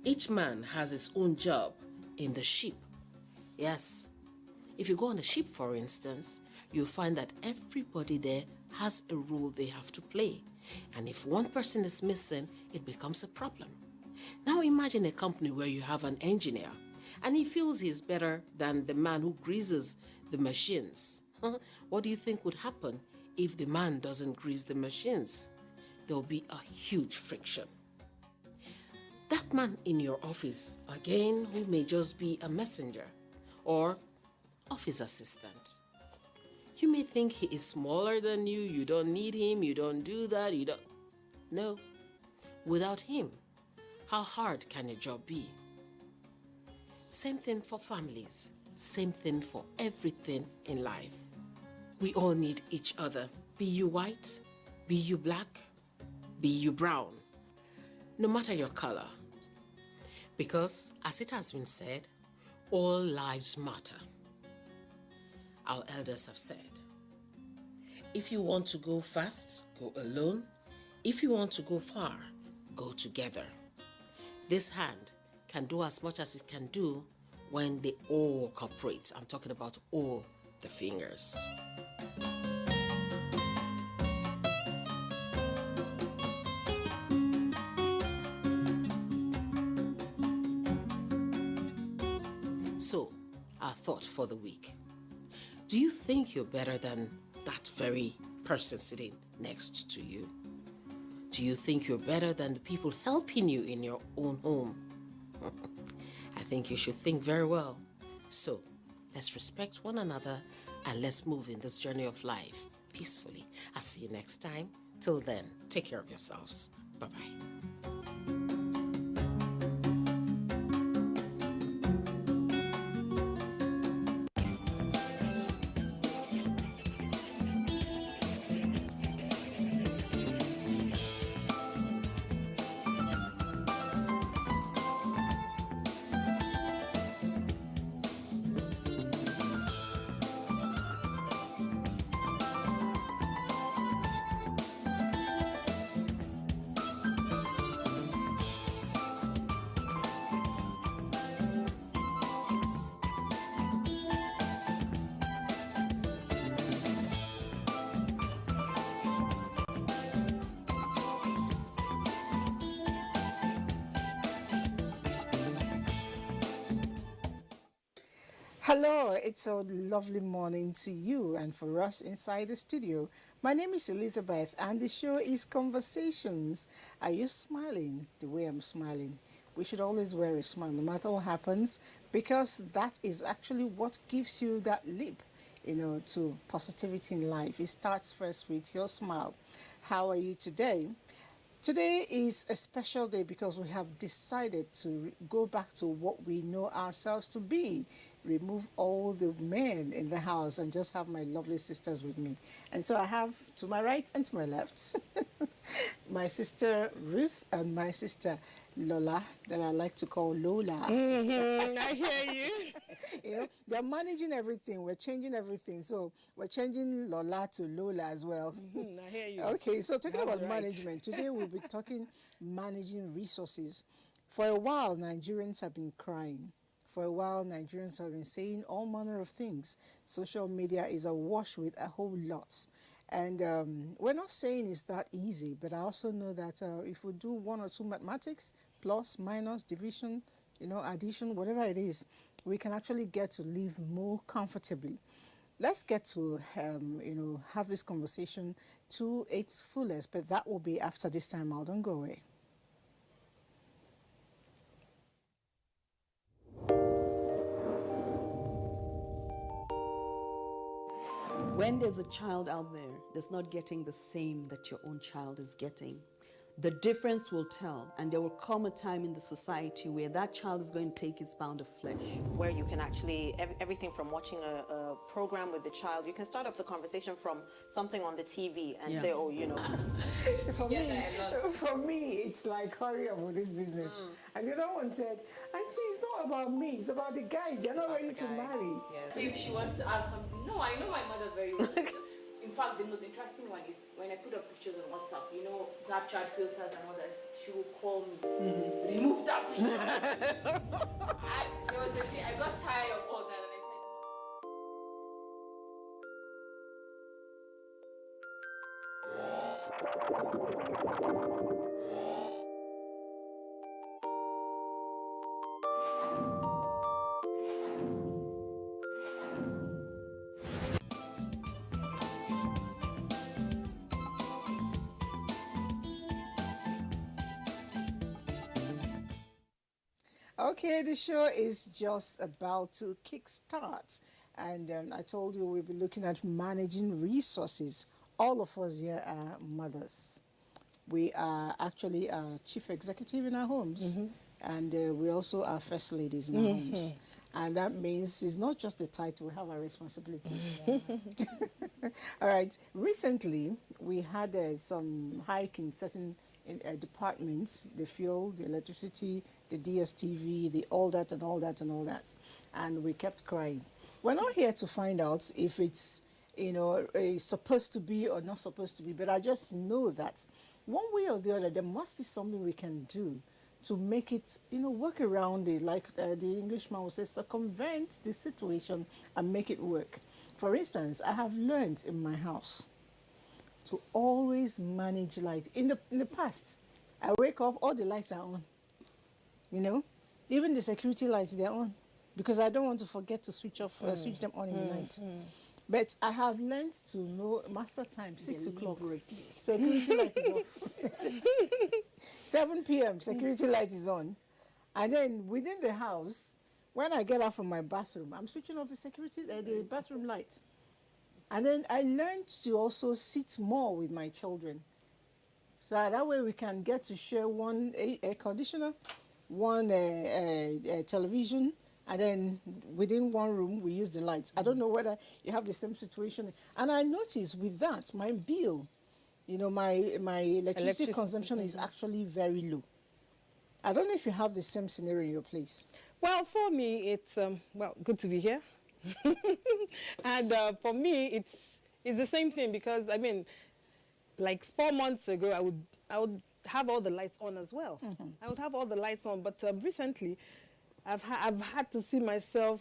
each man has his own job in the ship. Yes, if you go on a ship, for instance, you'll find that everybody there has a role they have to play. And if one person is missing, it becomes a problem. Now imagine a company where you have an engineer and he feels he's better than the man who greases the machines. What do you think would happen if the man doesn't grease the machines? There'll be a huge friction. That man in your office, again, who may just be a messenger or office assistant. You may think he is smaller than you, you don't need him, you don't do that, you don't... No. Without him, how hard can a job be? Same thing for families, same thing for everything in life. We all need each other. Be you white, be you black, be you brown, no matter your color. Because, as it has been said, all lives matter. Our elders have said, if you want to go fast, go alone. If you want to go far, go together. This hand can do as much as it can do when they all cooperate. I'm talking about all the fingers. So, our thought for the week. Do you think you're better than that very person sitting next to you? Do you think you're better than the people helping you in your own home? I think you should think very well. So, let's respect one another and let's move in this journey of life peacefully. I'll see you next time. Till then, take care of yourselves. Bye-bye. Hello, it's a lovely morning to you and for us inside the studio. My name is Elizabeth and the show is Conversations. Are you smiling the way I'm smiling? We should always wear a smile no matter what happens, because that is actually what gives you that leap, to positivity in life. It starts first with your smile. How are you today? Today is a special day because we have decided to go back to what we know ourselves to be. Remove all the men in the house and just have my lovely sisters with me. And so I have to my right and to my left my sister Ruth and my sister Lola, that I like to call Lola. I hear you. They're managing everything. We're changing everything. So we're changing Lola to Lola as well. I hear you. Okay, so talking You have about the right. management, today we'll be talking managing resources. For a while, Nigerians have been crying. For a while, Nigerians have been saying all manner of things. Social media is awash with a whole lot. And we're not saying it's that easy, but I also know that if we do one or two mathematics, plus, minus, division, addition, whatever it is, we can actually get to live more comfortably. Let's get to, have this conversation to its fullest, but that will be after this time out. Don't go away. When there's a child out there that's not getting the same that your own child is getting, the difference will tell, and there will come a time in the society where that child is going to take its pound of flesh. Where you can actually, everything from watching a program with the child, you can start off the conversation from something on the TV and say, oh, For me, it's like, hurry up with this business. And the other one said, Auntie, it's not about me, it's about the guys. They're not ready to marry. Yes. If she wants to ask something, no, I know my mother very well. In fact, the most interesting one is when I put up pictures on WhatsApp, Snapchat filters and all that, she will call me, remove that picture. There was a day I got tired of all that and I said, Okay, the show is just about to kickstart. And I told you we'll be looking at managing resources. All of us here are mothers. We are actually chief executive in our homes. And we also are first ladies in our homes. And that means it's not just the title, we have our responsibilities. All right, recently we had some hike in certain departments, the fuel, the electricity, the DSTV, the all that and all that and all that. And we kept crying. We're not here to find out if it's, supposed to be or not supposed to be, but I just know that one way or the other, there must be something we can do to make it, work around it, like the Englishman would say, circumvent the situation and make it work. For instance, I have learned in my house to always manage light. In the past, I wake up, all the lights are on. Even the security lights, they're on, because I don't want to forget to switch them on in the night. But I have learned to know master time, 6 o'clock. Security light is off. 7 p.m. security light is on. And then within the house, when I get out from my bathroom, I'm switching off the bathroom light. And then I learned to also sit more with my children. So that way we can get to share one air conditioner, one television, and then within one room we use the lights. I don't know whether you have the same situation. And I noticed with that, my bill, my electricity consumption is actually very low. I don't know if you have the same scenario in your place. Well, for me, it's good to be here. And for me, it's the same thing, because I mean, like 4 months ago, I would have all the lights on as well. I would have all the lights on, but recently, I've had to see myself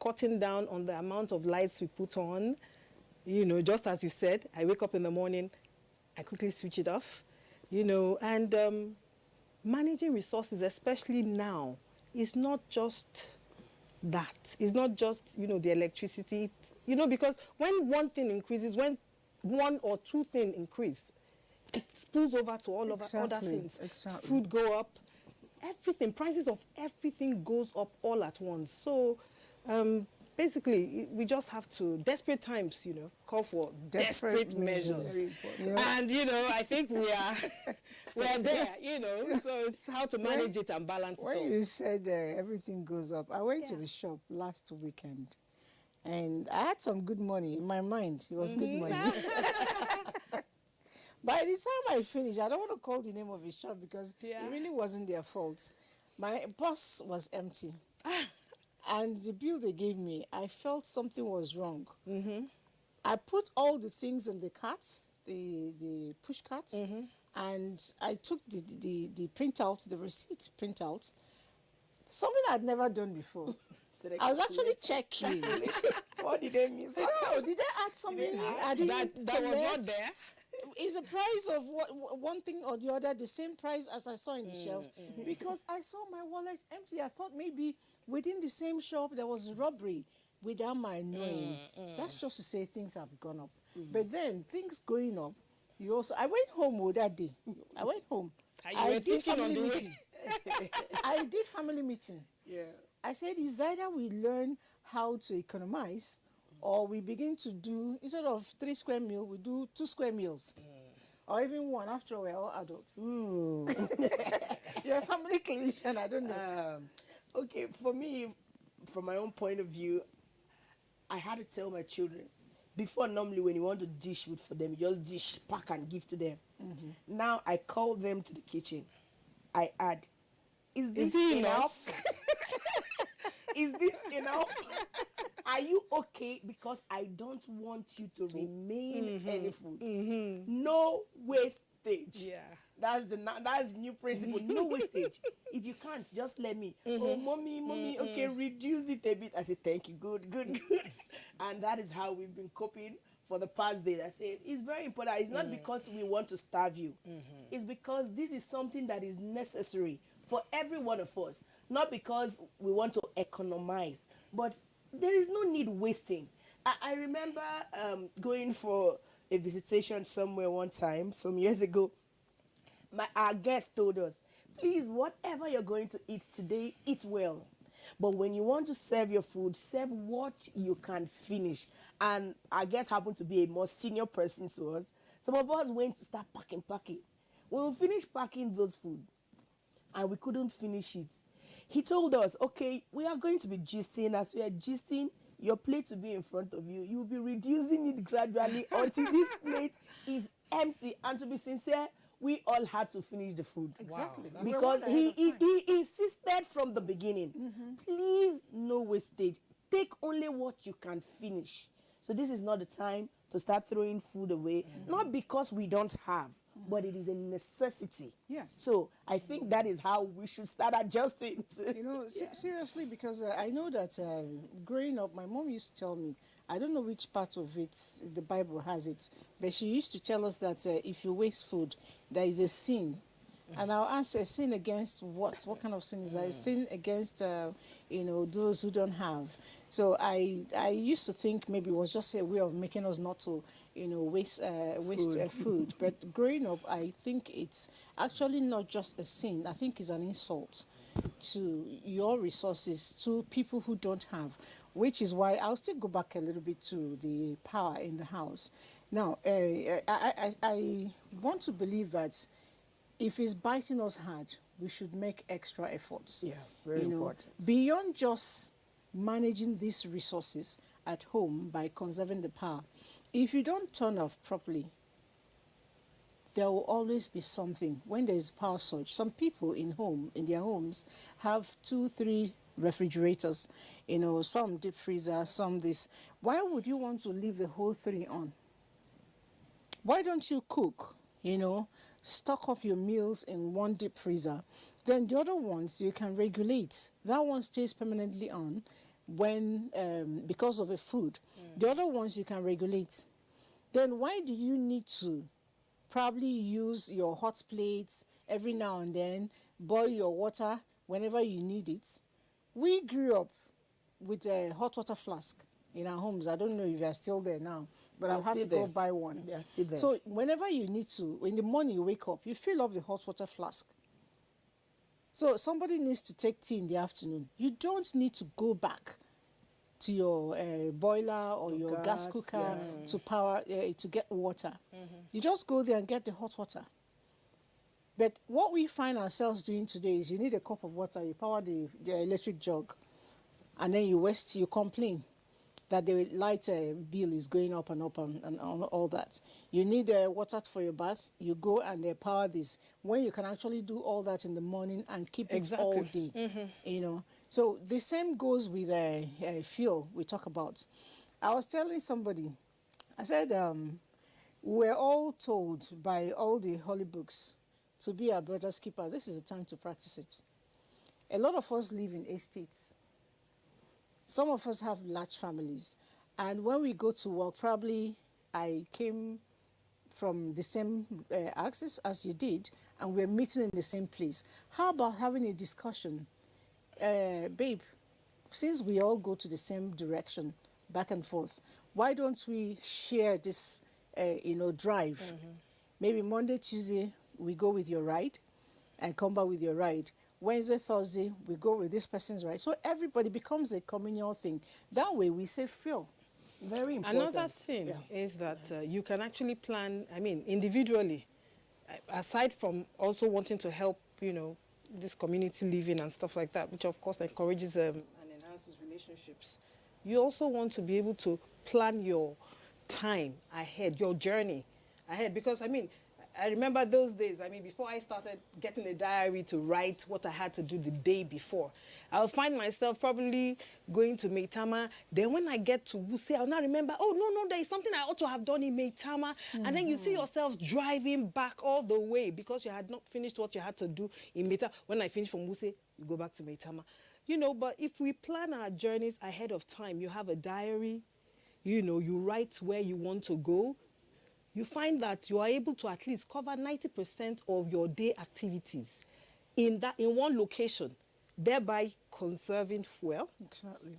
cutting down on the amount of lights we put on. Just as you said, I wake up in the morning, I quickly switch it off. And managing resources, especially now, is not just that. It's not just, the electricity, because when one thing increases, when one or two things increase, it spills over to all of other things. Exactly. Food go up, everything, prices of everything goes up all at once. So basically, we just have to, desperate times, call for desperate measures. And, I think we're there, so it's how to manage it and balance it all. When you said everything goes up, I went to the shop last weekend and I had some good money in my mind. It was good money. By the time I finished, I don't want to call the name of the shop because it really wasn't their fault. My purse was empty. And the bill they gave me, I felt something was wrong. I put all the things in the carts, the push carts, and I took the printout, the receipt printout, something I'd never done before. I was actually checking. What did they miss? Oh, did they add something? That was not there. Is the price of one thing or the other the same price as I saw in the shelf? Because I saw my wallet empty. I thought maybe within the same shop there was robbery without my knowing. That's just to say things have gone up. But then things going up, I went home that day. I went home. I did family meeting. I did family meeting. Yeah. I said it's either we learn how to economize or we begin to do, instead of 3 square meals, we do 2 square meals. Or even one, after all, we're all adults. You're a family clinician, I don't know. Okay, for me, from my own point of view, I had to tell my children. Before, normally, when you want to dish food for them, you just dish, pack, and give to them. Now, I call them to the kitchen. I add, is this enough? Is this enough? Are you okay? Because I don't want you to remain any food. No wastage. Yeah. That's the new principle. No wastage. If you can't, just let me. Oh, mommy, okay, reduce it a bit. I said, thank you, good. And that is how we've been coping for the past days. I said, it's very important. It's not because we want to starve you. It's because this is something that is necessary for every one of us. Not because we want to economize, but there is no need wasting. I remember going for a visitation somewhere one time, some years ago. Our guest told us, please, whatever you're going to eat today, eat well. But when you want to serve your food, serve what you can finish. And our guest happened to be a more senior person to us. Some of us went to start packing. When we finished packing those food, and we couldn't finish it, he told us, okay, we are going to be gisting. As we are gisting, your plate will be in front of you. You'll be reducing it gradually until this plate is empty. And to be sincere, we all had to finish the food. Exactly. Wow. Because he insisted from the beginning, please, no wastage. Take only what you can finish. So this is not the time to start throwing food away. Not because we don't have, but it is a necessity. Yes. So I think that is how we should start adjusting. Seriously, because I know that growing up, my mom used to tell me, I don't know which part of it the Bible has it, but she used to tell us that if you waste food, there is a sin And I'll ask, a sin against what? What kind of sin is that? A sin against, those who don't have. So I used to think maybe it was just a way of making us not to, waste food. But growing up, I think it's actually not just a sin. I think it's an insult to your resources, to people who don't have, which is why I'll still go back a little bit to the power in the house. Now, I want to believe that if it's biting us hard, we should make extra efforts. Yeah, very important. Beyond just managing these resources at home by conserving the power, if you don't turn off properly, there will always be something. When there is power surge, some people in their homes have 2-3 refrigerators, some deep freezer, some this. Why would you want to leave the whole 3 on? Why don't you cook? Stock up your meals in one deep freezer. Then the other ones you can regulate. That one stays permanently on when because of the food. The other ones you can regulate. Then why do you need to probably use your hot plates every now and then, boil your water whenever you need it? We grew up with a hot water flask in our homes. I don't know if they're still there now, but I'll have to go buy one. They are still there. So whenever you need to, in the morning you wake up, you fill up the hot water flask. So somebody needs to take tea in the afternoon. You don't need to go back to your boiler or your gas cooker to power to get water. You just go there and get the hot water. But what we find ourselves doing today is you need a cup of water, you power the electric jug, and then you complain that the light bill is going up and up and all that. You need water for your bath, you go and power this. When you can actually do all that in the morning and keep it all day, So the same goes with fuel we talk about. I was telling somebody, I said, we're all told by all the holy books to be our brother's keeper. This is the time to practice it. A lot of us live in estates. Some of us have large families. And when we go to work, probably I came from the same axis as you did, and we're meeting in the same place. How about having a discussion? Babe, since we all go to the same direction, back and forth, why don't we share this, drive? Maybe Monday, Tuesday, we go with your ride and come back with your ride. Wednesday, Thursday, we go with this person's ride. So everybody becomes a communal thing. That way we save fuel. Very important. Another thing is that you can actually plan, individually, aside from also wanting to help, this community living and stuff like that, which of course encourages and enhances relationships. You also want to be able to plan your time ahead, your journey ahead, because I remember those days, before I started getting a diary to write what I had to do the day before, I'll find myself probably going to Maitama. Then when I get to Wuse, I'll now remember, no, there is something I ought to have done in Maitama. And then you see yourself driving back all the way because you had not finished what you had to do in Maitama. When I finish from Wuse, you go back to Maitama. But if we plan our journeys ahead of time, you have a diary, you write where you want to go, you find that you are able to at least cover 90% of your day activities in one location, thereby conserving fuel. Exactly.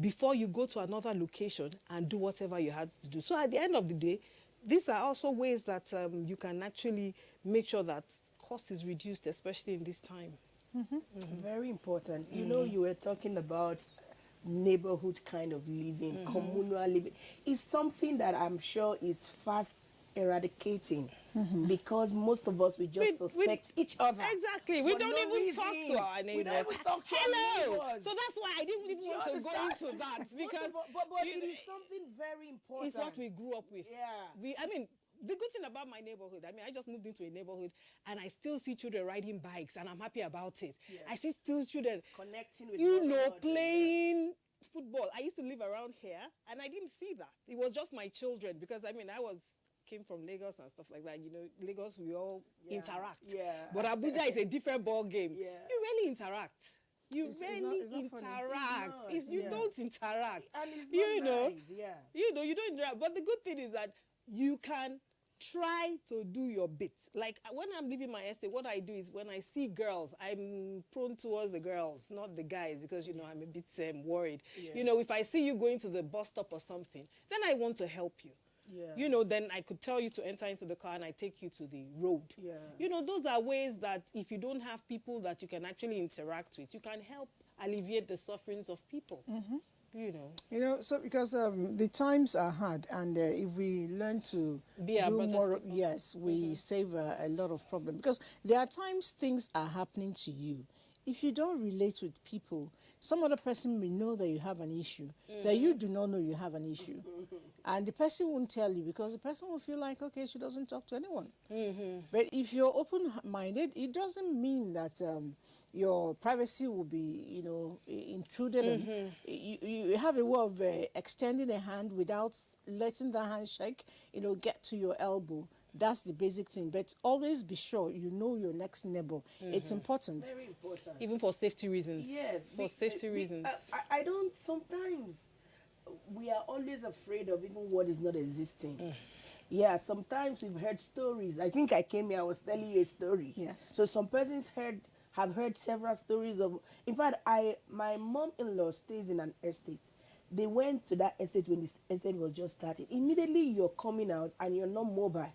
Before you go to another location and do whatever you had to do. So at the end of the day, these are also ways that you can actually make sure that cost is reduced, especially in this time. Very important. You were talking about neighborhood kind of living, communal living. It's something that I'm sure is fast eradicating because most of us, we just suspect each other. Exactly. We don't even talk to our neighbors. We don't even talk to Hello. our neighbors. So that's why I didn't even want to go into that because but it is something very important. It's what we grew up with. Yeah. The good thing about my neighborhood, I just moved into a neighborhood and I still see children riding bikes and I'm happy about it. Yes. I see still children connecting with playing football. I used to live around here and I didn't see that. It was just my children because I came from Lagos and stuff like that. Lagos, we all interact. Yeah. But Abuja is a different ball game. Yeah. You really interact. You It's really not interact. You don't interact. And it's not nice. Yeah. You don't interact. But the good thing is that you can try to do your bit. Like when I'm leaving my estate, what I do is when I see girls, I'm prone towards the girls, not the guys, because, you know, I'm a bit worried. Yeah. You know, if I see you going to the bus stop or something, then I want to help you. Yeah. You know, then I could tell you to enter into the car and I take you to the road. Yeah. You know, those are ways that if you don't have people that you can actually interact with, you can help alleviate the sufferings of people. You know. So because the times are hard, and if we learn to Be our do brother's more, keeper. yes, we save a lot of problems. Because there are times things are happening to you. If you don't relate with people, some other person may know that you have an issue, that you do not know you have an issue. And the person won't tell you because the person will feel like, okay, she doesn't talk to anyone. But if you're open-minded, it doesn't mean that your privacy will be, you know, intruded on. You have a way of extending a hand without letting the handshake, you know, get to your elbow. That's the basic thing. But always be sure you know your next neighbor. It's important. Very important. Even for safety reasons. Yes. For safety reasons. I don't, sometimes we are always afraid of even what is not existing. Yeah, sometimes we've heard stories. I think I came here, I was telling you a story. Yes. So some persons have heard several stories of, in fact, my mom-in-law stays in an estate. They went to that estate when this estate was just starting. Immediately you're coming out and you're not mobile.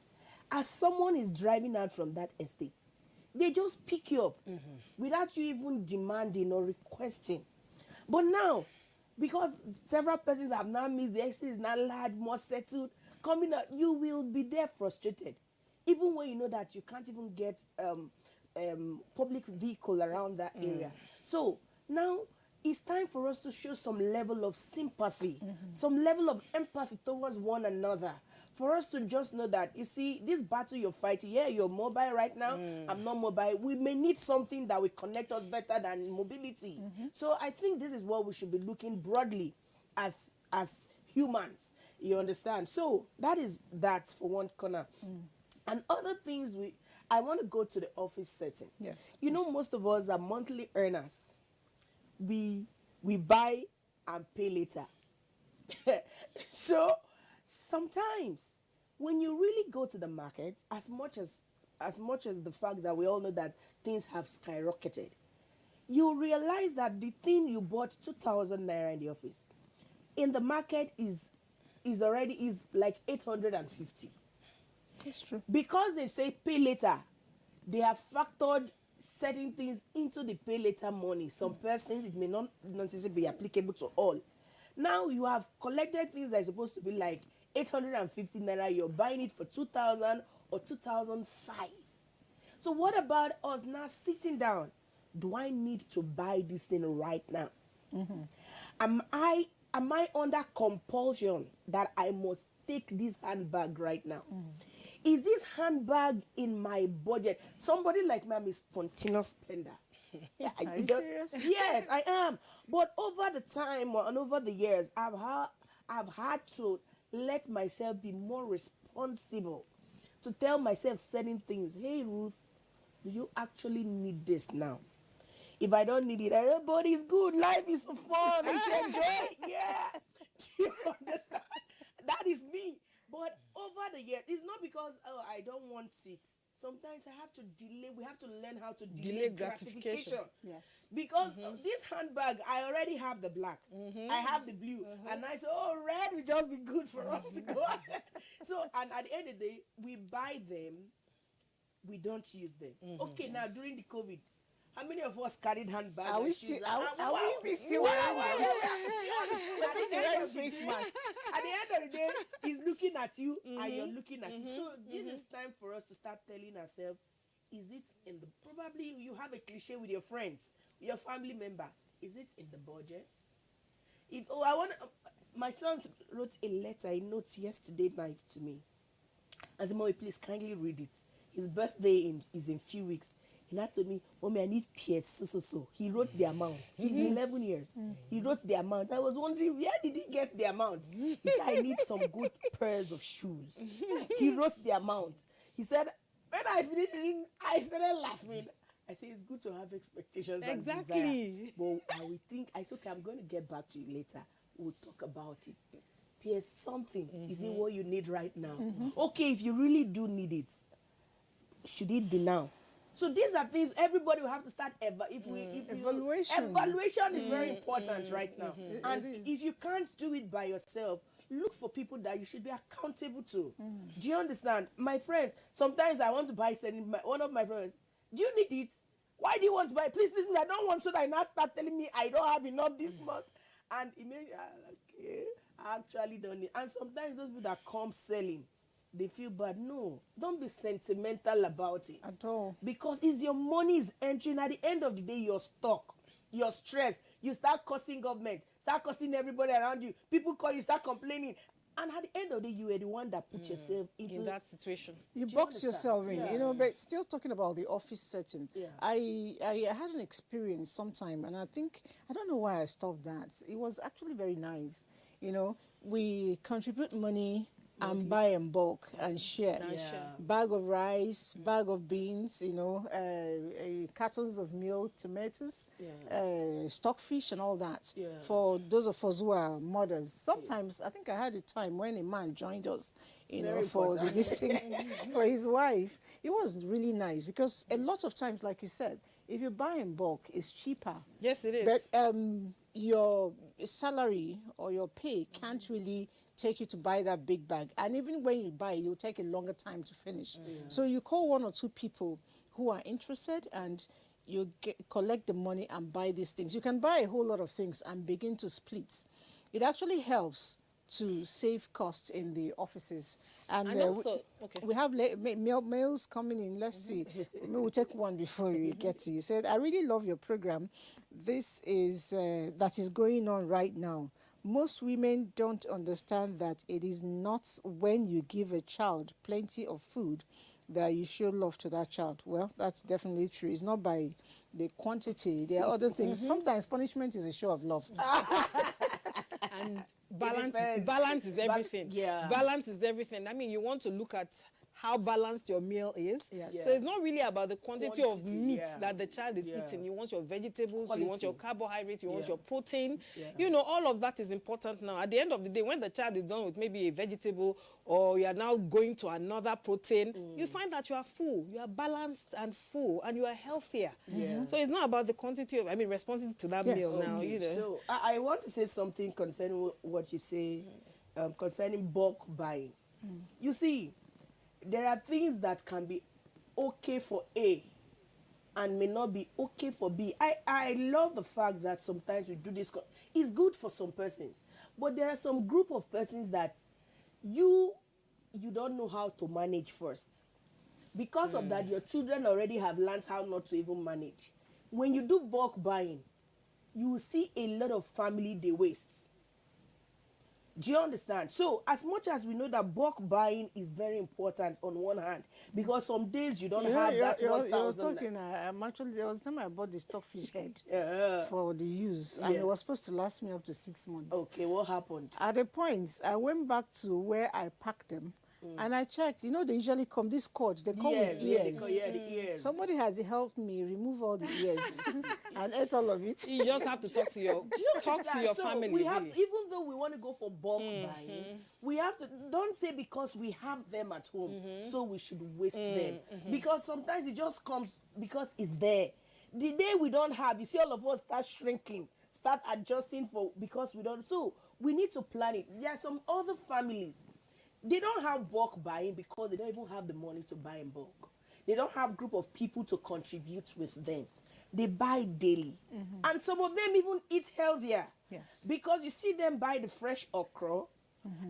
As someone is driving out from that estate, they just pick you up without you even demanding or requesting. But now, because several persons have now missed, the estate is now large, more settled, coming out, you will be there frustrated. Even when you know that you can't even get public vehicle around that area. So now it's time for us to show some level of sympathy, some level of empathy towards one another. For us to just know that, you see, this battle you're fighting, yeah, you're mobile right now, I'm not mobile. We may need something that will connect us better than mobility. So I think this is what we should be looking broadly as humans. You understand? So that is that for one corner. And other things, I want to go to the office setting. Yes. You know, most of us are monthly earners. We buy and pay later. So sometimes when you really go to the market, as much as the fact that we all know that things have skyrocketed, you realize that the thing you bought 2,000 naira in the office, in the market is like 850. That's true. Because they say pay later, they have factored certain things into the pay later money. Some persons, it may not necessarily be applicable to all. Now you have collected things that are supposed to be like 850 naira, you're buying it for 2,000 or 2,005. So what about us now sitting down? Do I need to buy this thing right now? Am I under compulsion that I must take this handbag right now? Is this handbag in my budget? Somebody like me, I'm a spontaneous spender. Are you serious? Yes, I am. But over the time and over the years, I've had to let myself be more responsible, to tell myself certain things. Hey, Ruth, do you actually need this now? If I don't need it, everybody's good. Life is for fun. We should enjoy it. Yeah. Do you understand? That is me. But over the years, it's not because, oh, I don't want it. Sometimes I have to delay. We have to learn how to delay gratification. Yes. Because this handbag, I already have the black. I have the blue. And I said, oh, red will just be good for us to go ahead. So, and at the end of the day, we buy them. We don't use them. Okay, now during the COVID, how many of us carried handbags? Are we still wearing face mask? At the end of the day, he's looking at you and you're looking at it. So this is time for us to start telling ourselves, is it in the, probably you have a cliche with your friends, your family member, is it in the budget? My son wrote a letter, a note yesterday night to me. I said, Mommy, please kindly read it. His birthday is in few weeks. He had told me, Mommy, I need PS, so. He wrote the amount. He's 11 years. He wrote the amount. I was wondering, where did he get the amount? He said, I need some good pairs of shoes. He wrote the amount. He said, when I finished reading, I started laughing. I said, it's good to have expectations and desire. But I will think, I said, okay, I'm going to get back to you later. We'll talk about it. prepare something. Is it what you need right now? Okay, if you really do need it, should it be now? So these are things everybody will have to start evaluation is very important right now. And if you can't do it by yourself, look for people that you should be accountable to. Do you understand? My friends, sometimes I want to buy something. One of my friends, do you need it? Why do you want to buy? Please, please, I don't want, so that I not start telling me I don't have enough this month. And immediately, okay, I actually don't need. And sometimes those people that come selling, they feel bad. No, don't be sentimental about it. At all. Because it's your money is entering. At the end of the day, you're stuck. You're stressed. You start cursing government. Start cursing everybody around you. People call you, start complaining. And at the end of the day, you were the one that put yourself into that situation. You box yourself in, you know, but still talking about the office setting. Yeah. I had an experience sometime, and I don't know why I stopped that. It was actually very nice. You know, we contribute money and buy in bulk and share. Bag of rice, bag of beans, you know, cartons of milk, tomatoes, stockfish and all that. For those of us who are mothers. Sometimes, I think I had a time when a man joined us, you know, for this thing, for his wife. It was really nice because a lot of times, like you said, if you buy in bulk, it's cheaper. Yes, it is. But your salary or your pay can't really take you to buy that big bag. And even when you buy, it will take a longer time to finish. So you call one or two people who are interested and you collect the money and buy these things. You can buy a whole lot of things and begin to split. It actually helps to save costs in the offices. And also, we have mails coming in. Let's see. We'll take one before we get to you. Said, I really love your program. This is that is going on right now. Most women don't understand that it is not when you give a child plenty of food that you show love to that child. Well, that's definitely true. It's not by the quantity. There are other things. Sometimes punishment is a show of love. And balance is everything. Balance is everything. I mean, you want to look at how balanced your meal is. So it's not really about the quantity of meat that the child is eating. You want your vegetables, you want your carbohydrates, you want your protein. You know, all of that is important now. At the end of the day, when the child is done with maybe a vegetable or you are now going to another protein, you find that you are full, you are balanced and full, and you are healthier. So it's not about the quantity of, I mean, responding to that meal now. You know. So I want to say something concerning what you say concerning bulk buying. You see, there are things that can be okay for A and may not be okay for B. I love the fact that sometimes we do this. It's good for some persons. But there are some group of persons that you don't know how to manage first. Because of that, your children already have learned how not to even manage. When you do bulk buying, you will see a lot of family they waste. Do you understand? So as much as we know that bulk buying is very important on one hand, because some days you don't have that 1,000. I'm actually, there was time I bought the stockfish head for the use, and it was supposed to last me up to 6 months. Okay, what happened? At a point, I went back to where I packed them. And I checked, you know, they usually come, this cord, they come with ears. The ears. Somebody had helped me remove all the ears and ate all of it. You just have to talk to your family. We have to, even though we want to go for bulk buying, we have to, don't say because we have them at home, so we should waste them. Because sometimes it just comes because it's there. The day we don't have, you see all of us start shrinking, start adjusting because we don't. So we need to plan it. There are some other families, they don't have bulk buying because they don't even have the money to buy in bulk. They don't have a group of people to contribute with them. They buy daily. And some of them even eat healthier. Yes. Because you see them buy the fresh okra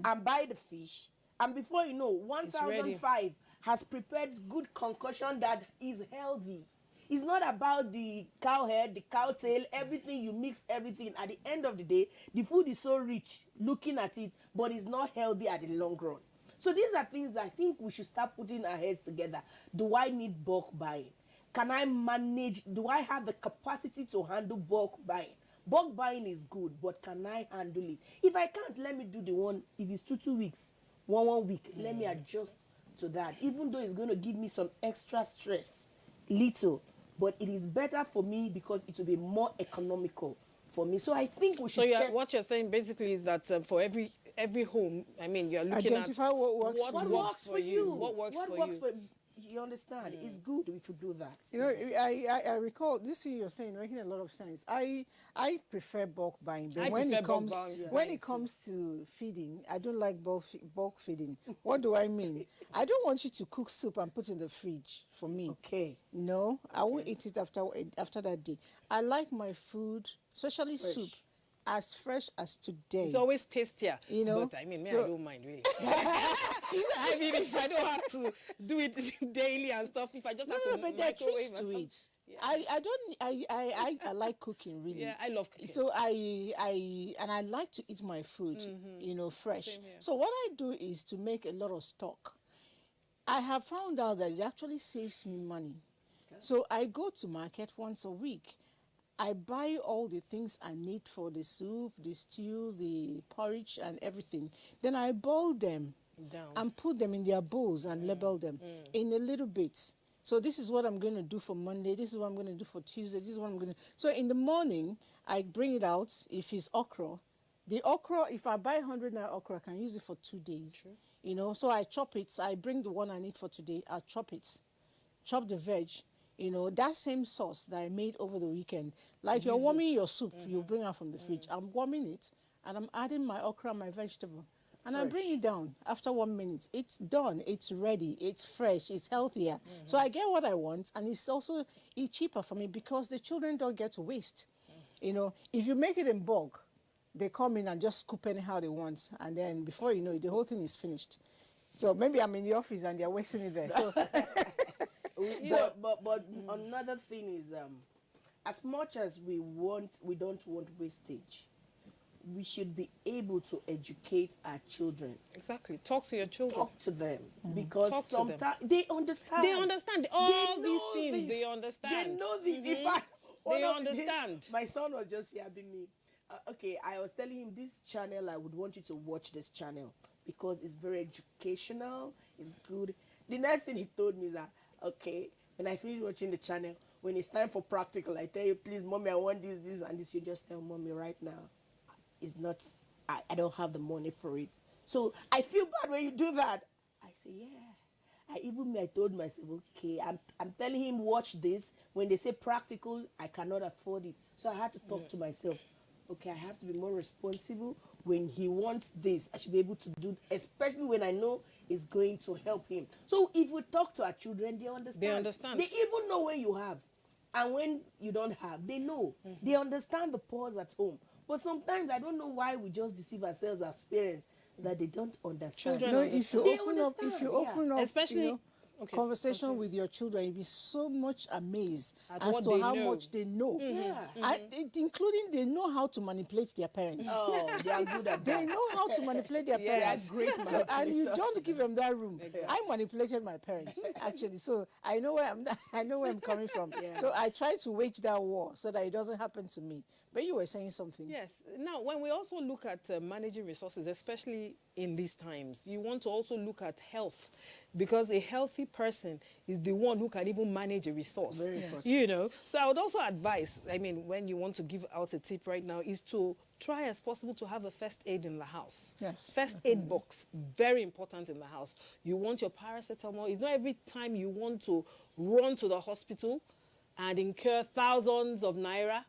and buy the fish. And before you know, 1,005 has prepared good concoction that is healthy. It's not about the cow head, the cow tail, everything, you mix everything. At the end of the day, the food is so rich looking at it, but it's not healthy at the long run. So these are things that I think we should start putting our heads together. Do I need bulk buying? Can I manage? Do I have the capacity to handle bulk buying? Bulk buying is good, but can I handle it? If I can't, let me do the one, if it's 2 weeks, one week, let me adjust to that. Even though it's going to give me some extra stress, little, but it is better for me because it will be more economical for me. So I think we should check. What you're saying basically is that for every home, I mean, you're looking identify at what works for you. What works for you. You understand? It's good if you do that. You know, I recall this thing you're saying making a lot of sense. I prefer bulk buying, but when it comes to feeding, I don't like bulk feeding. What do I mean? I don't want you to cook soup and put in the fridge for me. Okay. No, I won't eat it after that day. I like my food, especially soup, as fresh as today. It's always tastier. You know, but I mean, I don't mind really. I mean, if I don't have to do it daily and stuff, if I just have to but there are tricks to myself. it. Yeah. I like cooking really. Yeah, I love cooking. So I like to eat my food, you know, fresh. So what I do is to make a lot of stock. I have found out that it actually saves me money. Okay. So I go to market once a week. I buy all the things I need for the soup, the stew, the porridge, and everything. Then I boil them down and put them in their bowls and label them in a little bit. So this is what I'm going to do for Monday. This is what I'm going to do for Tuesday. This is what I'm going to. So in the morning, I bring it out. If it's okra, the okra, if I buy 100 naira okra, I can use it for 2 days. True. You know, so I chop it. I bring the one I need for today. I chop it, chop the veg. You know, that same sauce that I made over the weekend. Like you're warming your soup, you bring out from the fridge. I'm warming it, and I'm adding my okra, my vegetable. And I bring it down after 1 minute. It's done. It's ready. It's fresh. It's healthier. So I get what I want, and it's also cheaper for me because the children don't get to waste. You know, if you make it in bulk, they come in and just scoop anyhow they want, and then before you know it, the whole thing is finished. So maybe I'm in the office and they're wasting it there. So. But another thing is, as much as we don't want wastage, we should be able to educate our children. Exactly. Talk to your children. Talk to them. Because sometimes they understand. They understand all these things. They understand. They know this. They understand. My son was just yapping me. Okay, I was telling him this channel, I would want you to watch this channel because it's very educational. It's good. The next thing he told me is that, okay, when I finish watching the channel, when it's time for practical, I tell you, please, Mommy, I want this, this, and this. You just tell Mommy right now, it's not, I don't have the money for it. So I feel bad when you do that. I say, yeah. I told myself, okay, I'm telling him, watch this. When they say practical, I cannot afford it. So I had to talk to myself. Okay, I have to be more responsible. When he wants this, I should be able to do, especially when I know it's going to help him. So if we talk to our children, they understand. They understand. They even know when you have and when you don't have. They know. They understand the pause at home. But sometimes I don't know why we just deceive ourselves as parents that they don't understand. Children, if you open up, especially conversation with your children, you'll be so much amazed as to how much they know. Including they know how to manipulate their parents. Oh, they are good at that. They know how to manipulate their parents. Great and you don't give them that room. I manipulated my parents actually, so I know where I'm coming from. So I try to wage that war so that it doesn't happen to me. But you were saying something. Yes. Now, when we also look at managing resources, especially in these times, you want to also look at health, because a healthy person is the one who can even manage a resource. Very important. You know. So I would also advise, I mean, when you want to give out a tip right now, is to try as possible to have a first aid in the house. Yes. First aid box, very important in the house. You want your paracetamol. It's not every time you want to run to the hospital and incur thousands of naira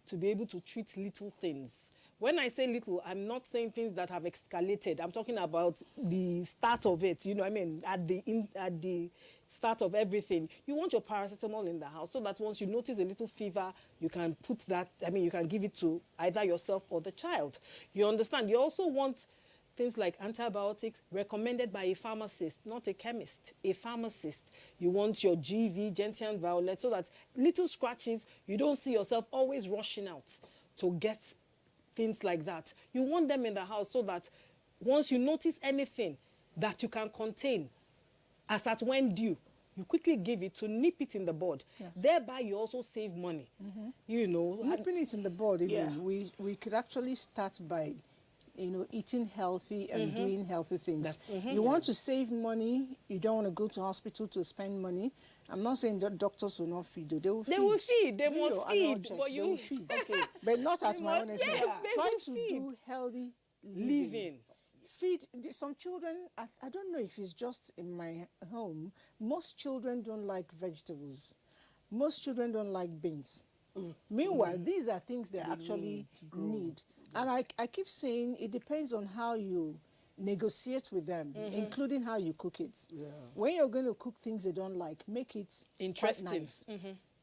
to be able to treat little things. When I say little, I'm not saying things that have escalated. I'm talking about the start of it. You know, I mean, at the start of everything, you want your paracetamol in the house so that once you notice a little fever, you can put that, I mean, you can give it to either yourself or the child. You understand? You also want things like antibiotics recommended by a pharmacist, not a chemist, a pharmacist. You want your GV, gentian violet, so that little scratches, you don't see yourself always rushing out to get things like that. You want them in the house so that once you notice anything that you can contain, as at when due, you quickly give it to nip it in the bud. Yes. Thereby, you also save money. You know, nipping it in the bud, we could actually start by, you know, eating healthy and doing healthy things. You want to save money, you don't want to go to hospital to spend money, I'm not saying that doctors will not feed. They will feed. They will feed. They Do must your feed. annual checks, But they you will feed. Okay, but not at my own expense. Yes, they Try will to feed. do healthy living. Feed some children. I don't know if it's just in my home. Most children don't like vegetables. Most children don't like beans. Meanwhile, these are things they actually need. And I keep saying it depends on how you negotiate with them, including how you cook it. When you're going to cook things they don't like, make it Interesting. quite nice.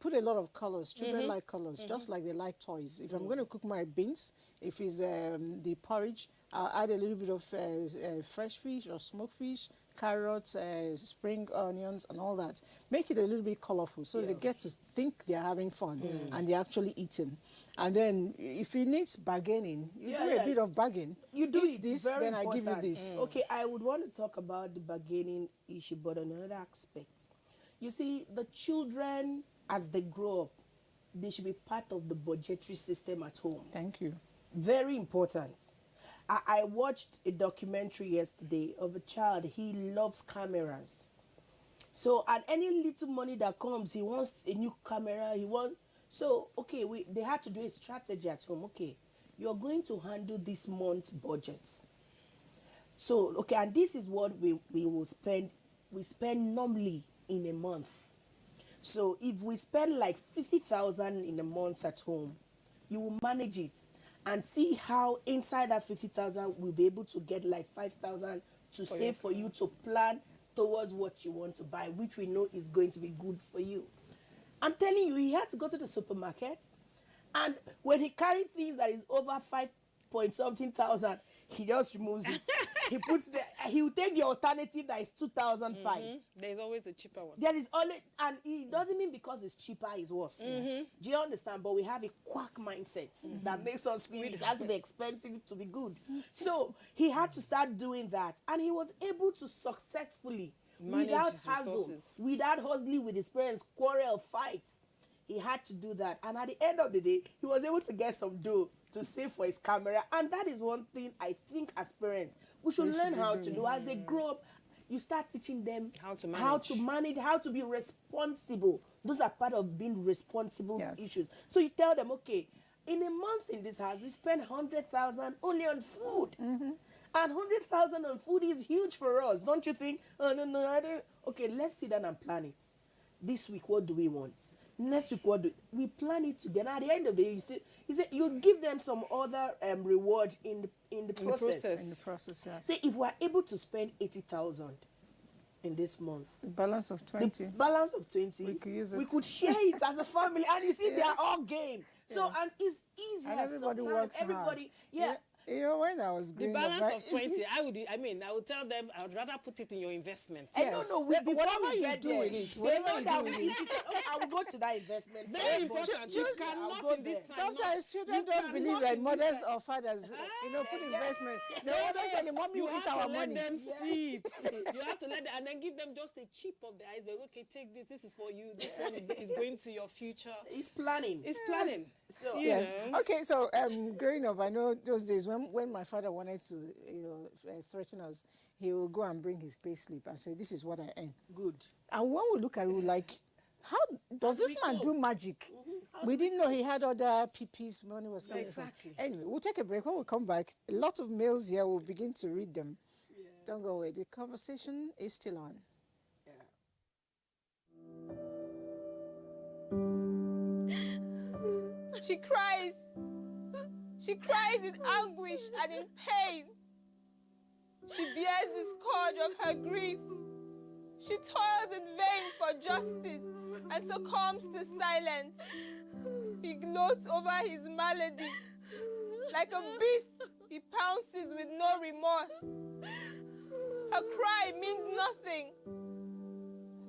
Put a lot of colors. Children like colors, just like they like toys. If I'm going to cook my beans, if it's the porridge, I'll add a little bit of fresh fish or smoked fish, carrots, spring onions, and all that. Make it a little bit colorful so they get to think they're having fun and they're actually eating. And then if it needs bargaining, you do a bit of bargain. You do Eat it, this, very then important. I give you this. Okay, I would want to talk about the bargaining issue, but on another aspect. You see, the children, as they grow up, they should be part of the budgetary system at home. Thank you. Very important. I watched a documentary yesterday of a child. He loves cameras. So, and any little money that comes, he wants a new camera. So, okay, they had to do a strategy at home. Okay, you're going to handle this month's budget. So, okay, and this is what we will spend. We spend normally in a month. So, if we spend like 50,000 in a month at home, you will manage it and see how inside that 50,000 we'll be able to get like 5,000 to save for you to plan towards what you want to buy, which we know is going to be good for you. I'm telling you, he had to go to the supermarket, and when he carried things that is over 5,000 he just removes it. He will take the alternative that is 2,005. There's always a cheaper one. There is always, and it doesn't mean because it's cheaper is worse. Do you understand? But we have a quack mindset that makes us feel it has to be expensive to be good. So he had to start doing that, and he was able to successfully, without hassle, without hustling with his parents, quarrel, fight. He had to do that, and at the end of the day, he was able to get some dough to save for his camera. And that is one thing I think as parents we should learn how to do. As they grow up, you start teaching them how to manage, how to be responsible. Those are part of being responsible issues. So you tell them, okay, in a month in this house, we spend 100,000 only on food. And 100,000 on food is huge for us, don't you think? Oh, no, I don't. Okay, let's sit down and plan it. This week, what do we want? Next week, what do we plan it together? At the end of the day, you give them some other reward in the process. In the process, yeah. Say if we're able to spend 80,000 in this month, the balance of 20. The balance of 20, we could use it. We could share it as a family, and you see, they are all game. So and it's easier. And everybody works hard. Yeah. You know, when I was growing the balance up, of 20, I would tell them I would rather put it in your investment. Yes. No, whatever you do with it, whatever you do with it. I will go to that investment. Very important. You cannot in this time. Sometimes children don't believe that mothers or fathers, put investment. They always say, "Mommy, will eat our money." You have to let them see it. You have to let them, and then give them just a chip of the iceberg. Okay, take this. This is for you. This one is going to your future. It's planning. It's planning. So yes. Okay. So growing up, I know those days when my father wanted to, threaten us, he would go and bring his pay slip and say, "This is what I earn." Good. And when we look at it, we're like, how does this man do magic? We didn't know he had other PPs money was coming from. Anyway, we'll take a break. When we come back, a lot of mails here. We'll begin to read them. Yeah. Don't go away. The conversation is still on. She cries. She cries in anguish and in pain. She bears the scourge of her grief. She toils in vain for justice and succumbs to silence. He gloats over his malady. Like a beast, he pounces with no remorse. Her cry means nothing.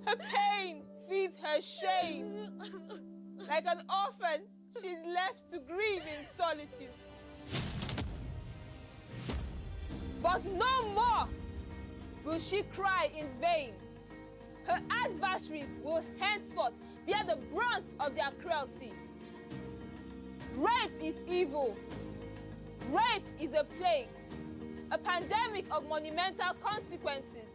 Her pain feeds her shame. Like an orphan, she's left to grieve in solitude. But no more will she cry in vain. Her adversaries will henceforth bear the brunt of their cruelty. Rape is evil. Rape is a plague, a pandemic of monumental consequences.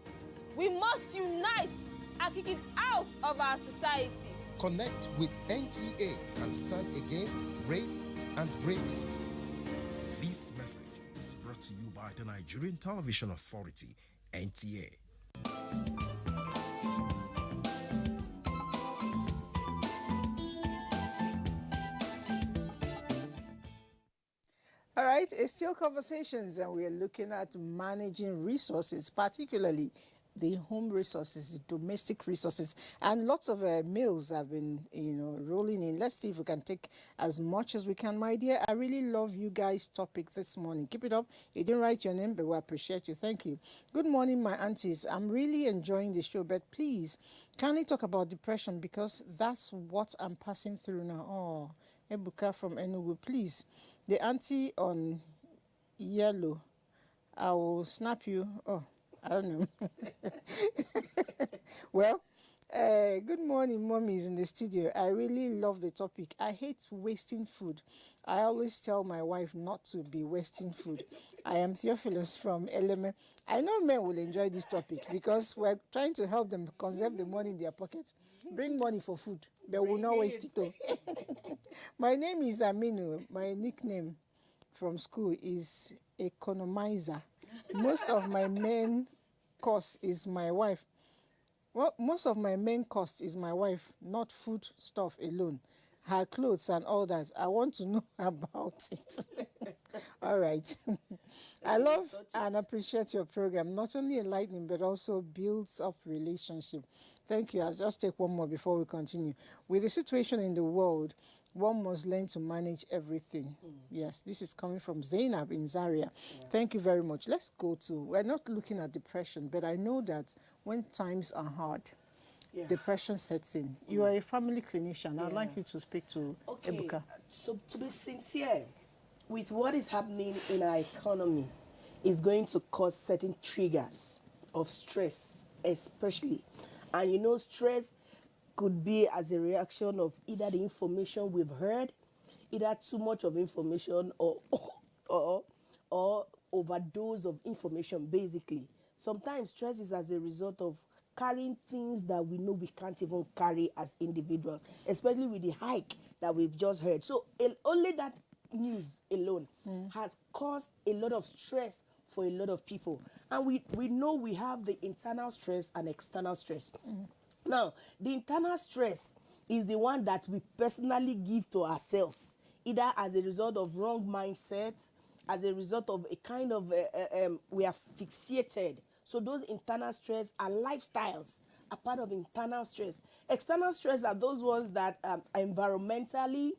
We must unite and kick it out health of our society. Connect with NTA and stand against rape and rapists. This message is brought to you by the Nigerian Television Authority, NTA. All right, it's still conversations, and we are looking at managing resources, particularly the home resources, the domestic resources, and lots of meals have been, rolling in. Let's see if we can take as much as we can, my dear. I really love you guys' topic this morning. Keep it up. You didn't write your name, but we appreciate you. Thank you. Good morning, my aunties. I'm really enjoying the show, but please, kindly talk about depression because that's what I'm passing through now. Oh, Ebuka from Enugu, please. The auntie on yellow, I will snap you. Oh, I don't know. Well, good morning, mommies in the studio. I really love the topic. I hate wasting food. I always tell my wife not to be wasting food. I am Theophilus from Eleme. I know men will enjoy this topic because we're trying to help them conserve the money in their pockets. Bring money for food, but we'll not waste it all. My name is Aminu. My nickname from school is Economizer. Most of my main cost is my wife. Well, most of my main cost is my wife, not food stuff alone. Her clothes and all that. I want to know about it. All right. I love and appreciate your program. Not only enlightening, but also builds up relationship. Thank you. I'll just take one more before we continue. With the situation in the world, one must learn to manage everything. Yes, this is coming from Zainab in Zaria. Yeah. Thank you very much. Let's go to, we're not looking at depression, but I know that when times are hard, depression sets in. You are a family clinician. I'd like you to speak to Ebuka. So to be sincere, with what is happening in our economy, is going to cause certain triggers of stress, especially. And stress could be as a reaction of either the information we've heard, either too much of information or overdose of information, basically. Sometimes stress is as a result of carrying things that we know we can't even carry as individuals, especially with the hike that we've just heard. So only that news alone has caused a lot of stress for a lot of people. And we know we have the internal stress and external stress. Now, the internal stress is the one that we personally give to ourselves, either as a result of wrong mindsets, as a result of a kind of, we are fixated. So those internal stress and lifestyles are part of internal stress. External stress are those ones that are environmentally,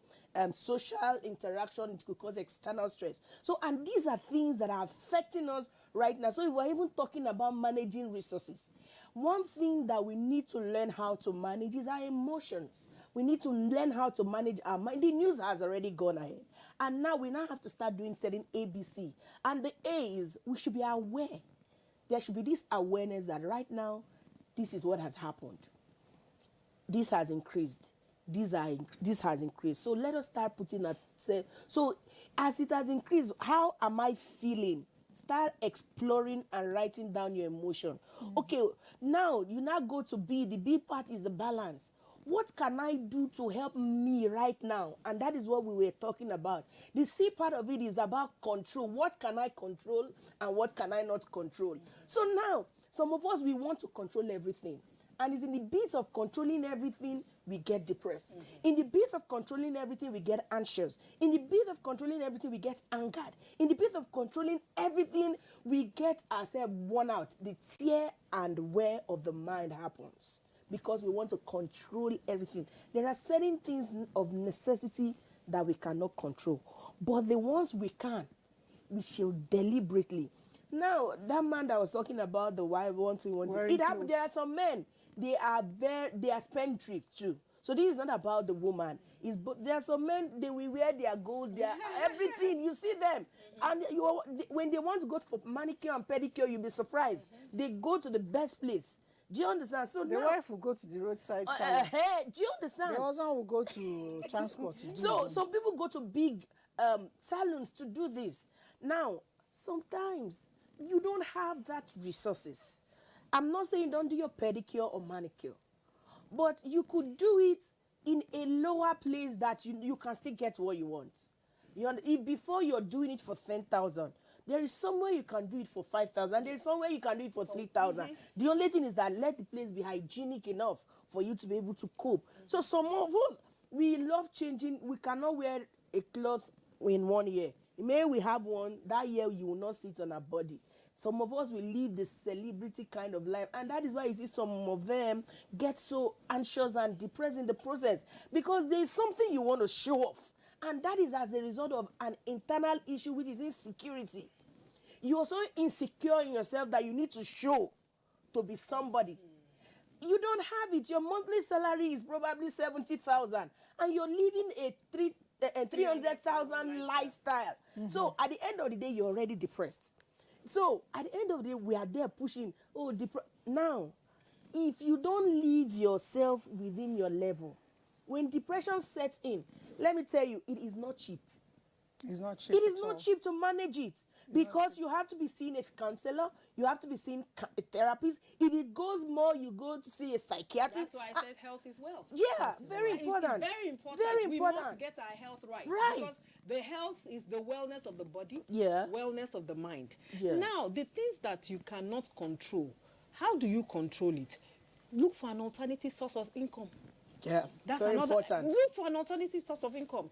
social interaction, it could cause external stress. So, and these are things that are affecting us right now. So if we're even talking about managing resources, one thing that we need to learn how to manage is our emotions. We need to learn how to manage our mind. The news has already gone ahead. And now we have to start doing certain ABC. And the A is we should be aware. There should be this awareness that right now, this is what has happened. This has increased. This has increased. So let us start putting at, so as it has increased, how am I feeling? Start exploring and writing down your emotion. Okay, now you now go to B. The B part is the balance. What can I do to help me right now? And that is what we were talking about. The C part of it is about control. What can I control and what can I not control? So now, some of us, we want to control everything. And it's in the bit of controlling everything, we get depressed. In the bit of controlling everything, we get anxious. In the bit of controlling everything, we get angered. In the bit of controlling everything, we get ourselves worn out. The tear and wear of the mind happens because we want to control everything. There are certain things of necessity that we cannot control. But the ones we can, we shall deliberately. Now, that man that was talking about the wife, one thing, there are some men, they are spendthrift too. So this is not about the woman. But there are some men, they will wear their gold, their everything. You see them. And when they want to go for manicure and pedicure, you'll be surprised. They go to the best place. Do you understand? So the wife will go to the roadside salon. Do you understand? The husband will go to transport. So some people go to big salons to do this. Now, sometimes you don't have that resources. I'm not saying don't do your pedicure or manicure, but you could do it in a lower place that you can still get what you want. If before you're doing it for 10,000, there is somewhere you can do it for 5,000. There is somewhere you can do it for 3,000. The only thing is that let the place be hygienic enough for you to be able to cope. So some of us, we love changing. We cannot wear a cloth in 1 year. Maybe we have one, that year you will not sit on our body. Some of us will live the celebrity kind of life, and that is why you see some of them get so anxious and depressed in the process, because there is something you want to show off, and that is as a result of an internal issue, which is insecurity. You are so insecure in yourself that you need to show to be somebody. You don't have it. Your monthly salary is probably 70,000, and you're living a 300,000 lifestyle. So at the end of the day, you're already depressed. So at the end of the day, we are there pushing. Now, if you don't leave yourself within your level, when depression sets in, let me tell you, it is not cheap. It's not cheap. It is not cheap to manage it, because you have to be seeing a counselor, you have to be seeing a therapist. If it goes more, you go to see a psychiatrist. That's why I said health is wealth. Yeah, very important. It's very important. Very important. We must get our health right. Right. Because the health is the wellness of the body, wellness of the mind. Yeah. Now, the things that you cannot control, how do you control it? Look for an alternative source of income. Yeah, that's very important. Look for an alternative source of income.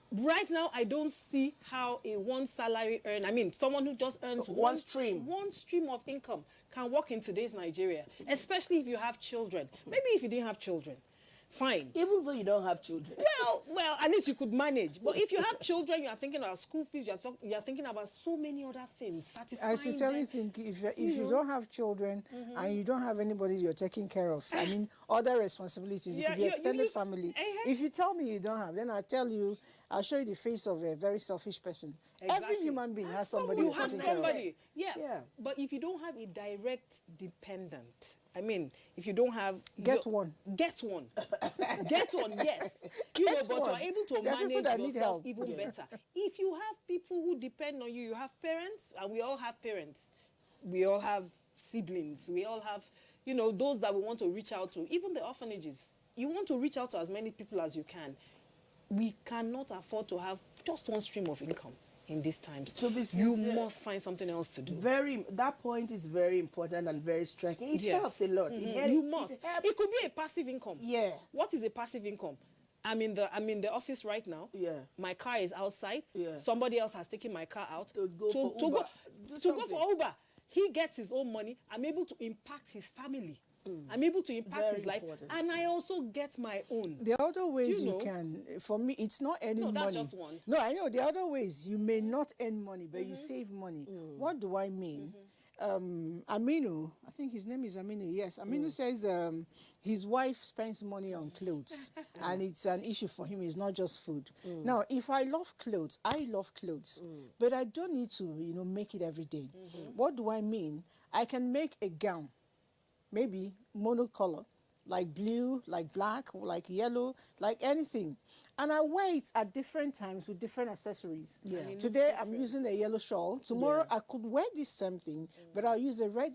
Right now, I don't see how a one salary someone who just earns one stream of income can work in today's Nigeria, especially if you have children. Maybe if you didn't have children, fine. Even though you don't have children. Well, at least you could manage. But if you have children, you are thinking about school fees, you are thinking about so many other things, satisfying I sincerely think if you don't have children and you don't have anybody you're taking care of, other responsibilities, it could be extended family. If you tell me you don't have, then I'll show you the face of a very selfish person. Exactly. Every human being has somebody. You have somebody. Yeah. But if you don't have a direct dependent, if you don't have... Get one. Get one, yes. But you are able to manage yourself even better. If you have people who depend on you, you have parents, and we all have parents. We all have siblings. We all have, those that we want to reach out to. Even the orphanages. You want to reach out to as many people as you can. We cannot afford to have just one stream of income in these times. To be sincere, you must find something else to do. That point is very important and very striking. It helps a lot. You must. It could be a passive income. Yeah. What is a passive income? I'm in the office right now. Yeah. My car is outside. Yeah. Somebody else has taken my car out to go for Uber. He gets his own money. I'm able to impact his family. I'm able to impact his life, and I also get my own. The other ways you can, for me, it's not earning money. No, that's just one. No, I know. The other ways, you may not earn money, but you save money. What do I mean? Aminu, I think his name is Aminu, yes. Aminu says his wife spends money on clothes, and it's an issue for him. It's not just food. Now, if I love clothes, but I don't need to, make it every day. What do I mean? I can make a gown, maybe monocolor, like blue, like black, like yellow, like anything. And I wear it at different times with different accessories. Yeah. Today I'm using a yellow shawl. Tomorrow I could wear this same thing, but I'll use a red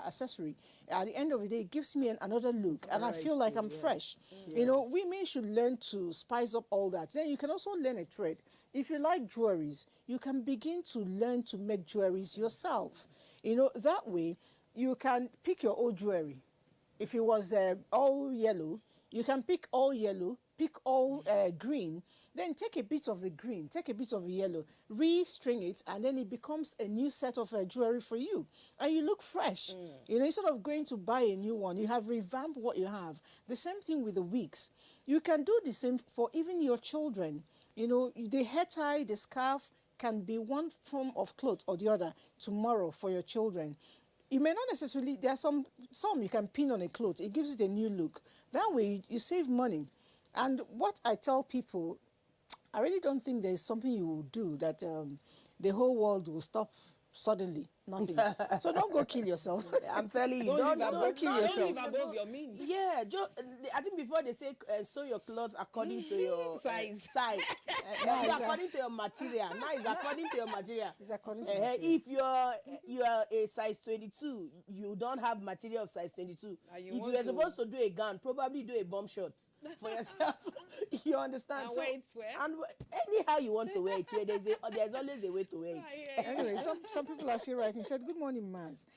accessory. At the end of the day, it gives me another look, and I feel like I'm fresh. Women should learn to spice up all that. Then you can also learn a trade. If you like jewelries, you can begin to learn to make jewelries yourself. That way, you can pick your old jewelry. If it was all yellow, you can pick all yellow, pick all green, then take a bit of the green, take a bit of the yellow, re-string it, and then it becomes a new set of jewelry for you. And you look fresh. Instead of going to buy a new one, you have revamped what you have. The same thing with the wigs. You can do the same for even your children. The hair tie, the scarf can be one form of clothes or the other tomorrow for your children. You may not necessarily, there are some you can pin on a cloth. It gives it a new look. That way, you save money. And what I tell people, I really don't think there's something you will do that the whole world will stop suddenly. Nothing. So don't go kill yourself. I'm telling you, Don't go kill yourself. Don't live above your means. Yeah, I think before they say sew your clothes according to your size. According to your material. Now it's according to your material. It's according to material. If you are a size 22, you don't have material of size 22. If you were supposed to do a gown, probably do a bomb shot for yourself. You understand? And wear it where? And anyhow you want to wear it, there's always a way to wear it. Anyway, some people are still writing. Said, "Good morning, Maz.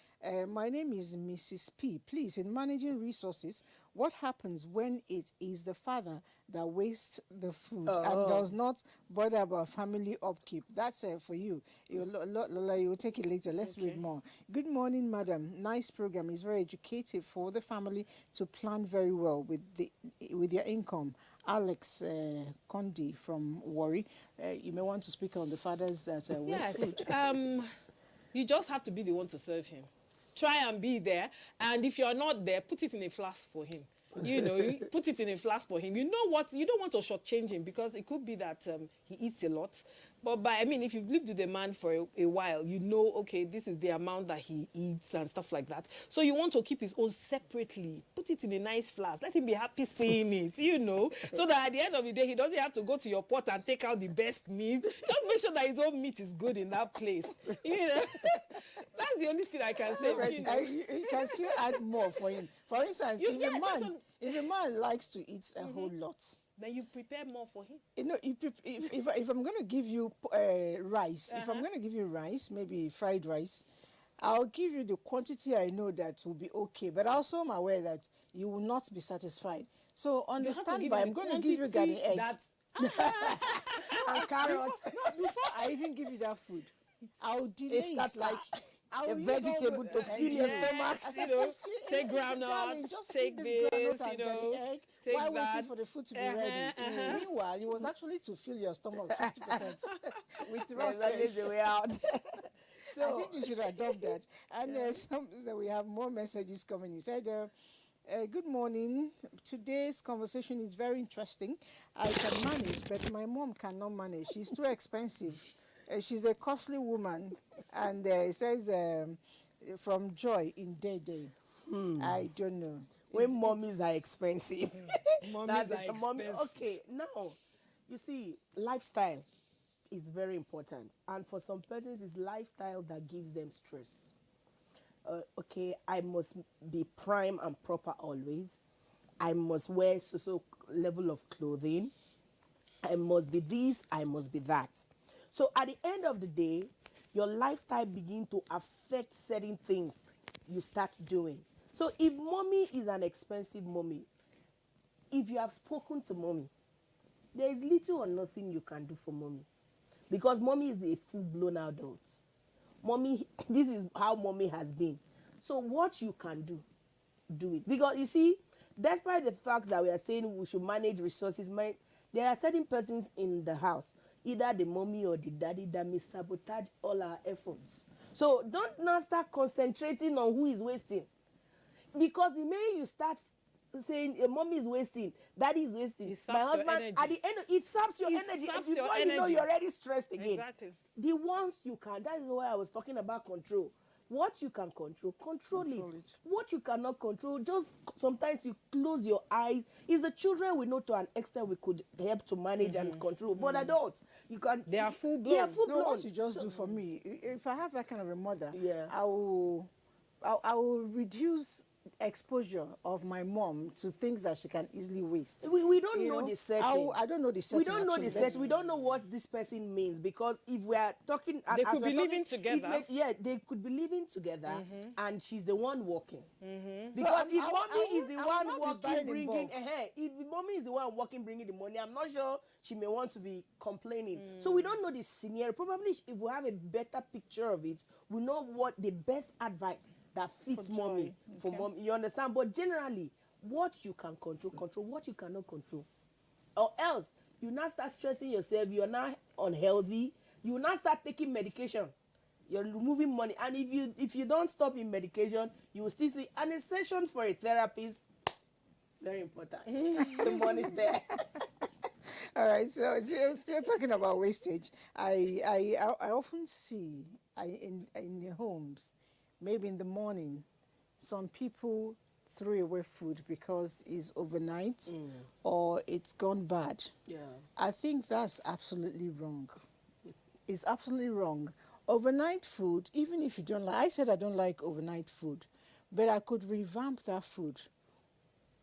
My name is Mrs. P. Please, in managing resources, what happens when it is the father that wastes the food and does not bother about family upkeep?" That's for you. Lola, you will take it later. Let's read more. "Good morning, madam. Nice program. It's very educative for the family to plan very well with your income." Alex Condi from Warri. You may want to speak on the fathers that waste food. You just have to be the one to serve him. Try and be there, and if you're not there, put it in a flask for him. You know, put it in a flask for him. You know what? You don't want to shortchange him because it could be that he eats a lot. But if you've lived with the man for a while, you know, okay, this is the amount that he eats and stuff like that. So you want to keep his own separately. Put it in a nice flask. Let him be happy seeing it, you know, so that at the end of the day, he doesn't have to go to your pot and take out the best meat. Just make sure that his own meat is good in that place. You know, that's the only thing I can say. Right. You can still add more for him. For instance, if a man likes to eat a whole lot, then you prepare more for him. You know, if I'm going to give you rice, if I'm going to give you rice, maybe fried rice, I'll give you the quantity I know that will be okay. But also I'm aware that you will not be satisfied. So understand, I'm going to give you garden egg. And carrots. Before I even give you that food, I'll delay it like... a vegetable to fill your stomach. You know, take groundnuts, take this, you know, take while that. Waiting for the food to be ready. Meanwhile, it was actually to fill your stomach 50% with raw fish. The way out. So I think you should adopt that. And so we have more messages coming. He said, "Good morning. Today's conversation is very interesting. I can manage, but my mom cannot manage. She's too expensive. She's a costly woman." And it says, from Joy in Day. I don't know. When mommies are expensive. Mommies are expensive. Okay, now, you see, lifestyle is very important. And for some persons, it's lifestyle that gives them stress. Okay, I must be prime and proper always. I must wear so level of clothing. I must be this, I must be that. So at the end of the day, your lifestyle begin to affect certain things you start doing. So if mommy is an expensive mommy, if you have spoken to mommy, there is little or nothing you can do for mommy. Because mommy is a full-blown adult. Mommy, this is how mommy has been. So what you can do, do it. Because you see, despite the fact that we are saying we should manage resources, there are certain persons in the house, either the mommy or the daddy, that may sabotage all our efforts. So don't now start concentrating on who is wasting. Because the minute you start saying mommy is wasting, daddy is wasting, my husband, at the end, it saps your energy. Before you know, you're already stressed again. Exactly. The ones you can, that is why I was talking about control. What you can control it. What you cannot control, just sometimes you close your eyes. It's the children we know to an extent we could help to manage and control. But adults, you can. They are full blown. No, what you just do for me, if I have that kind of a mother, I will reduce exposure of my mom to things that she can easily waste. We don't know the setting. I don't know the setting. We don't know the setting. We don't know what this person means, because if we are talking, they could be living together. They could be living together, and she's the one working. Because if mommy is the one working, bringing, if the mommy is the one working, bringing the money, I'm not sure she may want to be complaining. So we don't know the scenario. Probably if we have a better picture of it, we know what the best advice that fits mommy for mom. You understand? But generally, what you can control, what you cannot control. Or else, you now start stressing yourself, you're now unhealthy, you now start taking medication. You're removing money. And if you don't stop in medication, you will still see an session for a therapist. Very important. The money's there. All right, so still talking about wastage. I often see in the homes, maybe in the morning, some people throw away food because it's overnight or it's gone bad. Yeah. I think that's absolutely wrong. It's absolutely wrong. Overnight food, even if you don't like, I said I don't like overnight food, but I could revamp that food.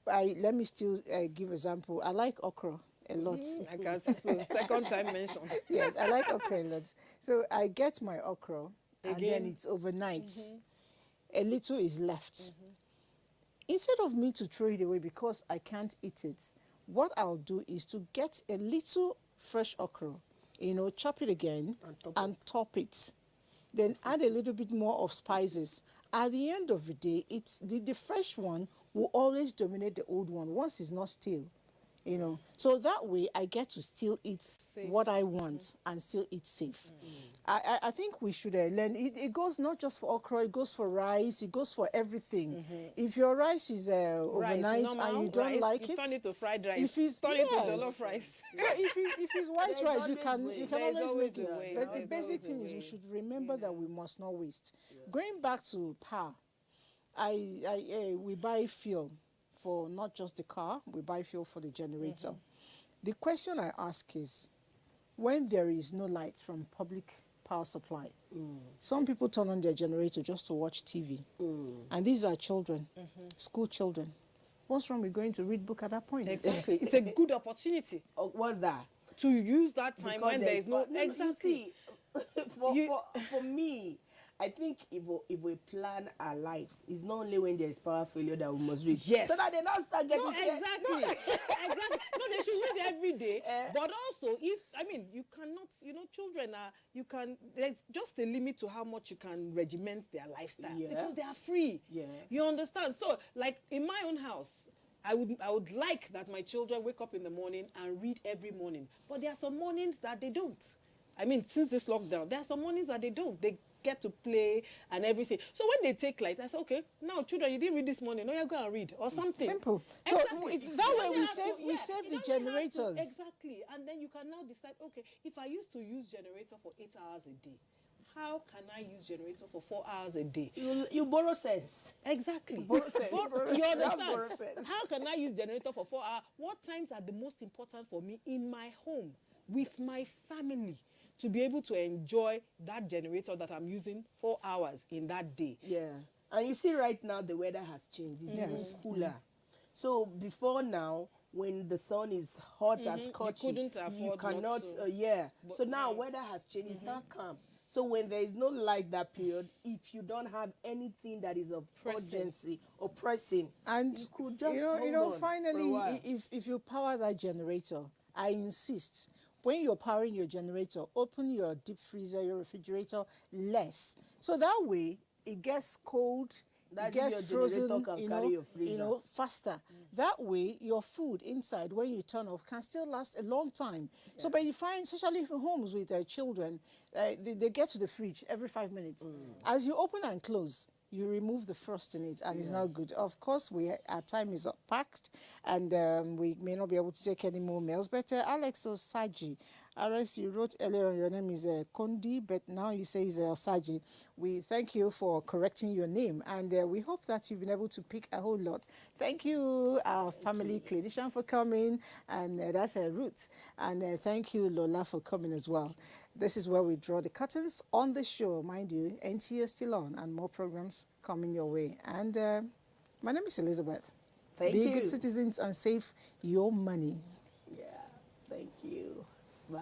Let me still give example. I like okra a lot. I can see so. Second time mentioned. Yes, I like okra a lot. So I get my okra and Again. then it's overnight. A little is left. Instead of me to throw it away because I can't eat it, what I'll do is to get a little fresh okra, chop it again and top it. Then add a little bit more of spices. At the end of the day, it's the fresh one will always dominate the old one once it's not stale. So that way I get to still eat what I want and still eat safe. I think we should learn. It goes not just for okra, it goes for rice, it goes for everything. If your rice is overnight and you don't like it, turn it to fried rice. If it's turn it to jollof rice. So if it's white rice, you can always make it. way. But the basic thing is we should remember that we must not waste. Going back to power, we buy fuel for not just the car, we buy fuel for the generator. The question I ask is, when there is no light from public power supply, some people turn on their generator just to watch TV. And these are children, school children. What's wrong with going to read book at that point? Exactly. It's a good opportunity. What's that? To use that time Because when there is no... Exactly. For me, I think if we plan our lives, it's not only when there is power failure that we must read. Yes. So that they don't start getting scared. Exactly. Exactly. No, they should read every day. But also, you cannot, children there's just a limit to how much you can regiment their lifestyle. Yeah. Because they are free. Yeah. You understand? So, like in my own house, I would like that my children wake up in the morning and read every morning. But there are some mornings that they don't. Since this lockdown, there are some mornings that they don't. They get to play and everything. So when they take light, I say, okay, now children, you didn't read this morning. No, you're going to read or something. Simple. Exactly. So that way we save the generators. Exactly. And then you can now decide, okay, if I used to use generator for 8 hours a day, how can I use generator for 4 hours a day? You borrow sense. Exactly. Borrow sense. You understand? How can I use generator for 4 hours? What times are the most important for me in my home with my family to be able to enjoy that generator that I'm using 4 hours in that day? Yeah. And you see right now the weather has changed. It's even cooler. So before now, when the sun is hot and scorching, you couldn't afford you cannot, so now weather has changed. It's not calm. So when there is no light that period, if you don't have anything that is of urgency or pressing, and you could just hold on finally, for a while. if you power that generator, I insist, when you're powering your generator, open your deep freezer, your refrigerator less. So that way, it gets cold, That's it gets if your frozen, generator can carry your freezer. faster. That way, your food inside, when you turn off, can still last a long time. So, but you find, especially in homes with children, they get to the fridge every 5 minutes. As you open and close, you remove the frost in it, and it's not good. Of course, our time is packed, and we may not be able to take any more mails. But Alex Osaji, Alex, you wrote earlier on your name is Kondi, but now you say it's Osaji. We thank you for correcting your name, and we hope that you've been able to pick a whole lot. Thank you, our family clinician, for coming, and that's Ruth. And thank you, Lola, for coming as well. This is where we draw the curtains on the show. Mind you, NTA is still on, and more programs coming your way. And my name is Elizabeth. Be good citizens and save your money. Yeah, thank you. Bye.